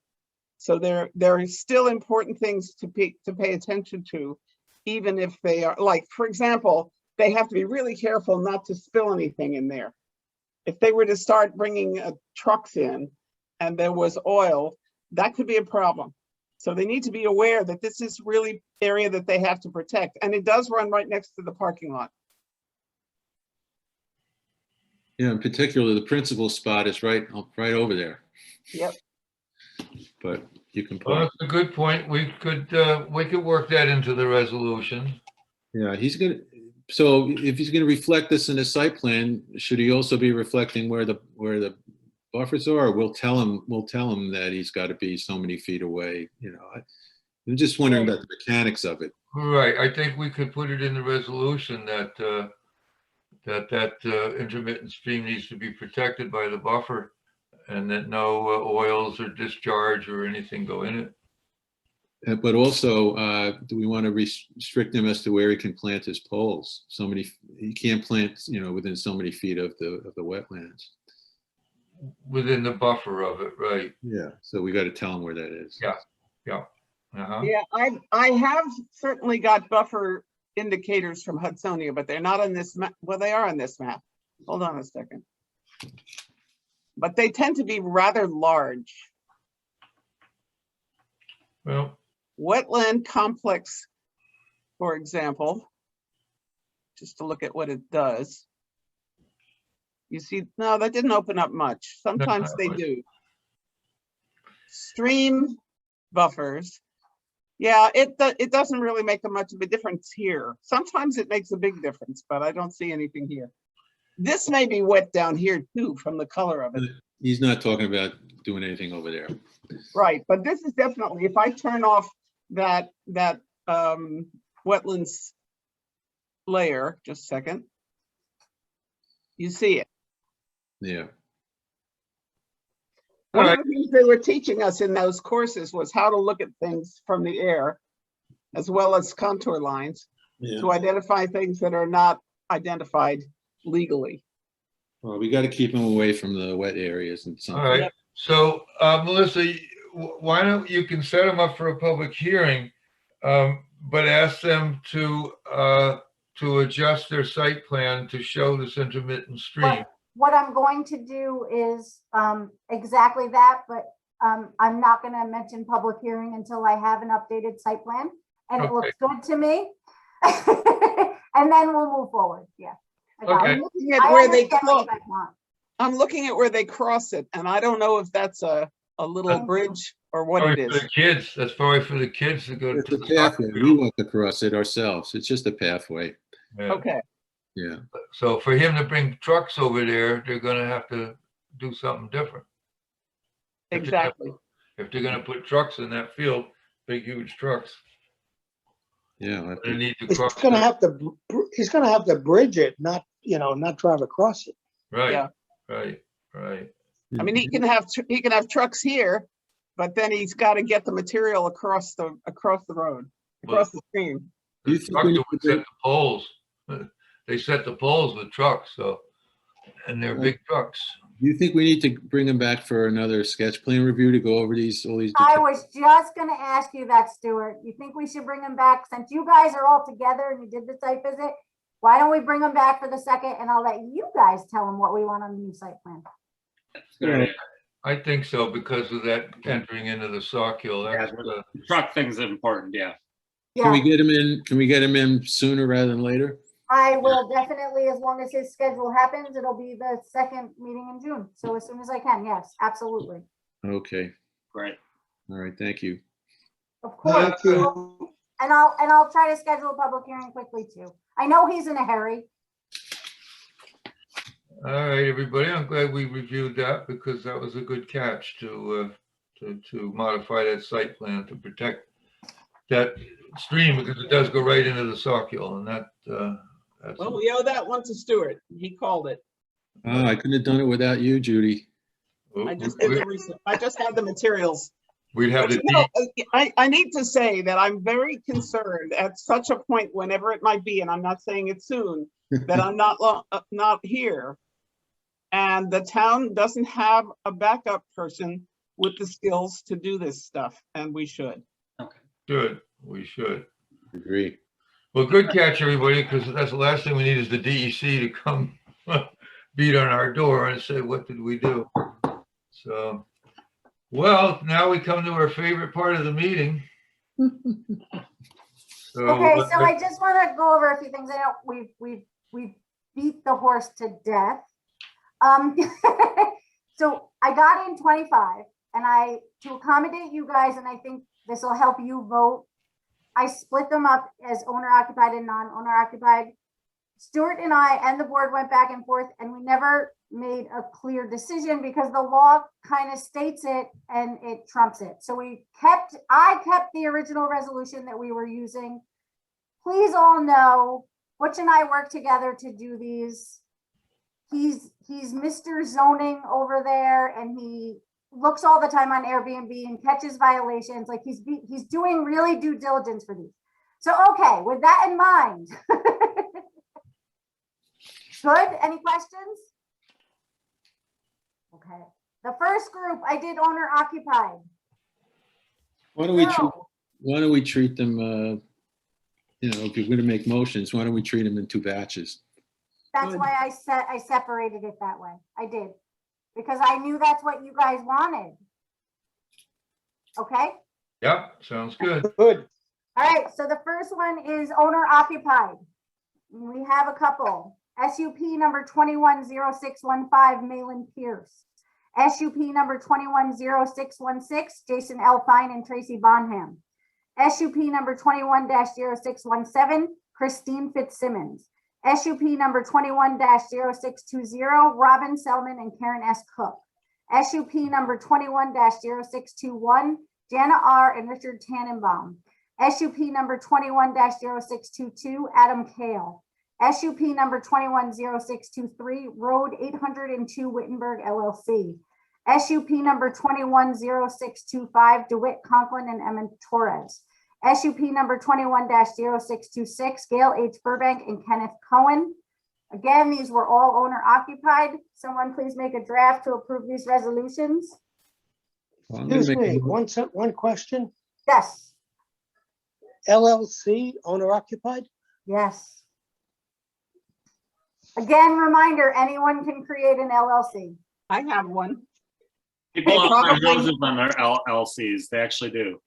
So there are still important things to pay attention to, even if they are, like, for example, they have to be really careful not to spill anything in there. If they were to start bringing trucks in and there was oil, that could be a problem. So they need to be aware that this is really area that they have to protect. And it does run right next to the parking lot. Yeah, in particular, the principal spot is right over there, Yep. but you can Well, park. that's a good point. We could work that into the resolution. Yeah, so if he's gonna reflect this in the site plan, should he also be reflecting where the buffers are? Or we'll tell him that he's got to be so many feet away, you know. I'm just wondering about the mechanics of it. Right, I think we could put it in the resolution that intermittent stream needs to be protected by the buffer, and that no oils or discharge or anything go in it. But also, do we want to restrict him as to where he can plant his poles? He can't plant, within so many feet of the wetlands. Within the buffer of it, right? Yeah. So we got to tell him where that is. Yeah. Yeah. Uh-huh. Yeah, I have certainly got buffer indicators from Hudsonia, but they're not on this map. Well, they are on this map. Hold on a second. But they tend to be rather large. Well, wetland complex, for example, just to look at what it does. You see, no, that didn't open up much. Sometimes they do. Stream buffers. Yeah, it doesn't really make much of a difference here. Sometimes it makes a big difference, but I don't see anything here. This may be wet down here too from the color of it. He's not talking about doing anything over there. Right, but this is definitely, if I turn off that wetlands layer, just a second, you see it. Yeah. One of the things they were teaching us in those courses was how to look at things from the air, as well as contour lines, to identify things that are not identified legally. Well, we got to keep him away from the wet areas and something. all right. So, Melissa, why don't you can set them up for a public hearing, but ask them to adjust their site plan to show this intermittent stream. What I'm going to do is exactly that, but I'm not going to mention public hearing until I have an updated site plan and it looks good to me. And then we'll move forward. Yeah. I'm looking at where they cross. I'm looking at where they cross it, and I don't know if that's a little bridge or what it is. For the kids, that's probably for the kids to go It's to a the pathway. We want to cross it ourselves. It's just a pathway. Yeah. Okay. Yeah. So for him to bring trucks over there, they're gonna have to do something different. Exactly. If they're gonna put trucks in that field, big, huge trucks. Yeah. They need to He's cross. gonna have to bridge it, not drive across it. Right, Yeah. right, right. I mean, he can have trucks here, but then he's got to get the material across the road, across the stream. The truck would set the poles. They set the poles with trucks, so, and they're big trucks. Do you think we need to bring him back for another sketch plan review to go over all these? I was just going to ask you that, Stuart. You think we should bring him back since you guys are all together and you did the site visit? Why don't we bring him back for the second and I'll let you guys tell him what we want on the new site plan. Yeah. I think so because of that entering into the Sauk Hill. That's The truck thing's important, yeah. Can we get him in? Can we get him in sooner rather than later? I will definitely, as long as his schedule happens, it'll be the second meeting in June. So as soon as I can, yes, absolutely. Okay. Great. All right. Thank you. Of course. And I'll try to schedule a public hearing quickly too. I know he's in a hurry. All right, everybody. I'm glad we reviewed that because that was a good catch to modify that site plan to protect that stream because it does go right into the Sauk Hill, and that's Well, we owe that one to Stuart. He called it. Oh, I couldn't have done it without you, Judy. I just did the research. I just had the materials. We'd have But, the you know, I need to say that I'm very concerned at such a point, whenever it might be, and I'm not saying it soon, that I'm not here. And the town doesn't have a backup person with the skills to do this stuff, and we should. We should. Agree. Well, good catch, everybody, because that's the last thing we need is the DEC to come beat on our door and say, what did we do? So, well, now we come to our favorite part of the meeting. Okay, so I just want to go over a few things. I know we've beat the horse to death. So I got in 25, and to accommodate you guys, and I think this will help you vote, I split them up as owner occupied and non-owner occupied. Stuart and I and the board went back and forth, and we never made a clear decision because the law kind of states it and it trumps it. So I kept the original resolution that we were using. Please all know, Butch and I work together to do these. He's Mr. Zoning over there, and he looks all the time on Airbnb and catches violations. Like he's doing really due diligence for these. So, okay, with that in mind. Good, any questions? Okay, the first group I did owner occupied. Why don't we treat them, you know, if you're going to make motions, why don't we treat them in two batches? That's why I separated it that way. I did, because I knew that's what you guys wanted. Okay? Yep, sounds good. Good. All right, so the first one is owner occupied. We have a couple. SUP number 210615, Malin Pierce. SUP number 210616, Jason L. Fine and Tracy Bonham. SUP number 21-0617, Christine Fitzsimmons. SUP number 21-0620, Robin Selman and Karen S. Cook. SUP number 21-0621, Jana R. and Richard Tannenbaum. SUP number 21-0622, Adam Kale. SUP number 210623, Road 802 Wittenberg LLC. SUP number 210625, DeWitt Conklin and Emmett Torres. SUP number 21-0626, Gail H. Burbank and Kenneth Cohen. Again, these were all owner occupied. Someone please make a draft to approve these resolutions. Well, I'm gonna Excuse make a me, one question. Yes. LLC, owner occupied? Yes. Again, reminder, anyone can create an LLC. I have one. People They own probably- their houses on their LLCs. They actually do.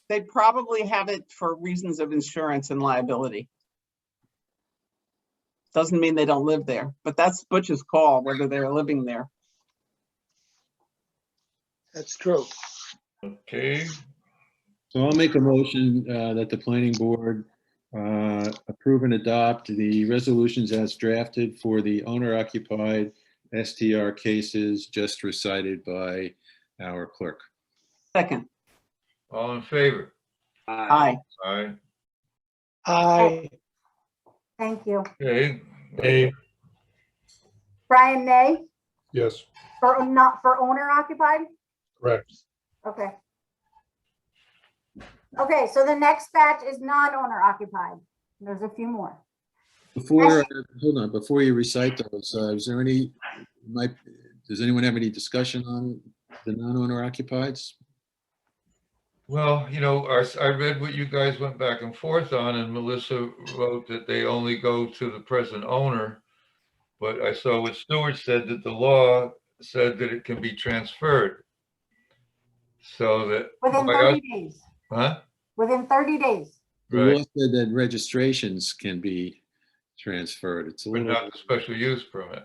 They probably have it for reasons of insurance and liability. Doesn't mean they don't live there, but that's Butch's call, whether they're living there. That's true. Okay, So I'll make a motion that the planning board approve and adopt the resolutions as drafted for the owner occupied STR cases just recited by our clerk. Second. all in favor? Aye. Aye. Aye. Thank you. Okay, Brian, nay, Yes, not for owner occupied? correct. Okay. Okay, so the next batch is non-owner occupied. There's a few more. Before, hold on, before you recite those, is there any, does anyone have any discussion on the non-owner occupieds? well, you know, I read what you guys went back and forth on, and Melissa wrote that they only go to the present owner. But I saw what Stuart said, that the law said that it can be transferred. So that. Within by 30 us- days. Huh? Within 30 days. The Right, law said that registrations can be transferred. It's a but little, not the special use permit.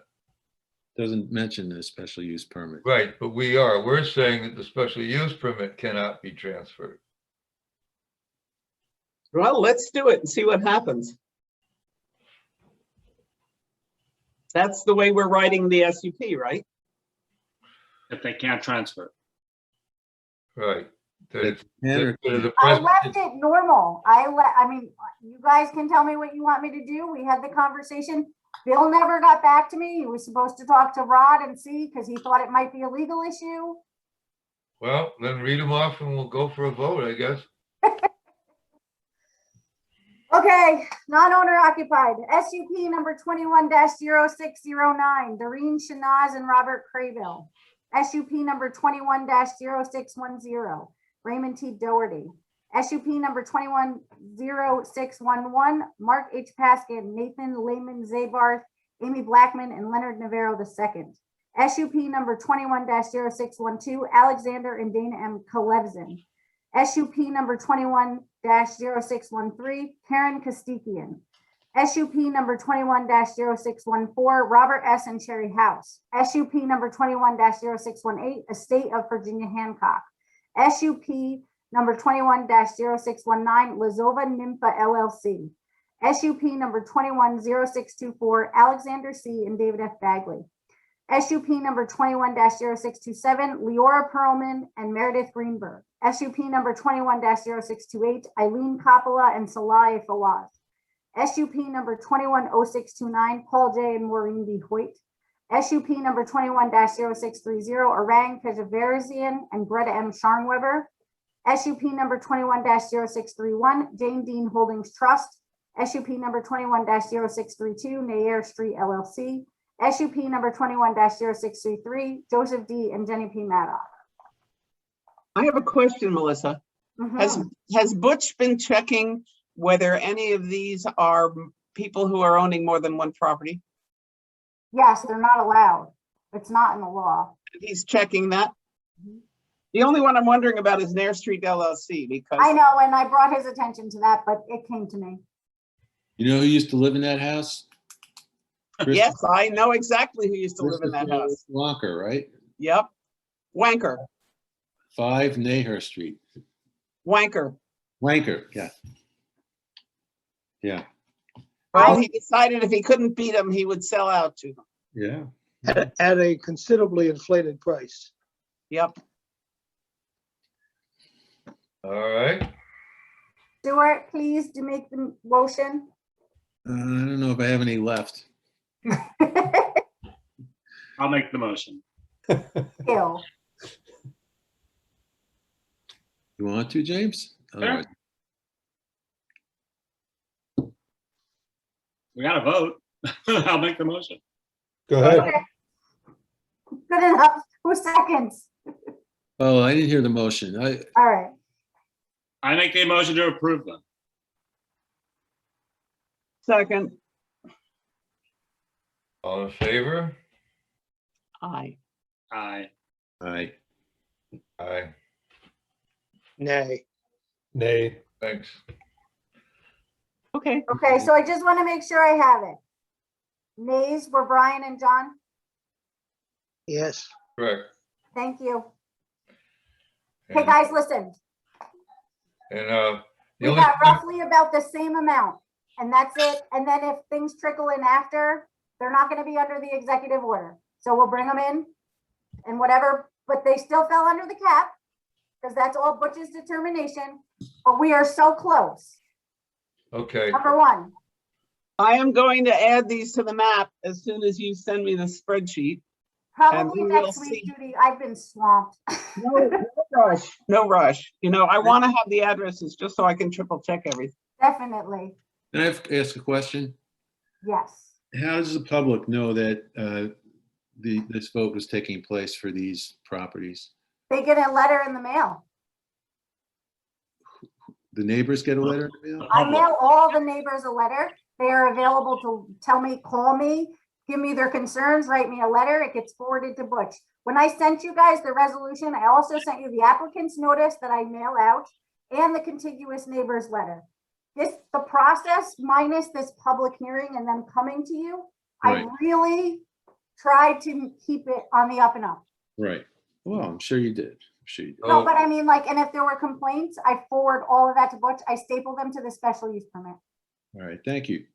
doesn't mention the special use permit. Right, but we're saying that the special use permit cannot be transferred. Well, let's do it and see what happens. That's the way we're writing the SUP, right? If they can't transfer. Right, To Tanner- the I present. left it normal. I mean, you guys can tell me what you want me to do. We had the conversation. Bill never got back to me. He was supposed to talk to Rod and see, because he thought it might be a legal issue. Well, then read them off and we'll go for a vote, I guess. Okay, non-owner occupied, SUP number 21-0609, Doreen Shanaz and Robert Craybill. SUP number 21-0610, Raymond T. Doherty. SUP number 21-0611, Mark H. Paskin, Nathan Lehman Zabarth, Amy Blackman, and Leonard Navarro II. SUP number 21-0612, Alexander and Dana M. Kalevzin. SUP number 21-0613, Karen Kostikian. SUP number 21-0614, Robert S. and Cherry House. SUP number 21-0618, Estate of Virginia Hancock. SUP number 21-0619, Lazova Nympha LLC. SUP number 21-0624, Alexander C. and David F. Bagley. SUP number 21-0627, Leora Perlman and Meredith Greenberg. SUP number 21-0628, Eileen Coppola and Salai Fawaz. SUP number 21-0629, Paul J. and Maureen B. Hoyt. SUP number 21-0630, Orang Kajavarzian and Greta M. Scharnweber. SUP number 21-0631, Jane Dean Holdings Trust. SUP number 21-0632, Nair Street LLC. SUP number 21-0633, Joseph D. and Jenny P. Maddox. I have a question, Melissa. Has Butch been checking whether any of these are people who are owning more than one property? Yes, they're not allowed. It's not in the law. He's checking that? The only one I'm wondering about is Nair Street LLC because I know, and I brought his attention to that, but it came to me. You know who used to live in that house? yes, I know exactly who used to live in that Christopher house. Walker, right? Yep. Wanker. 5 Naher Street. Wanker. Wanker, yeah. Yeah, Well, he decided if he couldn't beat them, he would sell out to them. yeah. At a considerably inflated price. Yep. All right. Stuart, please do make the motion. I don't know if I have any left. I'll make the motion. Kill. You want to, James? All Sure. right. We got to vote. I'll make the motion. Go ahead. Okay. Good enough. Who seconds? Oh, I didn't hear the motion. All right. I make the motion to approve them. Second. All in favor? Aye. Aye. Aye. Aye. Nay. Nay. Thanks. Okay. Okay, so I just want to make sure I have it. Nays were Brian and John. Yes. Correct. Thank you. Okay, And- guys, listen. And the We only got roughly about the same amount, and that's it. And then if things trickle in after, they're not going to be under the executive order. So we'll bring them in and whatever, but they still fell under the cap because that's all Butch's determination. But we are so close. okay. Number one. I am going to add these to the map as soon as you send me the spreadsheet. Probably we will next week, see. Judy. I've been swamped. No rush. No rush. You know, I want to have the addresses just so I can triple check everything. Definitely. Can I ask a question? Yes. How does the public know that this vote was taking place for these properties? They get a letter in the mail. The neighbors get a letter in the mail? I mail all the neighbors a letter. They are available to tell me, call me, give me their concerns, write me a letter. It gets forwarded to Butch. When I sent you guys the resolution, I also sent you the applicant's notice that I mail out and the contiguous neighbors letter. The process minus this public hearing and them coming to you, Right. I really tried to keep it on the up and up. Right. Well, I'm sure you did. I'm sure you did. No, but I mean, like, and if there were complaints, I forward all of that to Butch. I staple them to the special use permit. All right, thank you.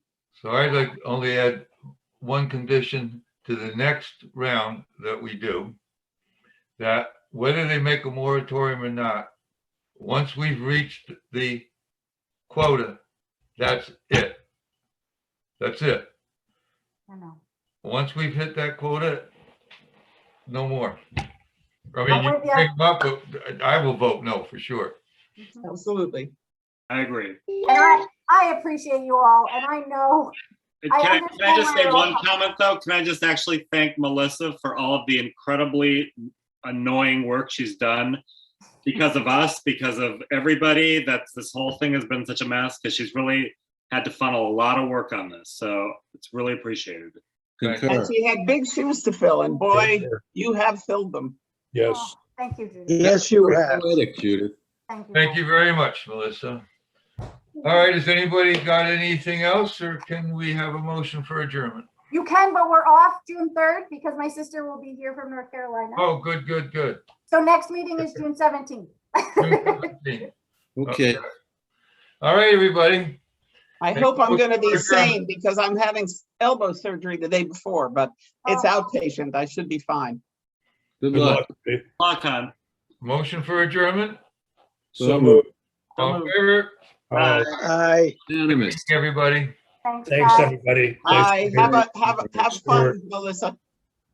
So I'd like to only add one condition to the next round that we do. That whether they make a moratorium or not, Once we've reached the quota, that's it. That's it. I know. Once we've hit that quota, no more. I I'm mean, you with can ya. bring them up, but I will vote no for sure. Absolutely. I agree. And I appreciate you all, and I know. Can I understand just where say you're all one coming comment though? Can I just actually thank Melissa for all of the incredibly annoying work she's done because of us, because of everybody. This whole thing has been such a mess because she's really had to funnel a lot of work on this. So it's really appreciated. Concur. And she had big shoes to fill, and boy, you have filled them. Yes. Thank you, Judy. Yes, you have. Poetic, Judith. Thank you. Thank you very much, Melissa. All right, has anybody got anything else, or can we have a motion for adjournment? You can, but we're off June 3rd because my sister will be here from North Carolina. Oh, good, good, good. So next meeting is June 17th. June 17th. Okay. All right, everybody. I Thank hope I'm you. gonna be sane because I'm having elbow surgery the day before, but it's Oh. outpatient. I should be fine. Good Good luck. luck. Lock on. Motion for adjournment. So moved. All in favor? Aye. Unanimous. Thank you, everybody. Thanks, Thanks, guys. everybody. Bye. Thanks. Have fun, Melissa.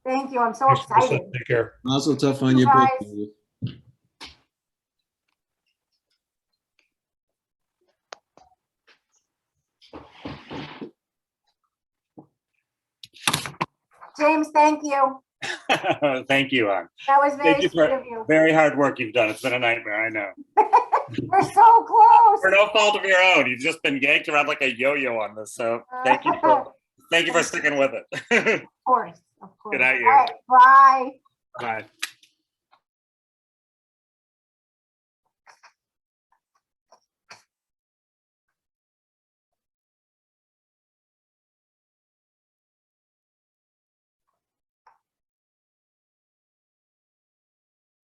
Thank you. I'm so Thanks, Melissa. excited. Take care. Also tough on your Bye. book. Judith. James, thank you. Thank you, Ann. That was very Thank you sweet for of you. very hard work you've done. It's been a nightmare, I know. We're so close. For no fault of your own. You've just been yanked around like a yo-yo on this. So thank you for sticking with it. Of course, of course. Good night, you. All right, bye. Bye.